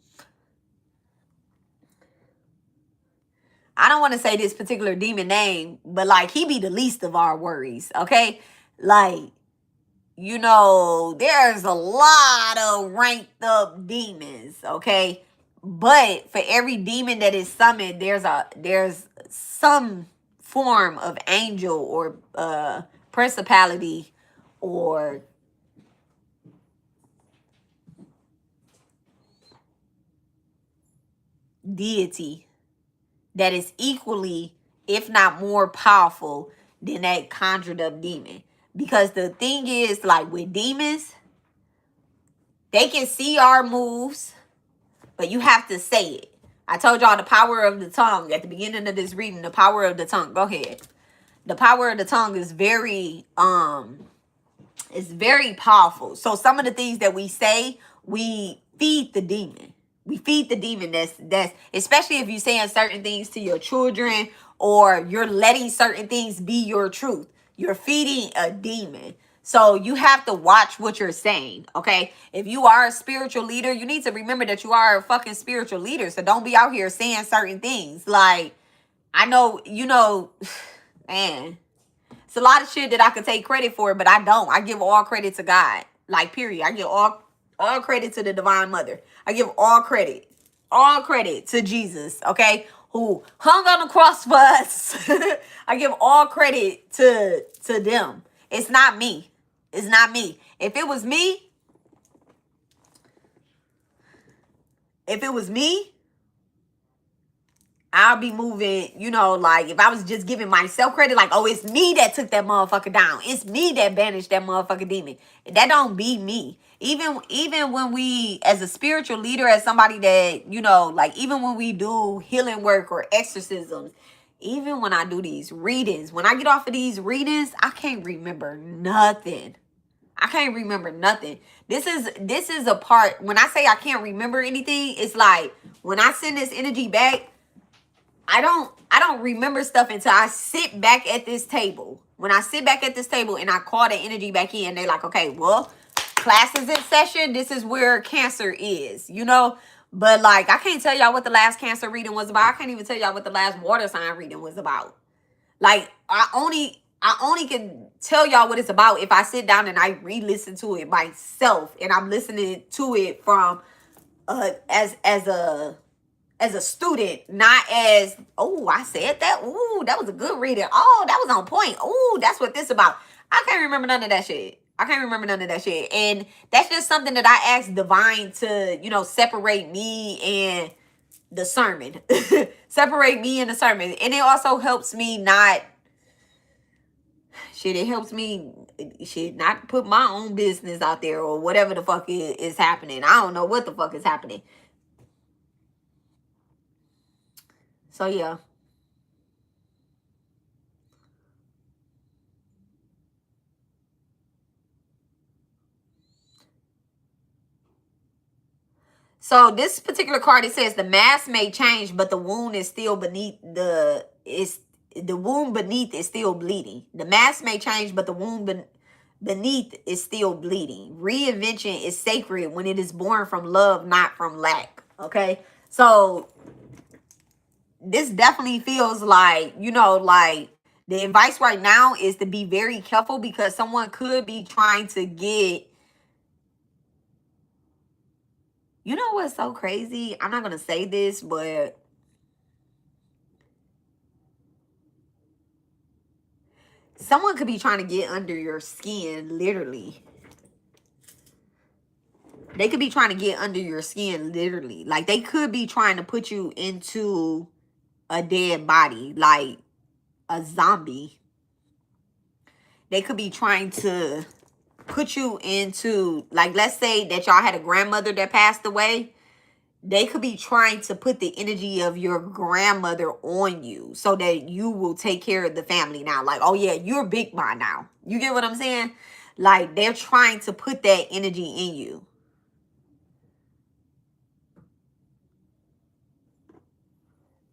I don't want to say this particular demon name, but like he be the least of our worries, okay? Like, you know, there's a lot of ranked up demons, okay? But for every demon that is summoned, there's some form of angel or principality or deity that is equally, if not more powerful than that conjured up demon. Because the thing is, like with demons, they can see our moves, but you have to say it. I told y'all the power of the tongue at the beginning of this reading, the power of the tongue. Go ahead. The power of the tongue is very powerful. So some of the things that we say, we feed the demon. We feed the demon. That's especially if you're saying certain things to your children, or you're letting certain things be your truth. You're feeding a demon. So you have to watch what you're saying, okay? If you are a spiritual leader, you need to remember that you are a fucking spiritual leader. So don't be out here saying certain things. Like, I know, you know, man, it's a lot of shit that I could take credit for, but I don't. I give all credit to God. Like, period. I give all All credit to the Divine Mother. I give all credit to Jesus, okay, who hung on the cross for us. I give all credit to them. It's not me. It's not me. If it was me, I'll be moving, you know, like if I was just giving myself credit, like, oh, it's me that took that motherfucker down. It's me that banished that motherfucking demon. That don't be me. Even when we, as a spiritual leader, as somebody that, you know, like even when we do healing work or exorcisms, even when I do these readings, when I get off of these readings, I can't remember nothing. I can't remember nothing. This is a part, when I say I can't remember anything, it's like when I send this energy back, I don't remember stuff until I sit back at this table. When I sit back at this table and I call the energy back in, they're like, okay, well, class is in session. This is where Cancer is, you know? But like, I can't tell y'all what the last Cancer reading was about. I can't even tell y'all what the last water sign reading was about. Like, I only can tell y'all what it's about if I sit down and I re-listen to it myself. And I'm listening to it from as a student, not as, oh, I said that. Ooh, that was a good reading. Oh, that was on point. Ooh, that's what this about. I can't remember none of that shit. I can't remember none of that shit. And that's just something that I asked Divine to, you know, separate me and the sermon. Separate me and the sermon. And it also helps me not, shit, it helps me, shit, not put my own business out there or whatever the fuck is happening. I don't know what the fuck is happening. So, yeah. So, this particular card, it says the mask may change, but the wound is still beneath the wound beneath is still bleeding. The mask may change, but the wound beneath is still bleeding. Reinvention is sacred when it is born from love, not from lack. Okay? So, this definitely feels like, you know, like the advice right now is to be very careful because someone could be trying to get, you know what's so crazy? I'm not going to say this, but someone could be trying to get under your skin, literally. They could be trying to get under your skin, literally. Like, they could be trying to put you into a dead body, like a zombie. They could be trying to put you into, like, let's say that y'all had a grandmother that passed away. They could be trying to put the energy of your grandmother on you so that you will take care of the family now. Like, oh yeah, you're big mom now. You get what I'm saying? Like, they're trying to put that energy in you.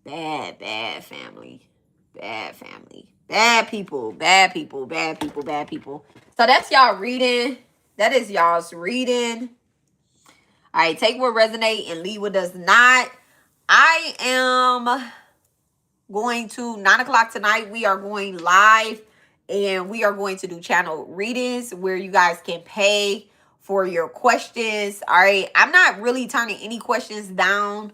Bad family. Bad family. Bad people. Bad people. Bad people. Bad people. So that's y'all reading. That is y'all's reading. All right, take what resonate and leave what does not. I am going to 9 o'clock tonight. We are going live and we are going to do channel readings where you guys can pay for your questions. All right, I'm not really turning any questions down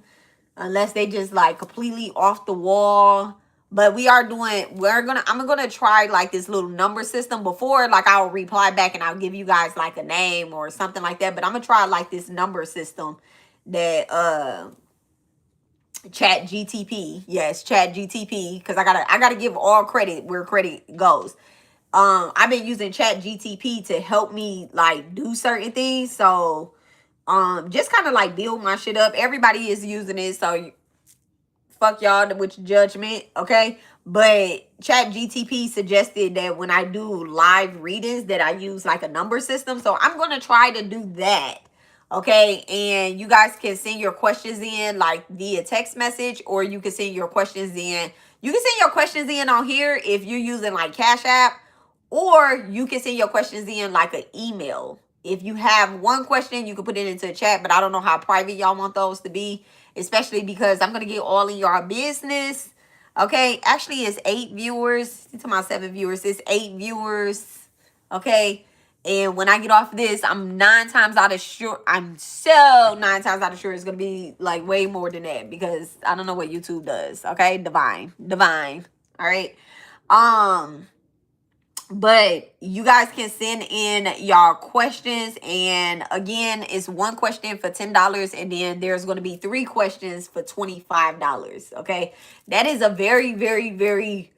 unless they just like completely off the wall. But we are doing, I'm gonna try like this little number system before, like I'll reply back and I'll give you guys like a name or something like that. But I'm gonna try like this number system that Chat GTP, yes, Chat GTP, because I gotta give all credit where credit goes. I've been using Chat GTP to help me like do certain things. So just kind of like build my shit up. Everybody is using it, so fuck y'all with judgment, okay? But Chat GTP suggested that when I do live readings that I use like a number system. So I'm going to try to do that, okay? And you guys can send your questions in like via text message, or you can send your questions in. You can send your questions in on here if you're using like Cash App, or you can send your questions in like an email. If you have one question, you can put it into the chat, but I don't know how private y'all want those to be. Especially because I'm going to get all in your business. Okay. Actually, it's 8 viewers. You're talking about 7 viewers. It's 8 viewers. Okay. And when I get off this, I'm 9 times out of sure. I'm so 9 times out of sure it's gonna be like way more than that, because I don't know what YouTube does. Okay, divine. All right. But you guys can send in y'all questions, and again, it's one question for $10, and then there's going to be 3 questions for $25. Okay, that is a very, very, very,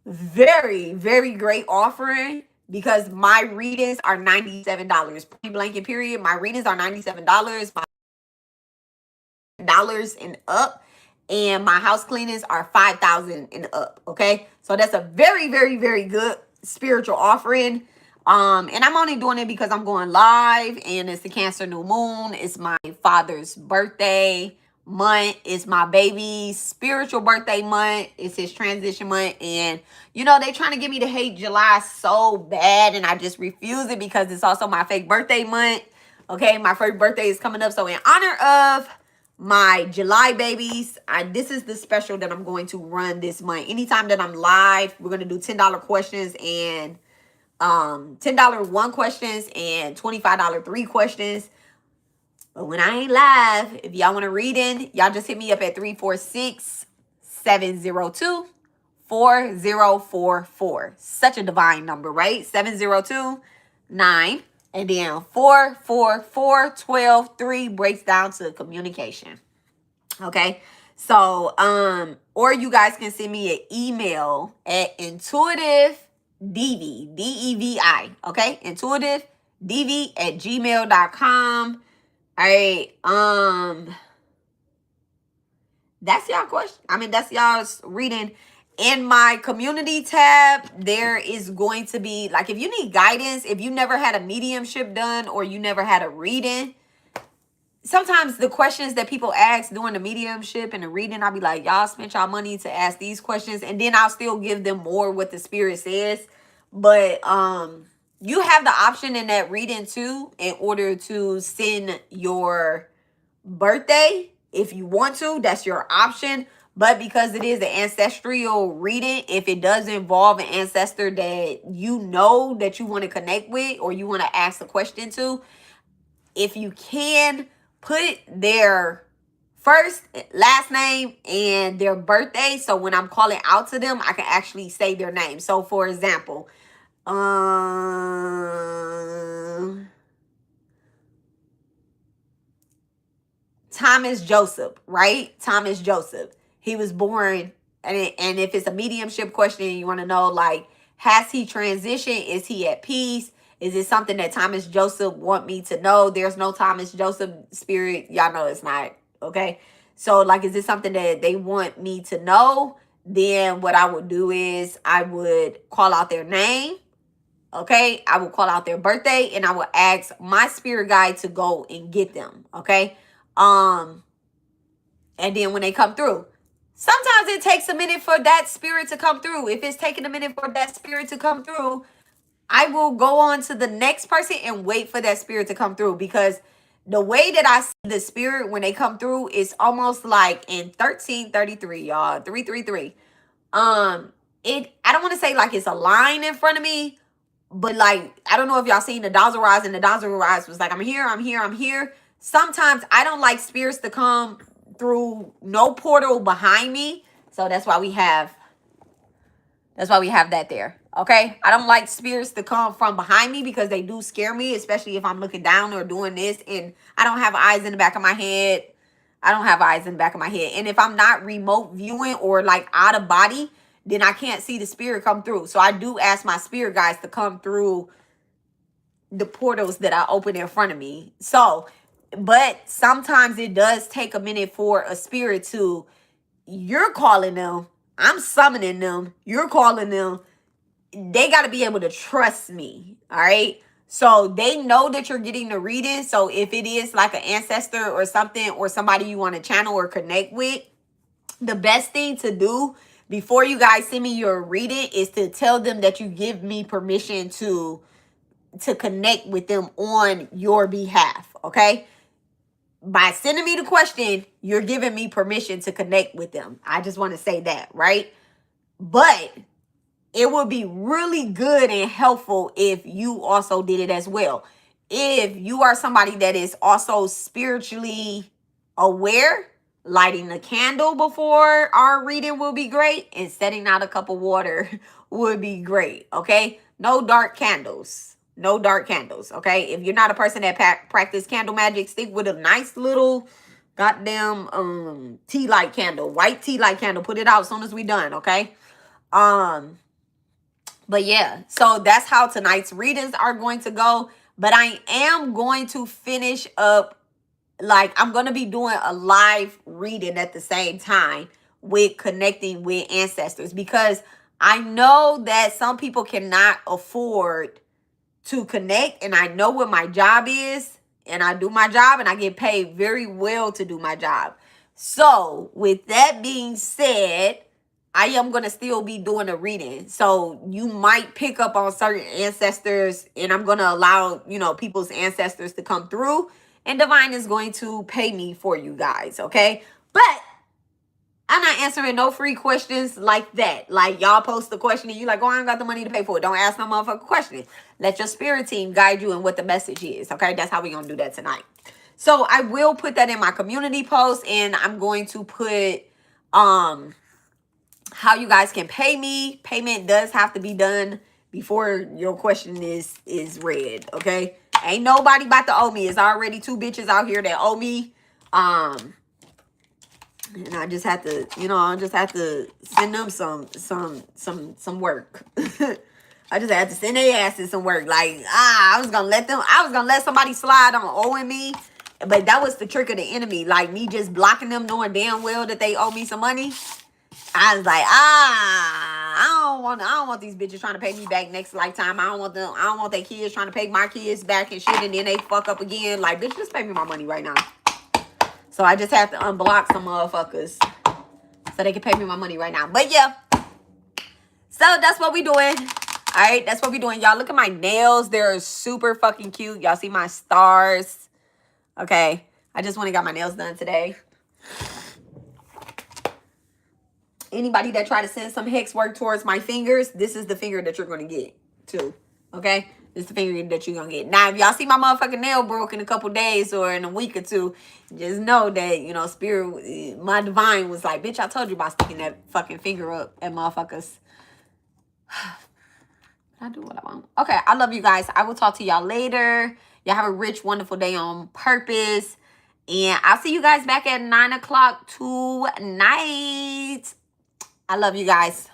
very, very great offering, because my readings are $97. Point blank and period. My readings are $97. My dollars and up, and my house cleanings are $5,000 and up. Okay, so that's a very, very, very good spiritual offering. And I'm only doing it because I'm going live, and it's the Cancer new moon. It's my father's birthday month. It's my baby's spiritual birthday month. It's his transition month, and you know, they trying to get me to hate July so bad, and I just refuse it because it's also my fake birthday month. Okay, my first birthday is coming up, so in honor of my July babies, this is the special that I'm going to run this month. Anytime that I'm live, we're going to do $10 questions, and $10 1 questions and $25 3 questions. But when I ain't live, if y'all want to read in, y'all just hit me up at 346-702-4044. Such a divine number, right? 702-9. And then 444-12-3 breaks down to communication. Okay. So, or you guys can send me an email at IntuitiveDV, DEVI. Okay. IntuitiveDV@gmail.com. All right. That's y'all question. I mean, that's y'all's reading. In my community tab, there is going to be, like, if you need guidance, if you never had a mediumship done, or you never had a reading, sometimes the questions that people ask during the mediumship and the reading, I'll be like, y'all spent y'all money to ask these questions, and then I'll still give them more what the spirit says. But you have the option in that reading too, in order to send your birthday if you want to. That's your option. But because it is an ancestral reading, if it does involve an ancestor that you know that you want to connect with, or you want to ask a question to, if you can put their first, last name, and their birthday, so when I'm calling out to them, I can actually say their name. So for example, Thomas Joseph, right? Thomas Joseph. He was born, and if it's a mediumship question, you want to know, like, has he transitioned? Is he at peace? Is it something that Thomas Joseph want me to know? There's no Thomas Joseph spirit. Y'all know it's not. Okay. So, like, is it something that they want me to know? Then what I would do is I would call out their name. Okay. I will call out their birthday, and I will ask my spirit guide to go and get them. Okay. And then when they come through, sometimes it takes a minute for that spirit to come through. If it's taking a minute for that spirit to come through, I will go on to the next person and wait for that spirit to come through, because the way that I see the spirit when they come through is almost like in 1333, y'all, 333. I don't want to say like it's a line in front of me, but like, I don't know if y'all seen the Dazzle Rise, and the Dazzle Rise was like, I'm here, I'm here, I'm here. Sometimes I don't like spirits to come through no portal behind me. So that's why we have that there. Okay. I don't like spirits to come from behind me, because they do scare me, especially if I'm looking down or doing this and I don't have eyes in the back of my head. And if I'm not remote viewing or like out of body, then I can't see the spirit come through. So I do ask my spirit guides to come through the portals that I open in front of me. So, but sometimes it does take a minute for a spirit to, you're calling them, I'm summoning them, you're calling them. They got to be able to trust me. All right. So they know that you're getting the reading. So if it is like an ancestor or something, or somebody you want to channel or connect with, the best thing to do before you guys send me your reading is to tell them that you give me permission to connect with them on your behalf. Okay. By sending me the question, you're giving me permission to connect with them. I just want to say that, right? But it would be really good and helpful if you also did it as well. If you are somebody that is also spiritually aware, lighting a candle before our reading will be great, and setting out a cup of water would be great. Okay, no dark candles, no dark candles. Okay, if you're not a person that practice candle magic, stick with a nice little goddamn tea light candle, white tea light candle. Put it out as soon as we done. Okay. But yeah, so that's how tonight's readings are going to go. But I am going to finish up, like, I'm going to be doing a live reading at the same time with connecting with ancestors, because I know that some people cannot afford to connect, and I know what my job is, and I do my job, and I get paid very well to do my job. So with that being said, I am going to still be doing a reading. So you might pick up on certain ancestors, and I'm going to allow, you know, people's ancestors to come through, and Divine is going to pay me for you guys. Okay. But I'm not answering no free questions like that. Like, y'all post the question and you like, oh, I ain't got the money to pay for it. Don't ask no motherfucking question. Let your spirit team guide you in what the message is. Okay. That's how we going to do that tonight. So I will put that in my community post, and I'm going to put, how you guys can pay me. Payment does have to be done before your question is read. Okay. Ain't nobody about to owe me. It's already 2 bitches out here that owe me. And I just have to, you know, I just have to send them some work. I just had to send their asses some work. Like, I was gonna let somebody slide on owing me. But that was the trick of the enemy. Like, me just blocking them, knowing damn well that they owe me some money. I was like, I don't want these bitches trying to pay me back next lifetime. I don't want their kids trying to pay my kids back and shit, and then they fuck up again. Like, bitch, just pay me my money right now. So I just have to unblock some motherfuckers so they can pay me my money right now. But yeah, so that's what we doing. All right, that's what we doing. Y'all, look at my nails. They're super fucking cute. Y'all see my stars? Okay, I just went and got my nails done today. Anybody that try to send some hex work towards my fingers, this is the finger that you're going to get too. Okay? This is the finger that you're going to get. Now, if y'all see my motherfucking nail broke in a couple days or in a week or two, just know that, you know, spirit, my divine was like, bitch, I told you about sticking that fucking finger up at motherfuckers. I do what I want. Okay, I love you guys. I will talk to y'all later. Y'all have a rich, wonderful day on purpose. And I'll see you guys back at 9 o'clock tonight. I love you guys.